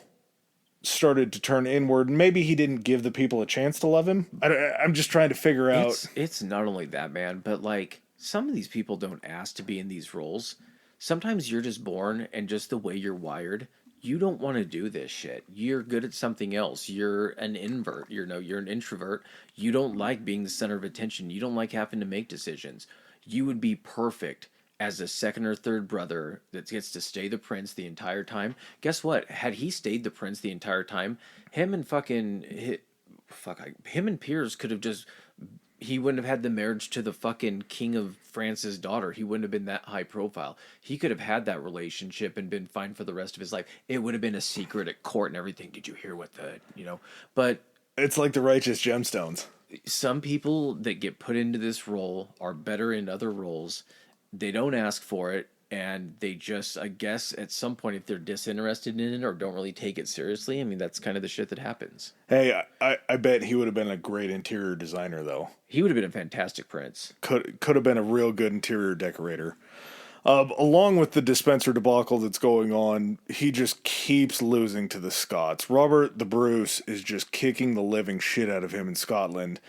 started to turn inward. Maybe he didn't give the people a chance to love him. I'm just trying to figure out. It's not only that, man, but like some of these people don't ask to be in these roles. Sometimes you're just born and just the way you're wired, you don't want to do this shit. You're good at something else. You're an invert. You're an introvert. You don't like being the center of attention. You don't like having to make decisions. You would be perfect as a second or third brother that gets to stay the prince the entire time. Guess what? Had he stayed the prince the entire time, him and him and Piers could have just, he wouldn't have had the marriage to the fucking king of France's daughter. He wouldn't have been that high profile. He could have had that relationship and been fine for the rest of his life. It would have been a secret at court and everything. Did you hear what but It's like the righteous gemstones. some people that get put into this role are better in other roles. They don't ask for it, and they just, I guess, at some point, if they're disinterested in it or don't really take it seriously, I mean, that's kind of the shit that happens. Hey, I bet he would have been a great interior designer, though. He would have been a fantastic prince. Could have been a real good interior decorator. Along with the dispenser debacle that's going on, he just keeps losing to the Scots. Robert the Bruce is just kicking the living shit out of him in Scotland.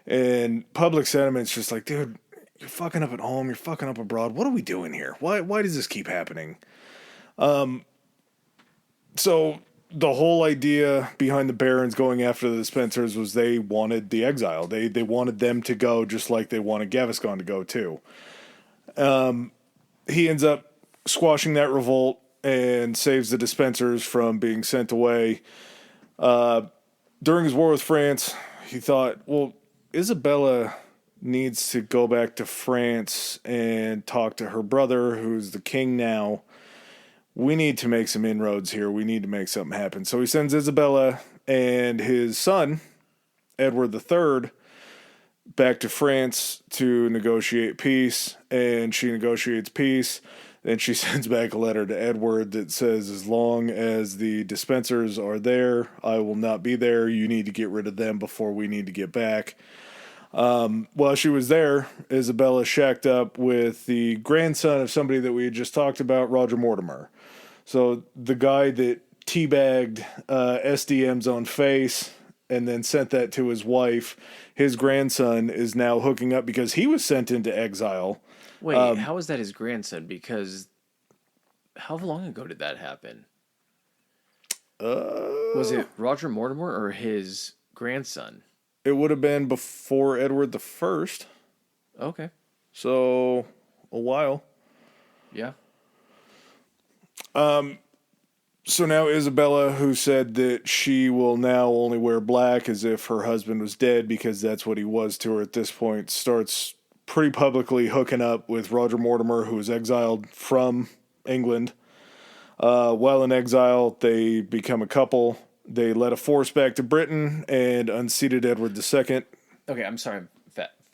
And public sentiment's just like, dude, you're fucking up at home, you're fucking up abroad. What are we doing here? Why does this keep happening? So the whole idea behind the barons going after the dispensers was they wanted the exile. They wanted them to go just like they wanted Gaviscon to go too. He ends up squashing that revolt and saves the dispensers from being sent away. During his war with France, he thought, well, Isabella needs to go back to France and talk to her brother, who's the king now. We need to make some inroads here. We need to make something happen. So he sends Isabella and his son, Edward III, back to France to negotiate peace, and she negotiates peace. Then she sends back a letter to Edward that says, as long as the dispensers are there, I will not be there. You need to get rid of them before we need to get back. While she was there, Isabella shacked up with the grandson of somebody that we had just talked about, Roger Mortimer. So the guy that teabagged SDM's own face and then sent that to his wife, his grandson is now hooking up because he was sent into exile. Wait, how is that his grandson? Because how long ago did that happen? Was it Roger Mortimer or his grandson? It would have been before Edward the First. Okay. So, a while. Yeah. So now Isabella, who said that she will now only wear black as if her husband was dead because that's what he was to her at this point, starts pretty publicly hooking up with Roger Mortimer, who was exiled from England. While in exile, they become a couple. They led a force back to Britain and unseated Edward II. Okay, I'm sorry, I'm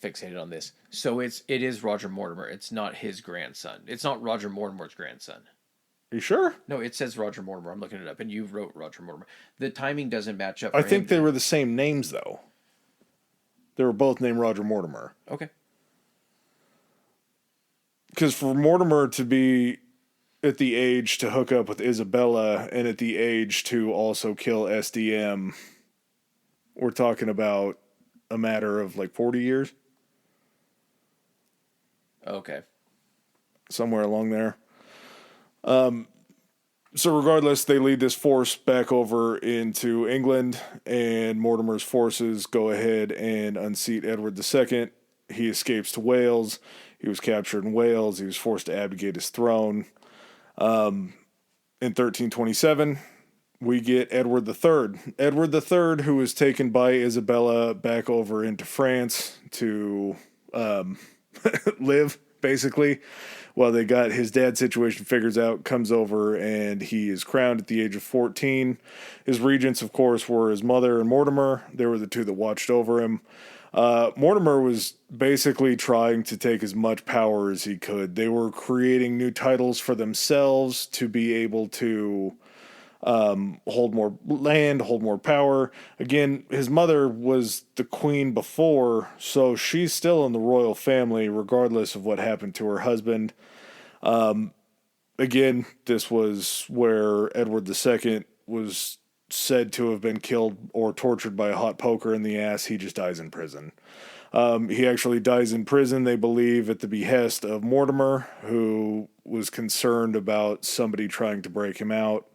fixated on this. So it is Roger Mortimer. It's not his grandson. It's not Roger Mortimer's grandson. Are you sure? No, it says Roger Mortimer. I'm looking it up, and you wrote Roger Mortimer. The timing doesn't match up. I think they were the same names, though. They were both named Roger Mortimer. Okay. Because for Mortimer to be at the age to hook up with Isabella and at the age to also kill SDM, we're talking about a matter of like 40 years. Okay. Somewhere along there. So regardless, they lead this force back over into England, and Mortimer's forces go ahead and unseat Edward II. He escapes to Wales. He was captured in Wales. He was forced to abdicate his throne. In 1327, we get Edward III. Edward III, who was taken by Isabella back over into France to live, basically, while they got his dad's situation figures out, comes over, and he is crowned at the age of 14. His regents, of course, were his mother and Mortimer. They were the two that watched over him. Mortimer was basically trying to take as much power as he could. They were creating new titles for themselves to be able to hold more land, hold more power. Again, his mother was the queen before, so she's still in the royal family regardless of what happened to her husband. Again, this was where Edward II was said to have been killed or tortured by a hot poker in the ass. He just dies in prison. He actually dies in prison, they believe, at the behest of Mortimer, who was concerned about somebody trying to break him out.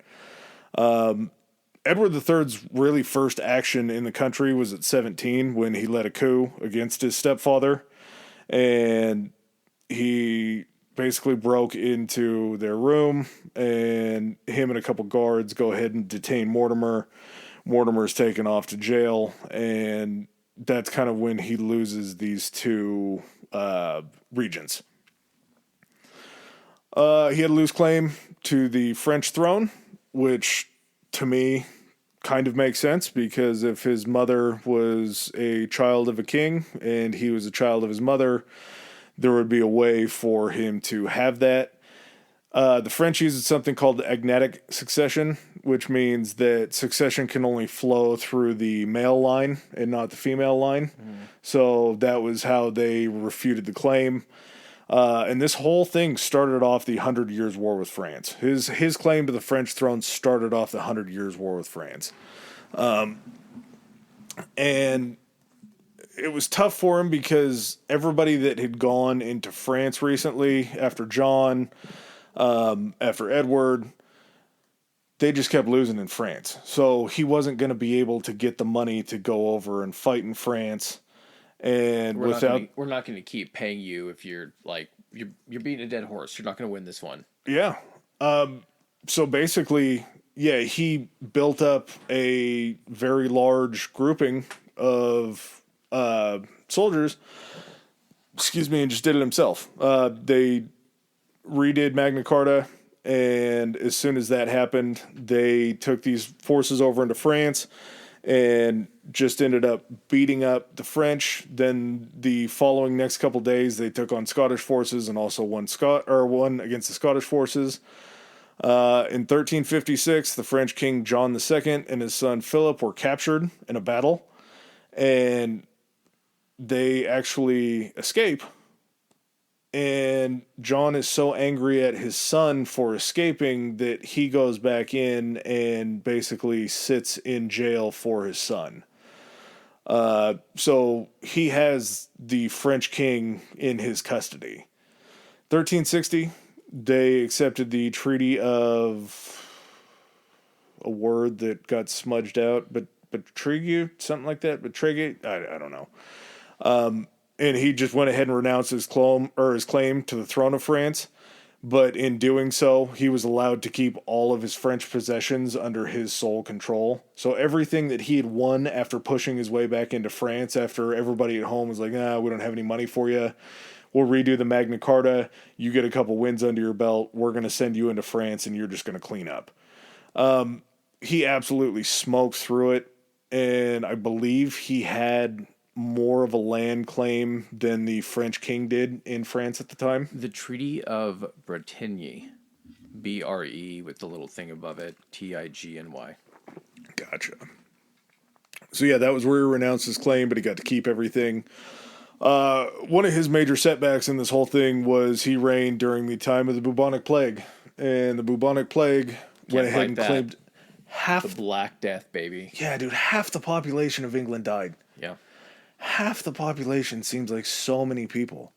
Edward III's really first action in the country was at 17 when he led a coup against his stepfather. And he basically broke into their room, and him and a couple guards go ahead and detain Mortimer. Mortimer's taken off to jail, and that's kind of when he loses these two regents. He had a loose claim to the French throne, which to me kind of makes sense, because if his mother was a child of a king and he was a child of his mother, there would be a way for him to have that. The French used something called the agnatic succession, which means that succession can only flow through the male line and not the female line. So that was how they refuted the claim. And this whole thing started off the 100 Years' War with France. His claim to the French throne started off the 100 Years' War with France. And it was tough for him because everybody that had gone into France recently, after John, after Edward, they just kept losing in France. So he wasn't going to be able to get the money to go over and fight in France. And we're not going to keep paying you if you're like you're beating a dead horse. You're not going to win this one. Yeah. So basically, yeah, he built up a very large grouping of soldiers. Excuse me, and just did it himself. They redid Magna Carta, and as soon as that happened, they took these forces over into France and just ended up beating up the French. Then the following next couple days, they took on Scottish forces and also won against the Scottish forces. In 1356, the French king John II and his son Philip were captured in a battle, and they actually escape. And John is so angry at his son for escaping that he goes back in and basically sits in jail for his son. So he has the French king in his custody. 1360, they accepted the Treaty of a word that got smudged out, but Betrigue, something like that. Betrigue, I don't know. And he just went ahead and renounced his claim to the throne of France. But in doing so, he was allowed to keep all of his French possessions under his sole control. So everything that he had won after pushing his way back into France, after everybody at home was like, we don't have any money for you. We'll redo the Magna Carta. You get a couple wins under your belt. We're going to send you into France, and you're just going to clean up. He absolutely smoked through it. And I believe he had more of a land claim than the French king did in France at the time. The Treaty of Bretagne, BRE with the little thing above it, TIGNY. Gotcha. So yeah, that was where he renounced his claim, but he got to keep everything. One of his major setbacks in this whole thing was he reigned during the time of the bubonic plague, and the bubonic plague went ahead and claimed half the Black Death, baby. Yeah, dude, half the population of England died. Yeah. Half the population seems like so many people.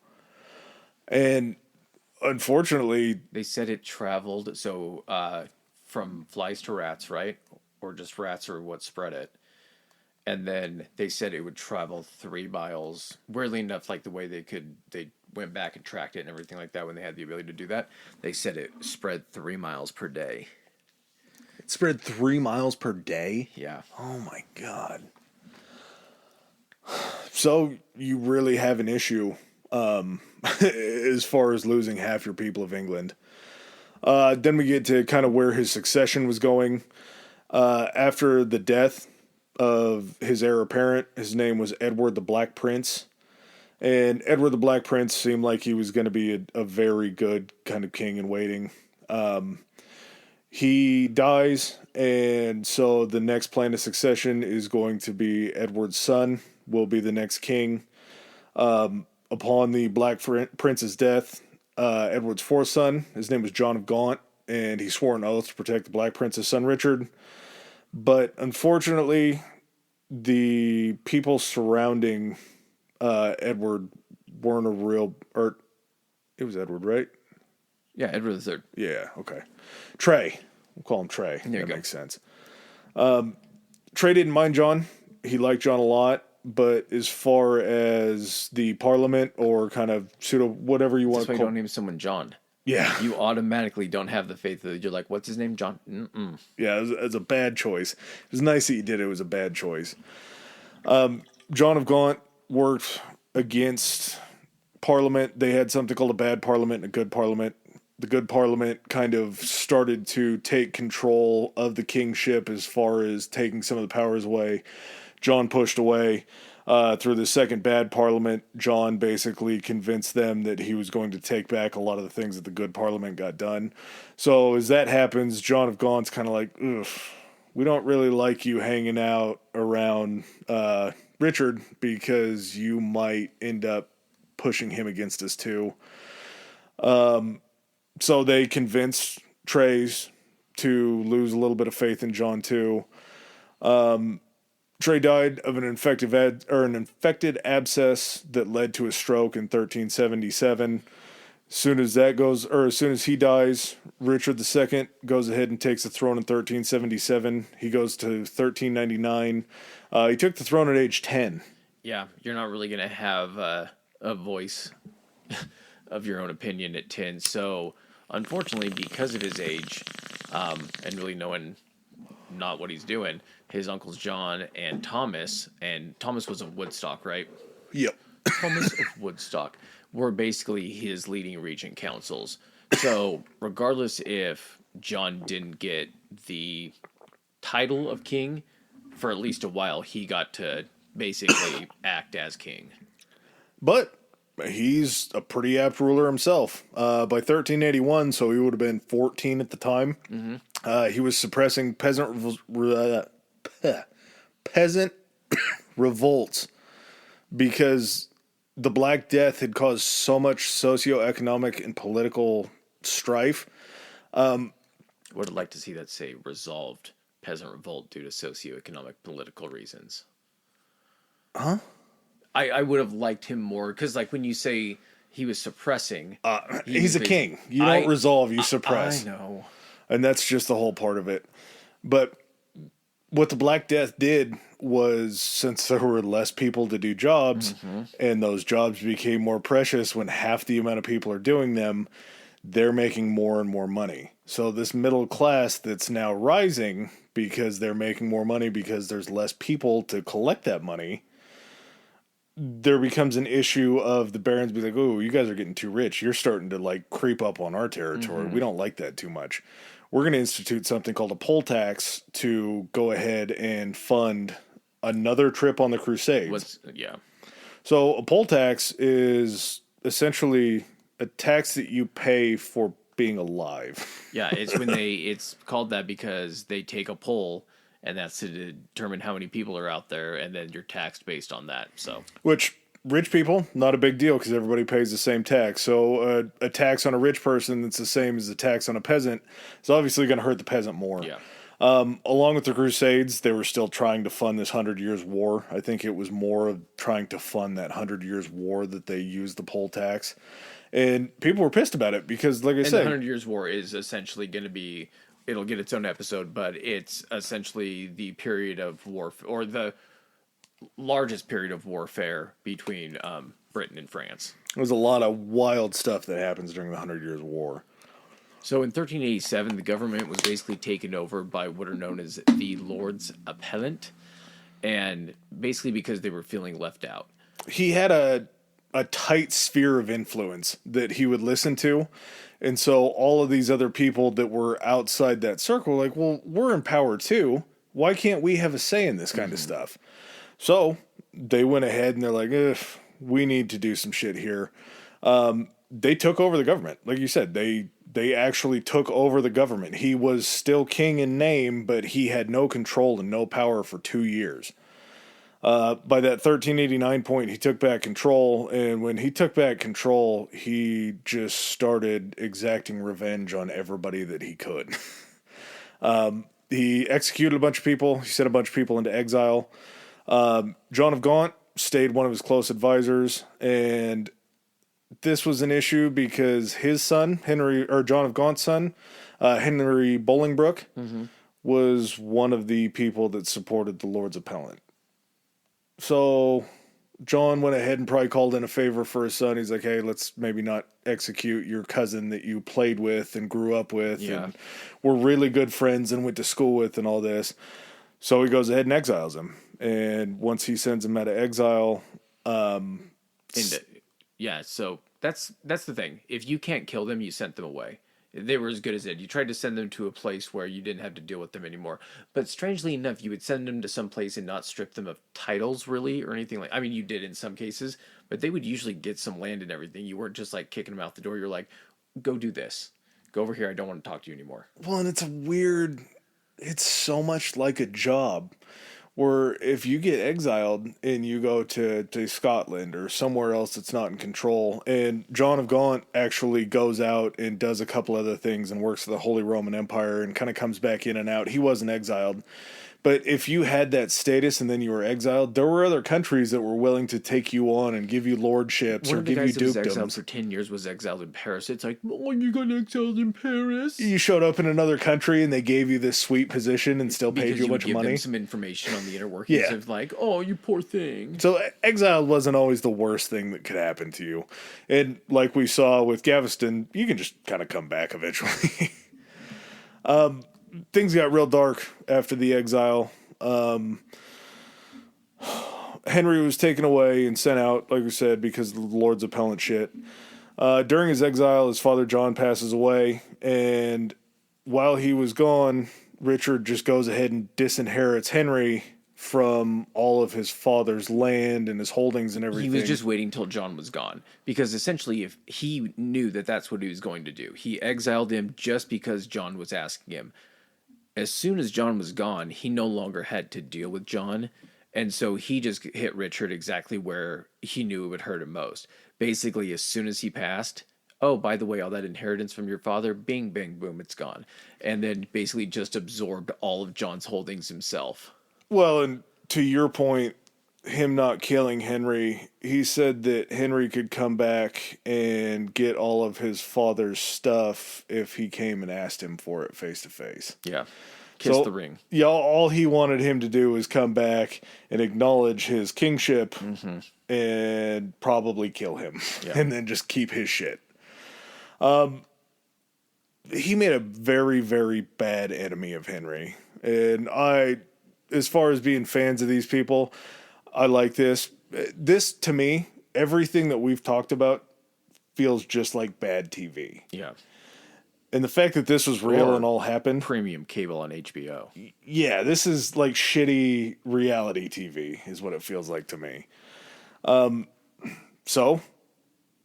And unfortunately, they said it traveled from flies to rats, right? Or just rats are what spread it. And then they said it would travel 3 miles. Weirdly enough, like the way they went back and tracked it and everything like that when they had the ability to do that. They said it spread 3 miles per day. It spread 3 miles per day? Yeah. Oh my God. So you really have an issue as far as losing half your people of England. Then we get to kind of where his succession was going. After the death of his heir apparent, his name was Edward the Black Prince. And Edward the Black Prince seemed like he was going to be a very good kind of king in waiting. He dies, and so the next plan of succession is going to be Edward's son will be the next king. Upon the Black Prince's death, Edward's fourth son, his name was John of Gaunt, and he swore an oath to protect the Black Prince's son Richard. But unfortunately, the people surrounding Edward weren't a real, or it was Edward, right? Yeah, Edward the Third. Yeah, okay. Trey. We'll call him Trey. There you That go. makes sense. Trey didn't mind John. He liked John a lot. But as far as the Parliament or kind of pseudo whatever you want That's why to you call, don't name someone John. yeah, You automatically don't have the faith that you're like, what's his name, John? Mm-mm. yeah, it was a bad choice. It was nice that you did it. It was a bad choice. John of Gaunt worked against Parliament. They had something called a bad Parliament and a good Parliament. The good Parliament kind of started to take control of the kingship as far as taking some of the powers away. John pushed away. Through the second bad Parliament, John basically convinced them that he was going to take back a lot of the things that the good Parliament got done. So as that happens, John of Gaunt's kind of like, ugh, we don't really like you hanging out around Richard because you might end up pushing him against us too. So they convinced Trey's to lose a little bit of faith in John too. Trey died of an infected abscess that led to a stroke in 1377. As soon as he dies, Richard II goes ahead and takes the throne in 1377. He goes to 1399. He took the throne at age 10. Yeah, you're not really going to have a voice of your own opinion at 10. So, unfortunately, because of his age and really knowing not what he's doing, his uncles John and Thomas was of Woodstock, right? Yep. Thomas of Woodstock were basically his leading regent councils. So, regardless if John didn't get the title of king, for at least a while, he got to basically act as king. But he's a pretty apt ruler himself. By 1381, so he would have been 14 at the time, he was suppressing peasant revolts because the Black Death had caused so much socioeconomic and political strife. Would have liked to see that say resolved peasant revolt due to socioeconomic political reasons. Huh? I would have liked him more because, like, when you say he was suppressing, He's a king. You don't resolve, you suppress. I know. And that's just the whole part of it. But what the Black Death did was, since there were less people to do jobs, and those jobs became more precious when half the amount of people are doing them, they're making more and more money. So this middle class that's now rising because they're making more money because there's less people to collect that money, there becomes an issue of the barons be like, oh, you guys are getting too rich. You're starting to like creep up on our territory. We don't like that too much. We're going to institute something called a poll tax to go ahead and fund another trip on the Crusades. So a poll tax is essentially a tax that you pay for being alive. Yeah, it's when it's called that because they take a poll, and that's to determine how many people are out there, and then you're taxed based on that. So, which rich people, not a big deal because everybody pays the same tax. So a tax on a rich person that's the same as a tax on a peasant is obviously going to hurt the peasant more. Yeah. Along with the Crusades, they were still trying to fund this 100 Years' War. I think it was more of trying to fund that 100 Years' War that they used the poll tax. And people were pissed about it because, like I said... the 100 Years' War is essentially going to be... It'll get its own episode, but it's essentially the period of war... or the largest period of warfare between Britain and France. There's a lot of wild stuff that happens during the 100 Years' War. So in 1387, the government was basically taken over by what are known as the Lords Appellant, and basically because they were feeling left out. He had a tight sphere of influence that he would listen to, and so all of these other people that were outside that circle were like, well, we're in power too. Why can't we have a say in this kind of stuff? So they went ahead and they're like, we need to do some shit here. They took over the government. Like you said, they actually took over the government. He was still king in name, but he had no control and no power for 2 years. By that 1389 point, he took back control, and when he took back control, he just started exacting revenge on everybody that he could. he executed a bunch of people. He sent a bunch of people into exile. John of Gaunt stayed one of his close advisors, and this was an issue because his son, John of Gaunt's son, Henry Bolingbroke, was one of the people that supported the Lord's Appellant. So John went ahead and probably called in a favor for his son. He's like, hey, let's maybe not execute your cousin that you played with and grew up with and were really good friends and went to school with and all this. So he goes ahead and exiles him. And once he sends him out of exile, so that's the thing. If you can't kill them, you sent them away. They were as good as dead. You tried to send them to a place where you didn't have to deal with them anymore. But strangely enough, you would send them to some place and not strip them of titles, really, or anything like. I mean, you did in some cases, but they would usually get some land and everything. You weren't just like kicking them out the door. You're like, go do this. Go over here. I don't want to talk to you anymore. Well, and it's so much like a job. Where if you get exiled and you go to Scotland or somewhere else that's not in control, and John of Gaunt actually goes out and does a couple other things and works for the Holy Roman Empire and kind of comes back in and out. He wasn't exiled. But if you had that status and then you were exiled, there were other countries that were willing to take you on and give you lordships or give you dukedoms. One of the guys that was exiled for 10 years was exiled in Paris. It's like, oh, you got exiled in Paris? You showed up in another country and they gave you this sweet position and still paid you a bunch of money. Because you give them some information on the inner workings of like, oh, you poor thing. So exile wasn't always the worst thing that could happen to you. And like we saw with Gaveston, you can just kind of come back eventually. Things got real dark after the exile. Henry was taken away and sent out, like we said, because of the Lord's Appellant shit. During his exile, his father John passes away, and while he was gone, Richard just goes ahead and disinherits Henry from all of his father's land and his holdings and everything. He was just waiting till John was gone, because essentially if he knew that that's what he was going to do. He exiled him just because John was asking him. As soon as John was gone, he no longer had to deal with John, and so he just hit Richard exactly where he knew it would hurt him most. Basically, as soon as he passed, oh, by the way, all that inheritance from your father, bing, bang, boom, it's gone. And then basically just absorbed all of John's holdings himself. Well, and to your point, him not killing Henry, he said that Henry could come back and get all of his father's stuff if he came and asked him for it face to face. Yeah. Kiss the ring. Yeah, all he wanted him to do was come back and acknowledge his kingship and probably kill him and then just keep his shit. He made a very, very bad enemy of Henry. And as far as being fans of these people, I like this. This, to me, everything that we've talked about feels just like bad TV. Yeah. And the fact that this was real and all happened. Premium cable on HBO. Yeah, this is like shitty reality TV is what it feels like to me. So,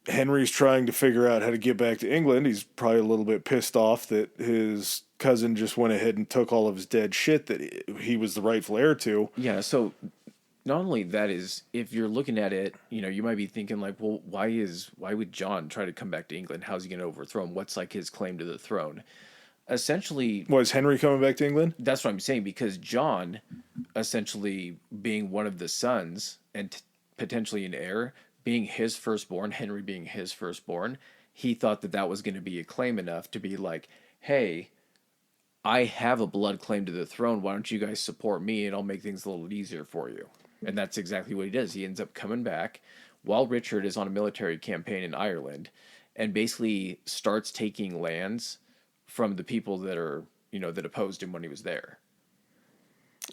Henry's trying to figure out how to get back to England. He's probably a little bit pissed off that his cousin just went ahead and took all of his dead shit that he was the rightful heir to. Yeah, so not only that is, if you're looking at it, you might be thinking like, well, why would John try to come back to England? How's he going to overthrow him? What's like his claim to the throne? Essentially, was Henry coming back to England? That's what I'm saying, because John, essentially being one of the sons and potentially an heir, being his firstborn, Henry being his firstborn, he thought that was going to be a claim enough to be like, hey, I have a blood claim to the throne. Why don't you guys support me and I'll make things a little easier for you? And that's exactly what he does. He ends up coming back while Richard is on a military campaign in Ireland and basically starts taking lands from the people that are, that opposed him when he was there.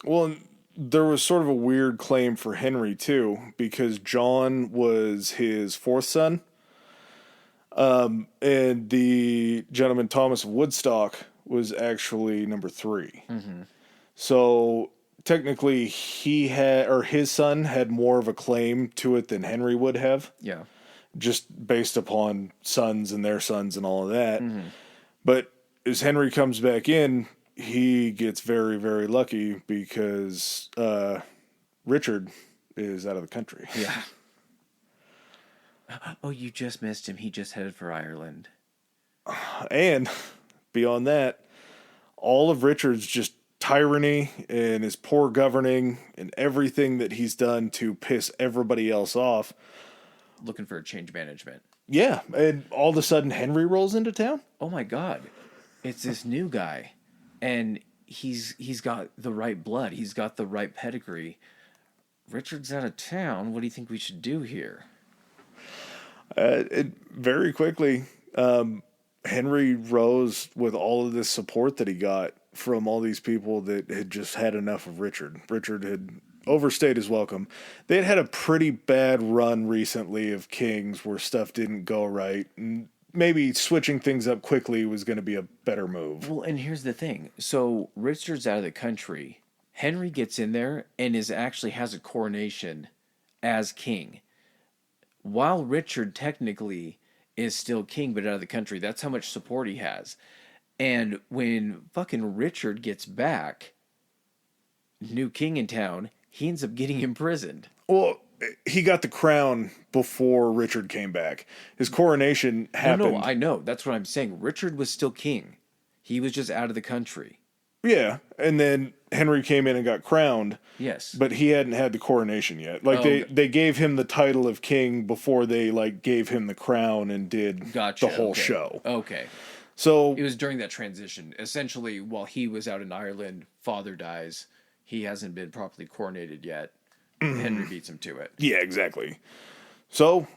Well, there was sort of a weird claim for Henry too, because John was his fourth son. And the gentleman Thomas of Woodstock was actually number 3. Mm-hmm. So technically his son had more of a claim to it than Henry would have. Yeah. Just based upon sons and their sons and all of that. Mm-hmm. But as Henry comes back in, he gets very, very lucky because Richard is out of the country. Yeah. Oh, you just missed him. He just headed for Ireland. And beyond that, all of Richard's just tyranny and his poor governing and everything that he's done to piss everybody else off. Looking for a change management. Yeah, and all of a sudden Henry rolls into town. Oh my God, it's this new guy, and he's got the right blood. He's got the right pedigree. Richard's out of town. What do you think we should do here? Very quickly, Henry rose with all of this support that he got from all these people that had just had enough of Richard. Richard had overstayed his welcome. They had had a pretty bad run recently of kings where stuff didn't go right. And maybe switching things up quickly was going to be a better move. Well, and here's the thing. So Richard's out of the country. Henry gets in there and has a coronation as king. While Richard technically is still king but out of the country, that's how much support he has. And when fucking Richard gets back, new king in town, he ends up getting imprisoned. Well, he got the crown before Richard came back. His coronation happened. No, I know. That's what I'm saying. Richard was still king. He was just out of the country. Yeah, and then Henry came in and got crowned. Yes. But he hadn't had the coronation yet. Like they gave him the title of king before they gave him the crown and did the whole show. Okay. So it was during that transition. Essentially, while he was out in Ireland, father dies. He hasn't been properly coronated yet. Henry beats him to it. Yeah, exactly. So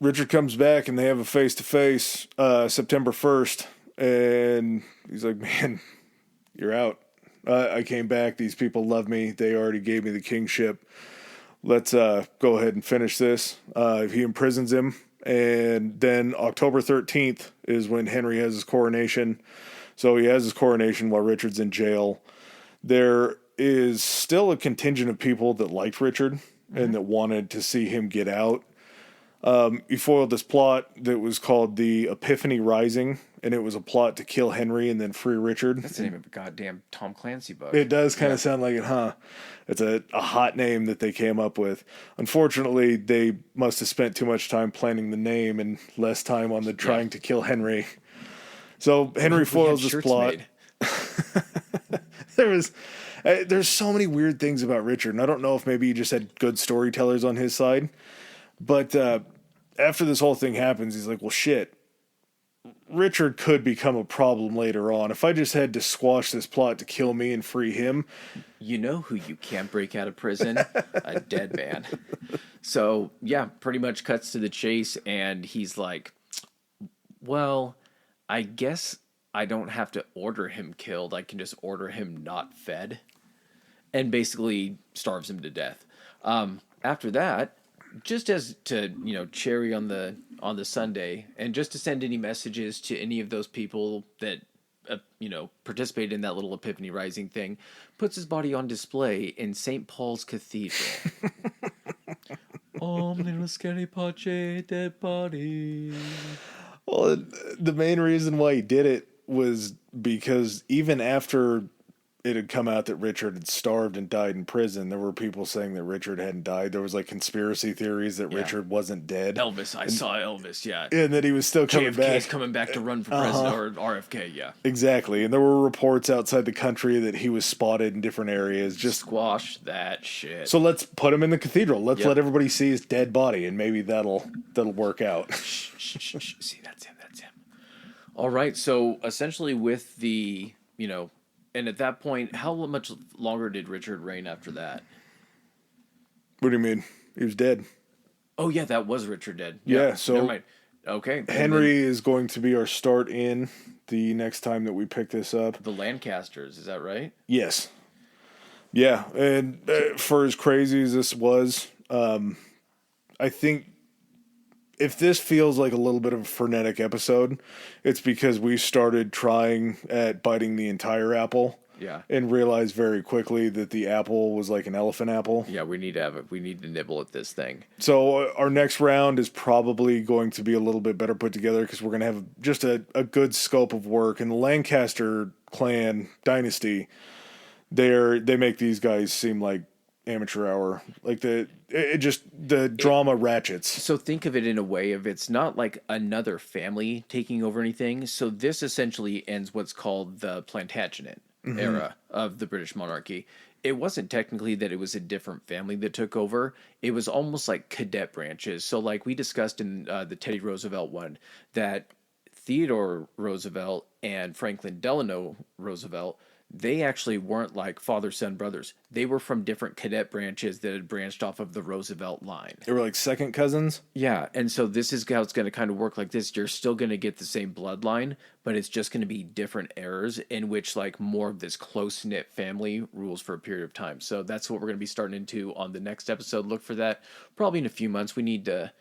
Richard comes back and they have a face-to-face September 1st. And he's like, man, you're out. I came back. These people love me. They already gave me the kingship. Let's go ahead and finish this. He imprisons him. And then October 13th is when Henry has his coronation. So he has his coronation while Richard's in jail. There is still a contingent of people that liked Richard and that wanted to see him get out. He foiled this plot that was called the Epiphany Rising, and it was a plot to kill Henry and then free Richard. That's the name of a goddamn Tom Clancy book. It does kind of sound like it, huh? It's a hot name that they came up with. Unfortunately, they must have spent too much time planning the name and less time on the trying to kill Henry. So Henry foils this plot. There's so many weird things about Richard, and I don't know if maybe he just had good storytellers on his side. But after this whole thing happens, he's like, well, shit. Richard could become a problem later on. If I just had to squash this plot to kill me and free him. You know who you can't break out of prison? A dead man. So, yeah, pretty much cuts to the chase, and he's like, well, I guess I don't have to order him killed. I can just order him not fed. And basically starves him to death. After that, just as to, cherry on the Sunday, and just to send any messages to any of those people that participated in that little Epiphany Rising thing, puts his body on display in St. Paul's Cathedral. Little scary pace, dead body. Well, the main reason why he did it was because even after it had come out that Richard had starved and died in prison, there were people saying that Richard hadn't died. There was conspiracy theories that Richard wasn't dead. I saw Elvis, yeah. And that he was still coming back. JFK's coming back to run for president, or RFK, yeah. Exactly. And there were reports outside the country that he was spotted in different areas. Just squash that shit. So let's put him in the cathedral. Let's let everybody see his dead body, and maybe that'll work out. Shh. See, that's him. All right, so essentially with the, and at that point, how much longer did Richard reign after that? What do you mean? He was dead. Oh, yeah, that was Richard dead. Yeah, so never mind. Okay. Henry is going to be our start in the next time that we pick this up. The Lancasters, is that right? Yes. Yeah, and for as crazy as this was, I think if this feels like a little bit of a frenetic episode, it's because we started trying at biting the entire apple. Yeah. And realized very quickly that the apple was like an elephant apple. Yeah, we need to nibble at this thing. So our next round is probably going to be a little bit better put together because we're going to have just a good scope of work. And the Lancaster clan dynasty, they make these guys seem like amateur hour. Like the drama ratchets. So think of it in a way of it's not like another family taking over anything. So this essentially ends what's called the Plantagenet. era of the British monarchy. It wasn't technically that it was a different family that took over. It was almost like cadet branches. So like we discussed in the Teddy Roosevelt one, that Theodore Roosevelt and Franklin Delano Roosevelt, they actually weren't like father-son brothers. They were from different cadet branches that had branched off of the Roosevelt line. They were like second cousins? Yeah, and so this is how it's going to kind of work like this. You're still going to get the same bloodline, but it's just going to be different eras in which like more of this close-knit family rules for a period of time. So that's what we're going to be starting into on the next episode. Look for that probably in a few months. We need to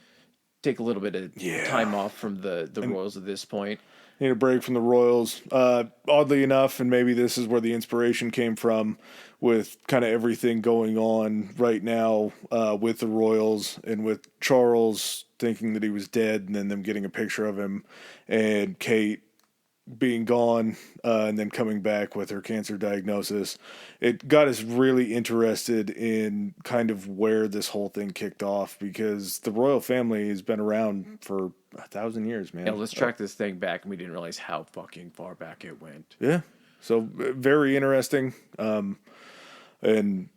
take a little bit of time off from the royals at this point. Need a break from the royals. Oddly enough, and maybe this is where the inspiration came from, with kind of everything going on right now with the royals and with Charles thinking that he was dead, and then them getting a picture of him, and Kate being gone and then coming back with her cancer diagnosis. It got us really interested in kind of where this whole thing kicked off, because the royal family has been around for 1,000 years, man. Yeah, let's track this thing back, and we didn't realize how fucking far back it went. Yeah, so very interesting. And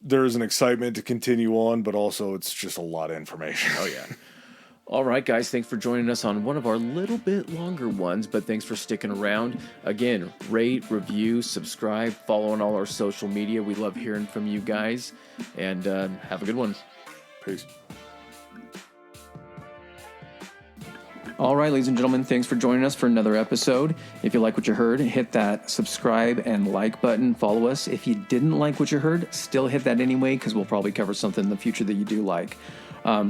there's an excitement to continue on, but also it's just a lot of information. Oh, yeah. All right, guys, thanks for joining us on one of our little bit longer ones, but thanks for sticking around. Again, rate, review, subscribe, follow on all our social media. We love hearing from you guys, and have a good one. Peace. All right, ladies and gentlemen, thanks for joining us for another episode. If you like what you heard, hit that subscribe and like button. Follow us. If you didn't like what you heard, still hit that anyway, because we'll probably cover something in the future that you do like.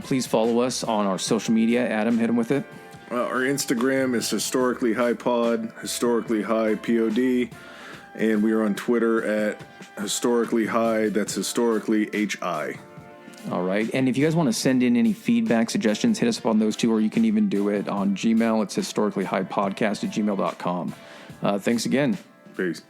Please follow us on our social media. Adam, hit him with it. Our Instagram is historically high pod, historically high pod, and we are on Twitter at historically high. That's historically HI. All right. And if you guys want to send in any feedback, suggestions, hit us up on those two, or you can even do it on Gmail. It's historicallyhighpodcast@gmail.com. Thanks again. Peace.